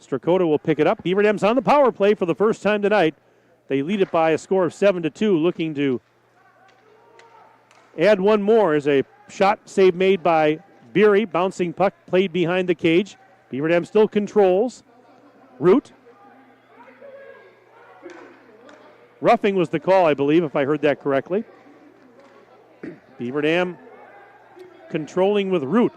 B: Strakota will pick it up. Beaver Dam's on the power play for the first time tonight. They lead it by a score of 7-2, looking to add one more as a shot save made by Beery. Bouncing puck played behind the cage. Beaver Dam still controls. Root. Roughing was the call, I believe, if I heard that correctly. Beaver Dam controlling with Root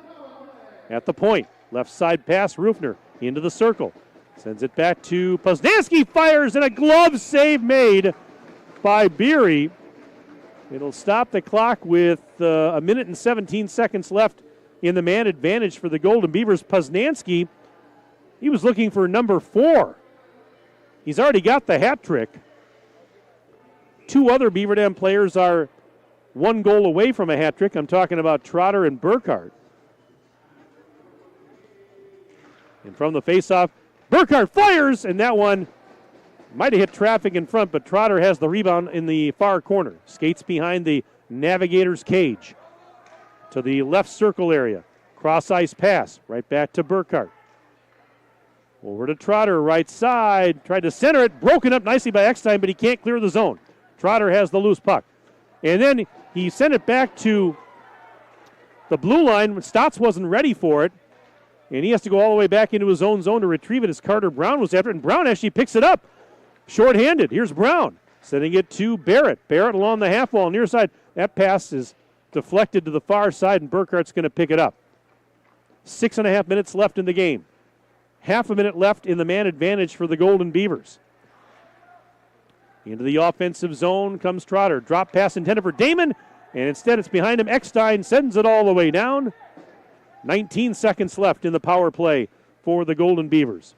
B: at the point. Left side pass, Rufner into the circle. Sends it back to Poznansky, fires, and a glove save made by Beery. It'll stop the clock with a minute and 17 seconds left in the man advantage for the Golden Beavers. Poznansky, he was looking for number 4. He's already got the hat trick. Two other Beaver Dam players are one goal away from a hat trick. I'm talking about Trotter and Burkhardt. And from the faceoff, Burkhardt fires, and that one might have hit traffic in front, but Trotter has the rebound in the far corner. Skates behind the Navigators' cage to the left circle area. Cross-ice pass, right back to Burkhardt. Over to Trotter, right side. Tried to center it, broken up nicely by Eckstein, but he can't clear the zone. Trotter has the loose puck. And then he sent it back to the blue line. Stotts wasn't ready for it. And he has to go all the way back into his own zone to retrieve it as Carter Brown was after it. And Brown actually picks it up. Short-handed. Here's Brown. Sending it to Barrett. Barrett along the half wall, near side. That pass is deflected to the far side, and Burkhardt's going to pick it up. 6.5 minutes left in the game. Half a minute left in the man advantage for the Golden Beavers. Into the offensive zone comes Trotter. Drop pass intended for Damon, and instead it's behind him. Eckstein sends it all the way down. 19 seconds left in the power play for the Golden Beavers.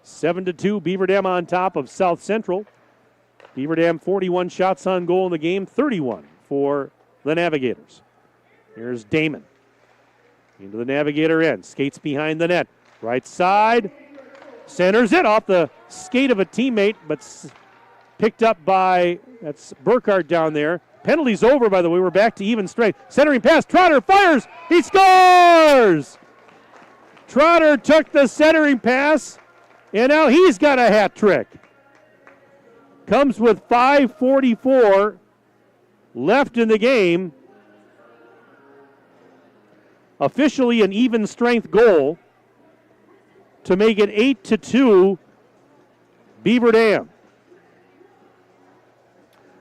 B: 7-2, Beaver Dam on top of South Central. Beaver Dam 41 shots on goal in the game, 31 for the Navigators. Here's Damon. Into the Navigator end, skates behind the net. Right side, centers it off the skate of a teammate, but picked up by, that's Burkhardt down there. Penalty's over, by the way. We're back to even strength. Centering pass. Trotter fires. He scores! Trotter took the centering pass, and now he's got a hat trick. Comes with 5:44 left in the game. Officially an even strength goal to make it 8-2 Beaver Dam.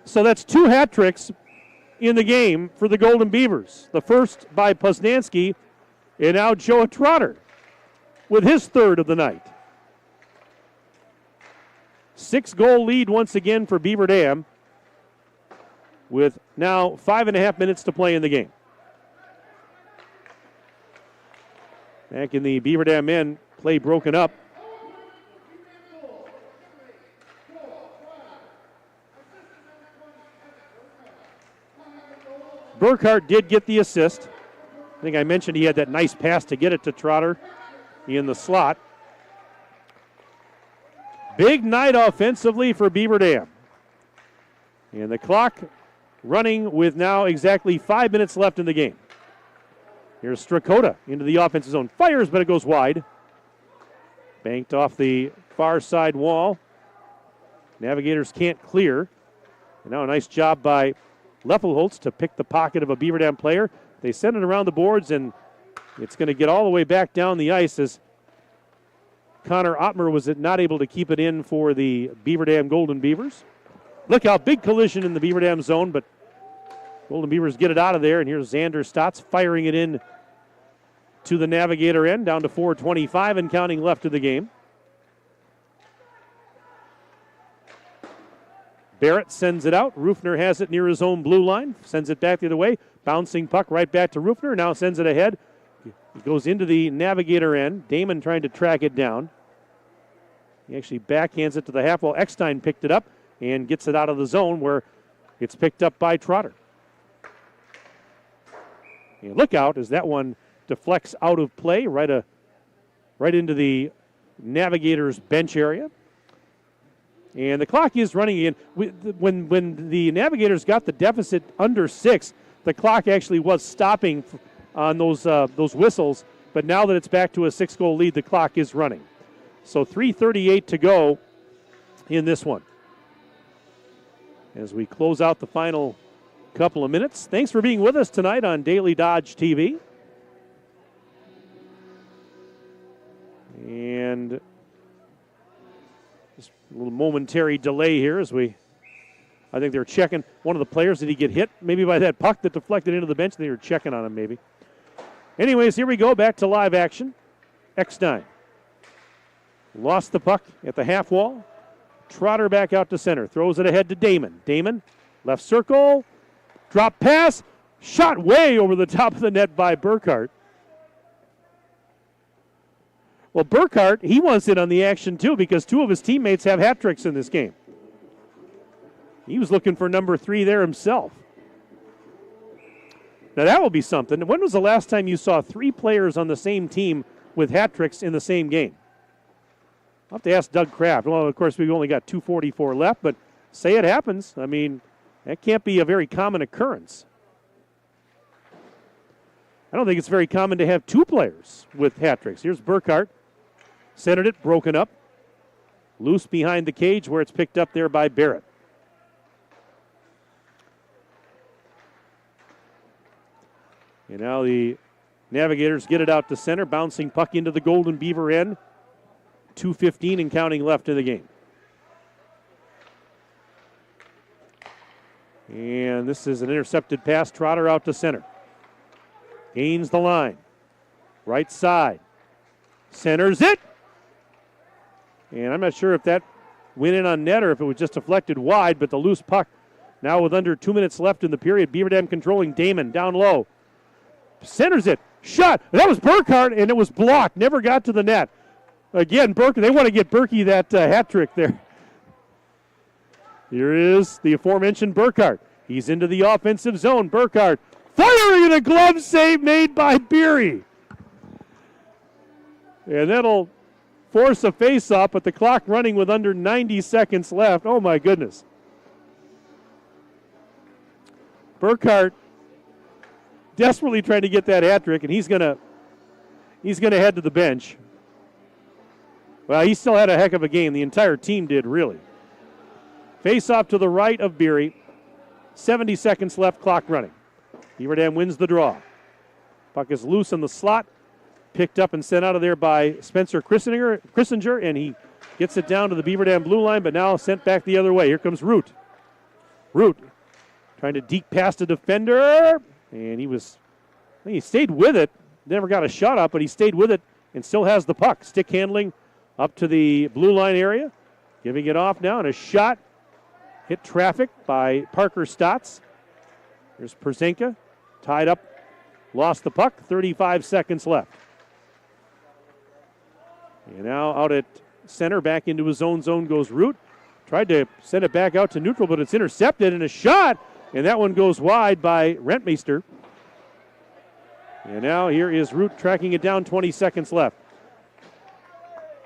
B: So that's 2 hat tricks in the game for the Golden Beavers. The first by Poznansky, and now Joe Trotter with his third of the night. 6-goal lead once again for Beaver Dam, with now 5.5 minutes to play in the game. Back in the Beaver Dam end, play broken up. Burkhart did get the assist. I think I mentioned he had that nice pass to get it to Trotter in the slot. Big night offensively for Beaver Dam. And the clock running with now exactly 5 minutes left in the game. Here's Strakota into the offensive zone. Fires, but it goes wide. Banked off the far side wall. Navigators can't clear. And now a nice job by Leffelholtz to pick the pocket of a Beaver Dam player. They send it around the boards, and it's going to get all the way back down the ice as Connor Ottmer was not able to keep it in for the Beaver Dam Golden Beavers. Look how big collision in the Beaver Dam zone, but Golden Beavers get it out of there, and here's Xander Stotts firing it in to the Navigator end, down to 4:25 and counting left of the game. Barrett sends it out. Rufner has it near his own blue line, sends it back the other way. Bouncing puck right back to Rufner, now sends it ahead. It goes into the Navigator end. Damon trying to track it down. He actually backhands it to the half wall. Eckstein picked it up and gets it out of the zone where it's picked up by Trotter. And look out as that one deflects out of play right into the Navigators bench area. And the clock is running again. When the Navigators got the deficit under 6, the clock actually was stopping on those whistles. But now that it's back to a 6-goal lead, the clock is running. So 3:38 to go in this one. As we close out the final couple of minutes. Thanks for being with us tonight on Daily Dodge TV. And just a little momentary delay here as I think they're checking one of the players. Did he get hit maybe by that puck that deflected into the bench? They were checking on him maybe. Anyways, here we go, back to live action. Eckstein lost the puck at the half wall. Trotter back out to center, throws it ahead to Damon. Damon, left circle, drop pass, shot way over the top of the net by Burkhart. Well, Burkhart, he wants in on the action too because 2 of his teammates have hat tricks in this game. He was looking for number 3 there himself. Now that will be something. When was the last time you saw 3 players on the same team with hat tricks in the same game? I'll have to ask Doug Kraft. Well, of course, we've only got 2:44 left, but say it happens. I mean, that can't be a very common occurrence. I don't think it's very common to have 2 players with hat tricks. Here's Burkhart. Centered it, broken up. Loose behind the cage where it's picked up there by Barrett. And now the Navigators get it out to center. Bouncing puck into the Golden Beaver end. 2:15 and counting left in the game. And this is an intercepted pass. Trotter out to center. Gains the line. Right side. Centers it. And I'm not sure if that went in on net or if it was just deflected wide, but the loose puck now with under 2 minutes left in the period. Beaver Dam controlling. Damon down low. Centers it. Shot. That was Burkhart, and it was blocked. Never got to the net. Again, they want to get Berkey that hat trick there. Here is the aforementioned Burkhart. He's into the offensive zone. Burkhart firing, and a glove save made by Beery. And that'll force a face-off, but the clock running with under 90 seconds left. Oh, my goodness. Burkhart desperately trying to get that hat trick, and he's gonna head to the bench. Well, he still had a heck of a game. The entire team did, really. Face off to the right of Beery. 70 seconds left, clock running. Beaver Dam wins the draw. Puck is loose in the slot. Picked up and sent out of there by Spencer Christinger, and he gets it down to the Beaver Dam blue line, but now sent back the other way. Here comes Root. Root trying to deke past a defender, and he stayed with it. Never got a shot up, but he stayed with it and still has the puck. Stick handling up to the blue line area. Giving it off now, and a shot hit traffic by Parker Stotts. There's Perzenka, tied up, lost the puck, 35 seconds left. And now out at center, back into his own zone goes Root. Tried to send it back out to neutral, but it's intercepted, and a shot, and that one goes wide by Rentmeester. And now here is Root tracking it down, 20 seconds left.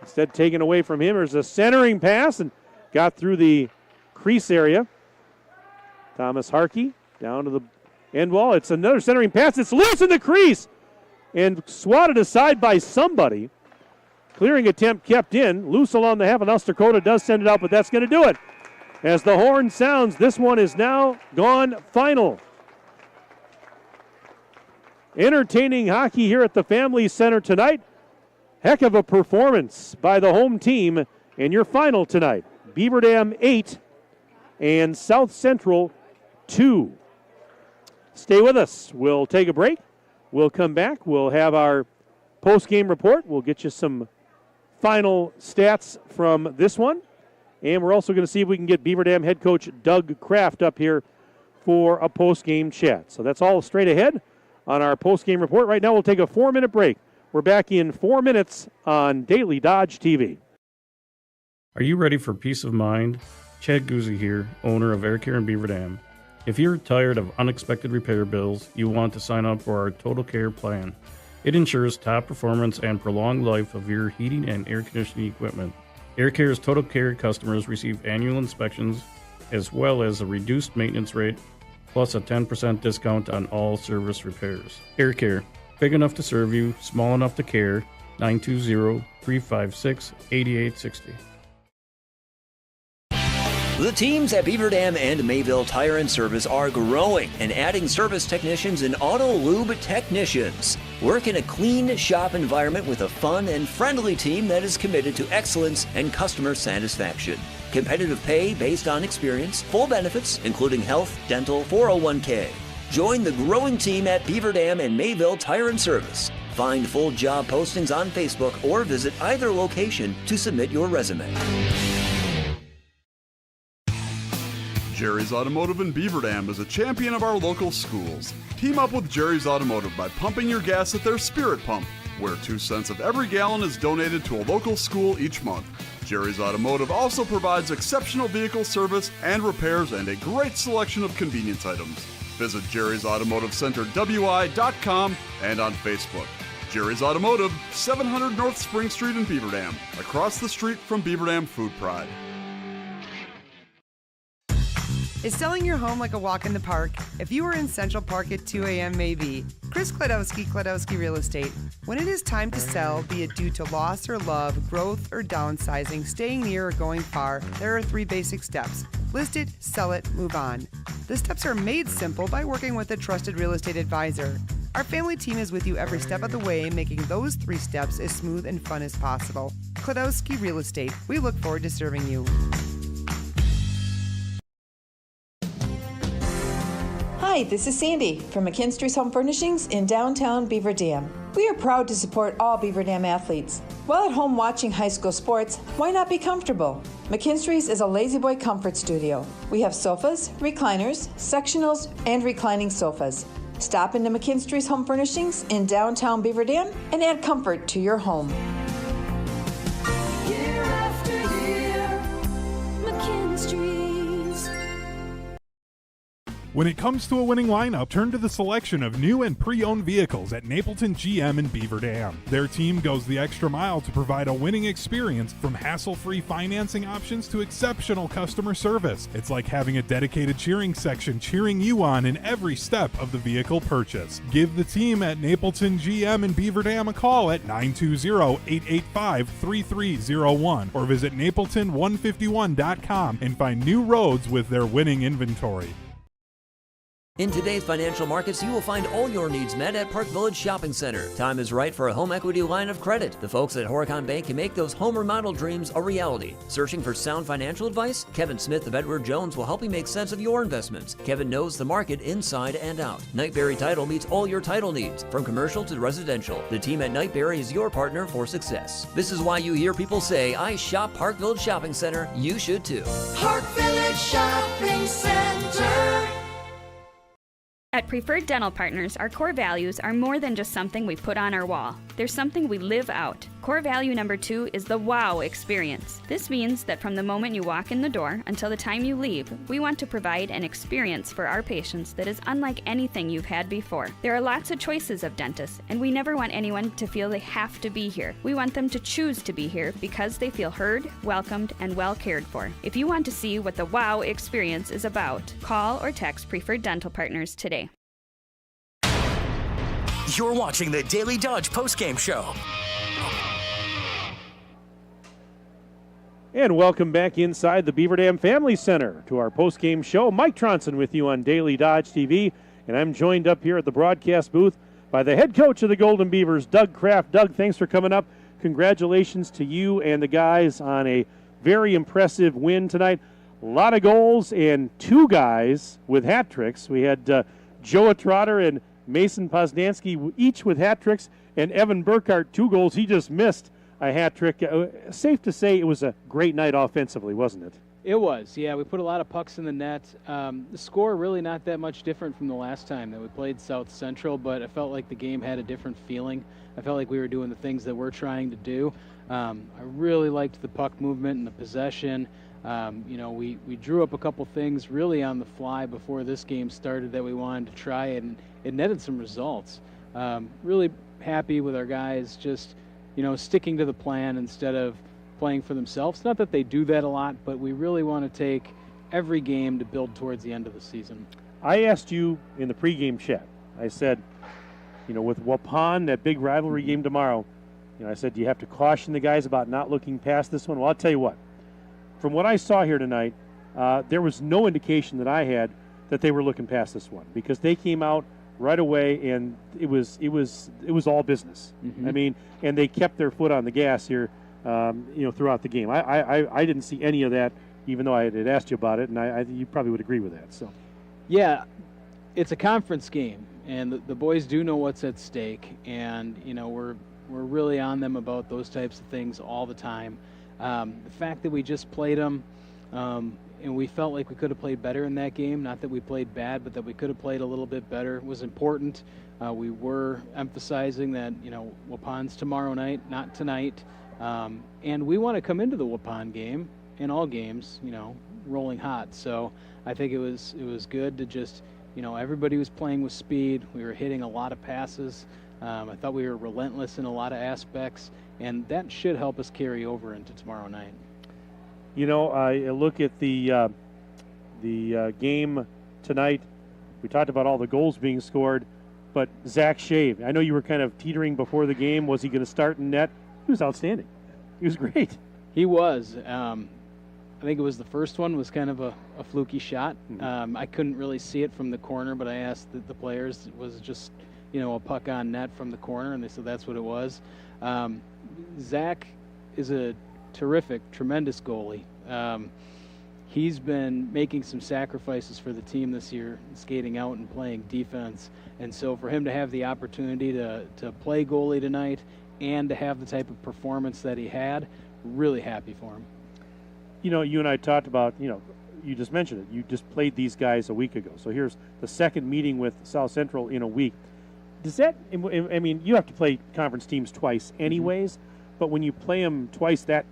B: Instead taken away from him, there's a centering pass, and got through the crease area. Thomas Harkey down to the end wall. It's another centering pass. It's loose in the crease and swatted aside by somebody. Clearing attempt kept in. Loose along the half, and Dakota does send it out, but that's going to do it. As the horn sounds, this one is now gone final. Entertaining hockey here at the Family Center tonight. Heck of a performance by the home team. And your final tonight, Beaver Dam 8 and South Central 2. Stay with us. We'll take a break. We'll come back. We'll have our post-game report. We'll get you some final stats from this one. And we're also going to see if we can get Beaver Dam head coach Doug Kraft up here for a post-game chat. So that's all straight ahead on our post-game report. Right now we'll take a 4-minute break. We're back in 4 minutes on Daily Dodge TV.
C: Are you ready for peace of mind? Chad Guzzi here, owner of Air Care in Beaver Dam. If you're tired of unexpected repair bills, you want to sign up for our Total Care plan. It ensures top performance and prolonged life of your heating and air conditioning equipment. Air Care's Total Care customers receive annual inspections as well as a reduced maintenance rate plus a 10% discount on all service repairs. Air Care, big enough to serve you, small enough to care. 920-356-8860.
D: The teams at Beaver Dam and Mayville Tire and Service are growing and adding service technicians and auto lube technicians. Work in a clean shop environment with a fun and friendly team that is committed to excellence and customer satisfaction. Competitive pay based on experience, full benefits, including health, dental, 401k. Join the growing team at Beaver Dam and Mayville Tire and Service. Find full job postings on Facebook or visit either location to submit your resume.
H: Jerry's Automotive in Beaver Dam is a champion of our local schools. Team up with Jerry's Automotive by pumping your gas at their Spirit Pump, where 2 cents of every gallon is donated to a local school each month. Jerry's Automotive also provides exceptional vehicle service and repairs and a great selection of convenience items. Visit Jerry's Automotive Center WI.com and on Facebook. Jerry's Automotive, 700 North Spring Street in Beaver Dam, across the street from Beaver Dam Food Pride.
I: Is selling your home like a walk in the park? If you were in Central Park at 2 a.m. maybe. Chris Kladowski Real Estate. When it is time to sell, be it due to loss or love, growth or downsizing, staying near or going far, there are 3 basic steps. List it, sell it, move on. The steps are made simple by working with a trusted real estate advisor. Our family team is with you every step of the way, making those 3 steps as smooth and fun as possible. Kladowski Real Estate. We look forward to serving you.
J: Hi, this is Sandy from McKinstry's Home Furnishings in downtown Beaver Dam. We are proud to support all Beaver Dam athletes. While at home watching high school sports, why not be comfortable? McKinstry's is a lazy boy comfort studio. We have sofas, recliners, sectionals, and reclining sofas. Stop into McKinstry's Home Furnishings in downtown Beaver Dam and add comfort to your home.
L: Year after year, McKinstry's.
K: When it comes to a winning lineup, turn to the selection of new and pre-owned vehicles at Napleton GM in Beaver Dam. Their team goes the extra mile to provide a winning experience, from hassle-free financing options to exceptional customer service. It's like having a dedicated cheering section cheering you on in every step of the vehicle purchase. Give the team at Napleton GM in Beaver Dam a call at 920-885-3301 or visit napleton151.com and find new roads with their winning inventory.
D: In today's financial markets, you will find all your needs met at Park Village Shopping Center. Time is right for a home equity line of credit. The folks at Horicon Bank can make those home remodel dreams a reality. Searching for sound financial advice? Kevin Smith of Edward Jones will help you make sense of your investments. Kevin knows the market inside and out. Knightberry Title meets all your title needs, from commercial to residential. The team at Knightberry is your partner for success. This is why you hear people say, I shop Park Village Shopping Center. You should too.
L: Park Village Shopping Center.
M: At Preferred Dental Partners, our core values are more than just something we put on our wall. They're something we live out. Core value number 2 is the wow experience. This means that from the moment you walk in the door until the time you leave, we want to provide an experience for our patients that is unlike anything you've had before. There are lots of choices of dentists, and we never want anyone to feel they have to be here. We want them to choose to be here because they feel heard, welcomed, and well cared for. If you want to see what the wow experience is about, call or text Preferred Dental Partners today.
A: You're watching the Daily Dodge postgame show.
B: And welcome back inside the Beaver Dam Family Center to our postgame show. Mike Tronson with you on Daily Dodge TV, and I'm joined up here at the broadcast booth by the head coach of the Golden Beavers, Doug Kraft. Doug, thanks for coming up. Congratulations to you and the guys on a very impressive win tonight. A lot of goals and 2 guys with hat tricks. We had Joe Trotter and Mason Poznansky each with hat tricks, and Evan Burkhart 2 goals. He just missed a hat trick. Safe to say it was a great night offensively, wasn't it?
G: It was, yeah. We put a lot of pucks in the net. The score really not that much different from the last time that we played South Central, but I felt like the game had a different feeling. I felt like we were doing the things that we're trying to do. I really liked the puck movement and the possession. We drew up a couple things really on the fly before this game started that we wanted to try, and it netted some results. Really happy with our guys just, sticking to the plan instead of playing for themselves. Not that they do that a lot, but we really want to take every game to build towards the end of the season.
B: I asked you in the pregame chat, I said, with Waupun, that big rivalry game tomorrow, I said, do you have to caution the guys about not looking past this one? Well, I'll tell you what. From what I saw here tonight, there was no indication that I had that they were looking past this one, because they came out right away and it was all business.
G: Mm-hmm.
B: I mean, and they kept their foot on the gas here, throughout the game. I didn't see any of that, even though I had asked you about it, and you probably would agree with that. So,
G: yeah, it's a conference game, and the boys do know what's at stake, and we're really on them about those types of things all the time. The fact that we just played them, and we felt like we could have played better in that game, not that we played bad, but that we could have played a little bit better, was important. We were emphasizing that, Waupun's tomorrow night, not tonight. And we want to come into the Waupun game, in all games, rolling hot. So I think it was good to just, everybody was playing with speed. We were hitting a lot of passes. I thought we were relentless in a lot of aspects, and that should help us carry over into tomorrow night.
B: I look at the game tonight. We talked about all the goals being scored, but Zach Shave, I know you were kind of teetering before the game. Was he going to start in net? He was outstanding. He was great.
G: He was. I think it was the first one was kind of a fluky shot.
B: Mm-hmm.
G: I couldn't really see it from the corner, but I asked the players, was it just a puck on net from the corner, and they said that's what it was. Zach is a terrific, tremendous goalie. He's been making some sacrifices for the team this year, skating out and playing defense. And so for him to have the opportunity to play goalie tonight and to have the type of performance that he had, really happy for him.
B: You and I talked about, you just mentioned it. You just played these guys a week ago. So here's the second meeting with South Central in a week. Does that, I mean, you have to play conference teams twice anyways, mm-hmm. but when you play them twice that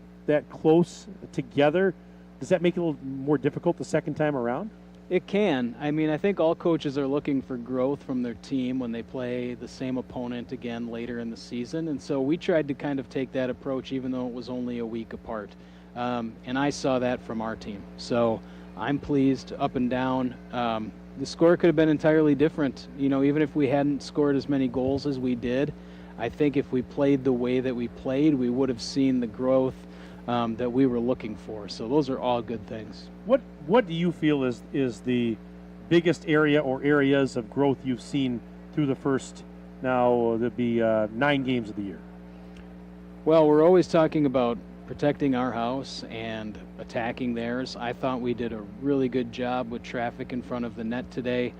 B: close together, does that make it a little more difficult the second time around?
G: It can. I mean, I think all coaches are looking for growth from their team when they play the same opponent again later in the season. And so we tried to kind of take that approach even though it was only a week apart. And I saw that from our team. So I'm pleased up and down. The score could have been entirely different. You know, even if we hadn't scored as many goals as we did, I think if we played the way that we played, we would have seen the growth that we were looking for. So those are all good things.
B: What do you feel is the biggest area or areas of growth you've seen through the first, now that'd be 9 games of the year?
G: Well, we're always talking about protecting our house and attacking theirs. I thought we did a really good job with traffic in front of the net today.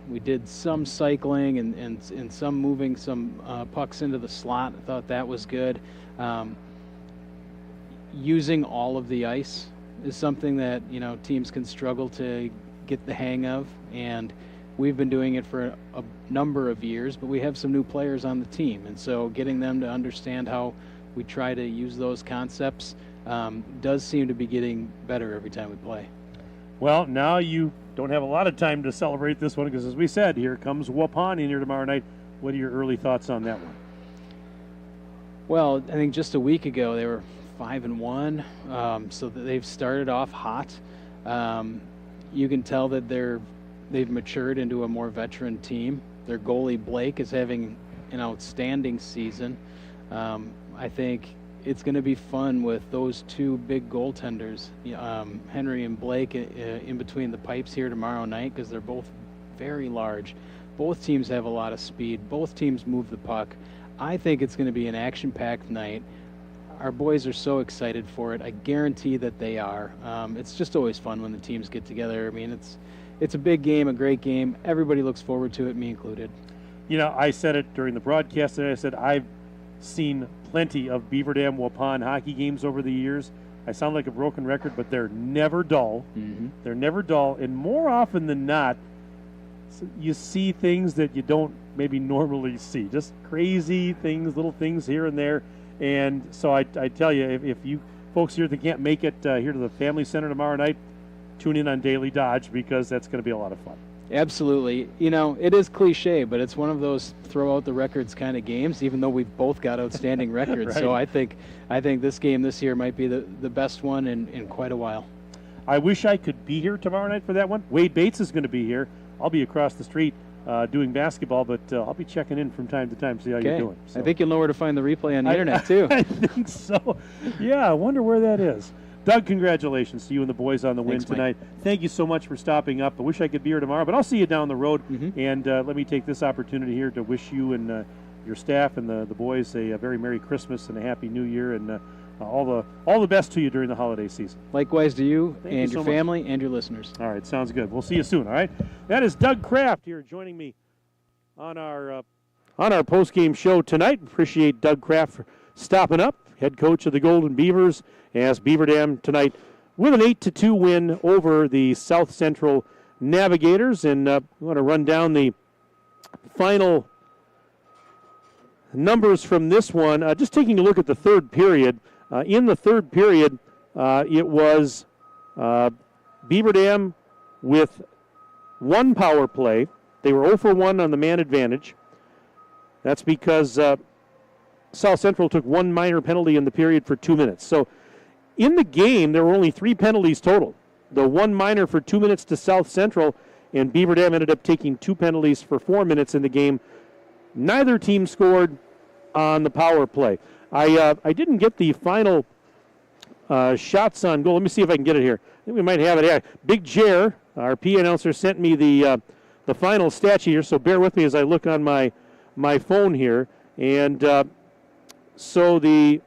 G: We did some cycling and some moving some pucks into the slot. I thought that was good. Using all of the ice is something that, you know, teams can struggle to get the hang of, and we've been doing it for a number of years, but we have some new players on the team, and so getting them to understand how we try to use those concepts does seem to be getting better every time we play.
B: Well, now you don't have a lot of time to celebrate this one because, as we said, here comes Waupun in here tomorrow night. What are your early thoughts on that one?
G: Well, I think just a week ago they were 5-1, so they've started off hot. You can tell that they've matured into a more veteran team. Their goalie Blake is having an outstanding season. I think it's going to be fun with those two big goaltenders, Henry and Blake, in between the pipes here tomorrow night, because they're both very large. Both teams have a lot of speed. Both teams move the puck. I think it's going to be an action-packed night. Our boys are so excited for it. I guarantee that they are. It's just always fun when the teams get together. I mean, it's a big game, a great game. Everybody looks forward to it, me included.
B: You know, I said it during the broadcast today. I said I've seen plenty of Beaver Dam Waupun hockey games over the years. I sound like a broken record, but they're never dull.
G: Mm-hmm.
B: They're never dull, and more often than not, you see things that you don't maybe normally see. Just crazy things, little things here and there. And so I tell you, if you folks here that can't make it here to the Family Center tomorrow night, tune in on Daily Dodge because that's going to be a lot of fun.
G: Absolutely. You know, it is cliche, but it's one of those throw out the records kind of games, even though we've both got outstanding records.
B: Right.
G: So I think this game this year might be the best one in quite a while.
B: I wish I could be here tomorrow night for that one. Wade Bates is going to be here. I'll be across the street doing basketball, but I'll be checking in from time to time to see how you're doing. So.
G: I think you'll know where to find the replay on the internet, too.
B: I think so. Yeah, I wonder where that is. Doug, congratulations to you and the boys on the win tonight. Thank you so much for stopping up. I wish I could be here tomorrow, but I'll see you down the road.
G: Mm-hmm.
B: And let me take this opportunity here to wish you and your staff and the boys a very Merry Christmas and a Happy New Year, and all the best to you during the holiday season.
G: Likewise to you
B: Thank
G: and
B: you
G: your
B: so
G: family and your listeners.
B: All right, sounds good. We'll see you soon, all right? That is Doug Kraft here joining me on our post-game show tonight. Appreciate Doug Kraft for stopping up, head coach of the Golden Beavers, as Beaver Dam tonight with an 8-2 win over the South Central Navigators. And I want to run down the final numbers from this one. Just taking a look at the third period. In the third period, it was Beaver Dam with one power play. They were 0 for 1 on the man advantage. That's because South Central took one minor penalty in the period for 2 minutes. So in the game, there were only 3 penalties total. The one minor for 2 minutes to South Central, and Beaver Dam ended up taking 2 penalties for 4 minutes in the game. Neither team scored on the power play. I didn't get the final shots on goal. Let me see if I can get it here. I think we might have it here. Big Jer, our P announcer, sent me the final stat sheet here, so bear with me as I look on my phone here. And so let's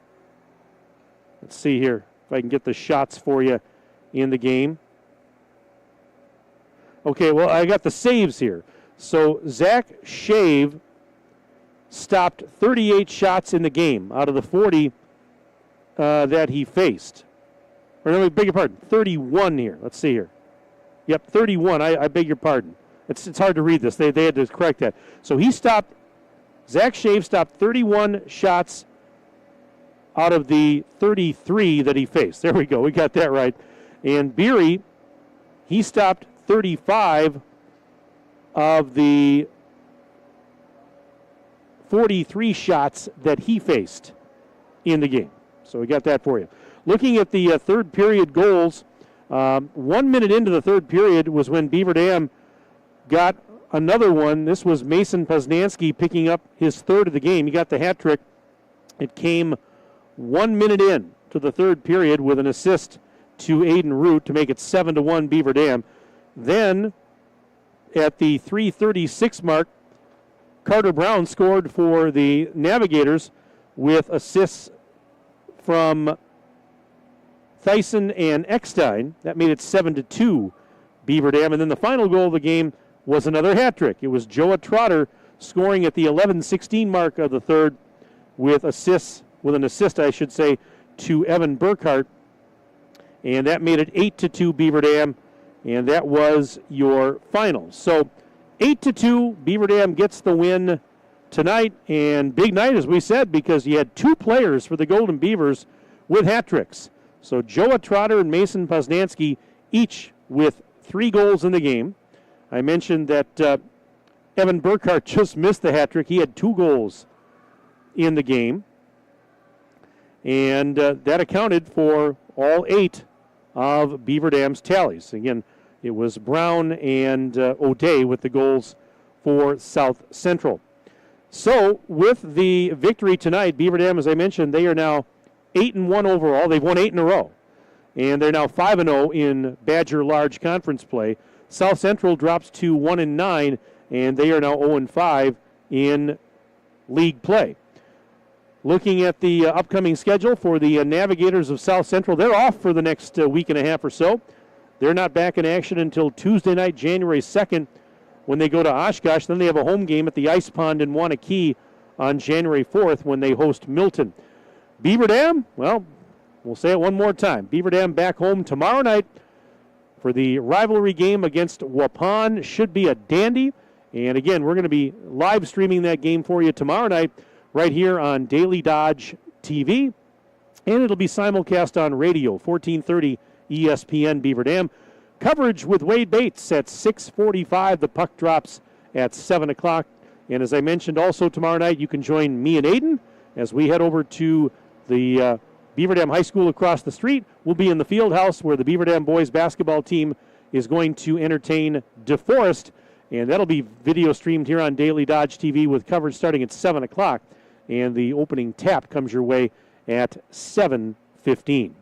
B: see here if I can get the shots for you in the game. Okay, well, I got the saves here. So Zach Shave stopped 38 shots in the game out of the 40 that he faced. Or no, I beg your pardon, 31 here. Let's see here. Yep, 31. I beg your pardon. It's hard to read this. They had to correct that. So Zach Shave stopped 31 shots out of the 33 that he faced. There we go. We got that right. And Beery, he stopped 35 of the 43 shots that he faced in the game. So we got that for you. Looking at the third period goals, 1 minute into the third period was when Beaver Dam got another one. This was Mason Poznansky picking up his third of the game. He got the hat trick. It came 1 minute in to the third period with an assist to Aiden Root to make it 7-1 Beaver Dam. Then at the 3:36 mark, Carter Brown scored for the Navigators with assists from Thyssen and Eckstein. That made it 7-2 Beaver Dam. And then the final goal of the game was another hat trick. It was Joa Trotter scoring at the 11:16 mark of the third with an assist, to Evan Burkhart. And that made it 8-2 Beaver Dam. And that was your final. So 8-2, Beaver Dam gets the win tonight. And big night, as we said, because you had two players for the Golden Beavers with hat tricks. So Joa Trotter and Mason Poznansky, each with 3 goals in the game. I mentioned that Evan Burkhart just missed the hat trick. He had 2 goals in the game. And that accounted for all 8 of Beaver Dam's tallies. Again, it was Brown and O'Day with the goals for South Central. So with the victory tonight, Beaver Dam, as I mentioned, they are now 8-1 overall. They've won 8 in a row. And they're now 5-0 in Badger Large Conference play. South Central drops to 1-9, and they are now 0-5 in league play. Looking at the upcoming schedule for the Navigators of South Central, they're off for the next week and a half or so. They're not back in action until Tuesday night, January 2nd, when they go to Oshkosh. Then they have a home game at the Ice Pond in Wanakee on January 4th when they host Milton. Beaver Dam, well, we'll say it one more time. Beaver Dam back home tomorrow night for the rivalry game against Waupun. Should be a dandy. And again, we're going to be live streaming that game for you tomorrow night right here on Daily Dodge TV. And it'll be simulcast on radio, 1430 ESPN Beaver Dam. Coverage with Wade Bates at 6:45. The puck drops at 7 o'clock. And as I mentioned, also tomorrow night, you can join me and Aiden as we head over to the Beaver Dam High School across the street. We'll be in the field house where the Beaver Dam boys basketball team is going to entertain DeForest. And that'll be video streamed here on Daily Dodge TV with coverage starting at 7 o'clock. And the opening tap comes your way at 7:15.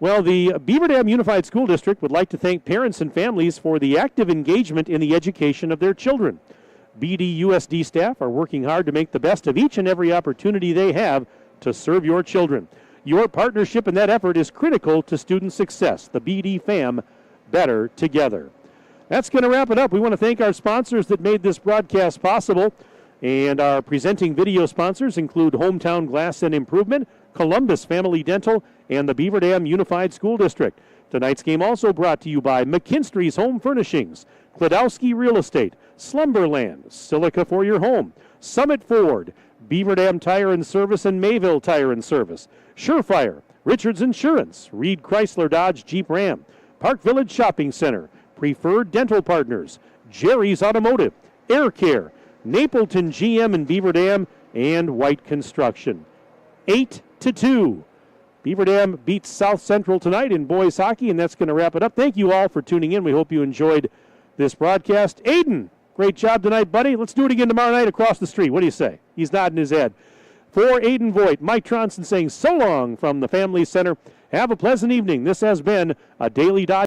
B: Well, the Beaver Dam Unified School District would like to thank parents and families for the active engagement in the education of their children. BDUSD staff are working hard to make the best of each and every opportunity they have to serve your children. Your partnership in that effort is critical to student success. The BD fam, better together. That's going to wrap it up. We want to thank our sponsors that made this broadcast possible. And our presenting video sponsors include Hometown Glass and Improvement, Columbus Family Dental, and the Beaver Dam Unified School District. Tonight's game also brought to you by McKinstry's Home Furnishings, Kladowski Real Estate, Slumberland, Silica for your home, Summit Ford, Beaver Dam Tire and Service, and Mayville Tire and Service, Surefire, Richards Insurance, Reed Chrysler Dodge Jeep Ram, Park Village Shopping Center, Preferred Dental Partners, Jerry's Automotive, Air Care, Napleton GM and Beaver Dam, and White Construction. 8-2. Beaver Dam beats South Central tonight in boys hockey, and that's going to wrap it up. Thank you all for tuning in. We hope you enjoyed this broadcast. Aiden, great job tonight, buddy. Let's do it again tomorrow night across the street. What do you say? He's nodding his head. For Aiden Voigt, Mike Tronson saying so long from the Family Center. Have a pleasant evening. This has been a Daily Dodge.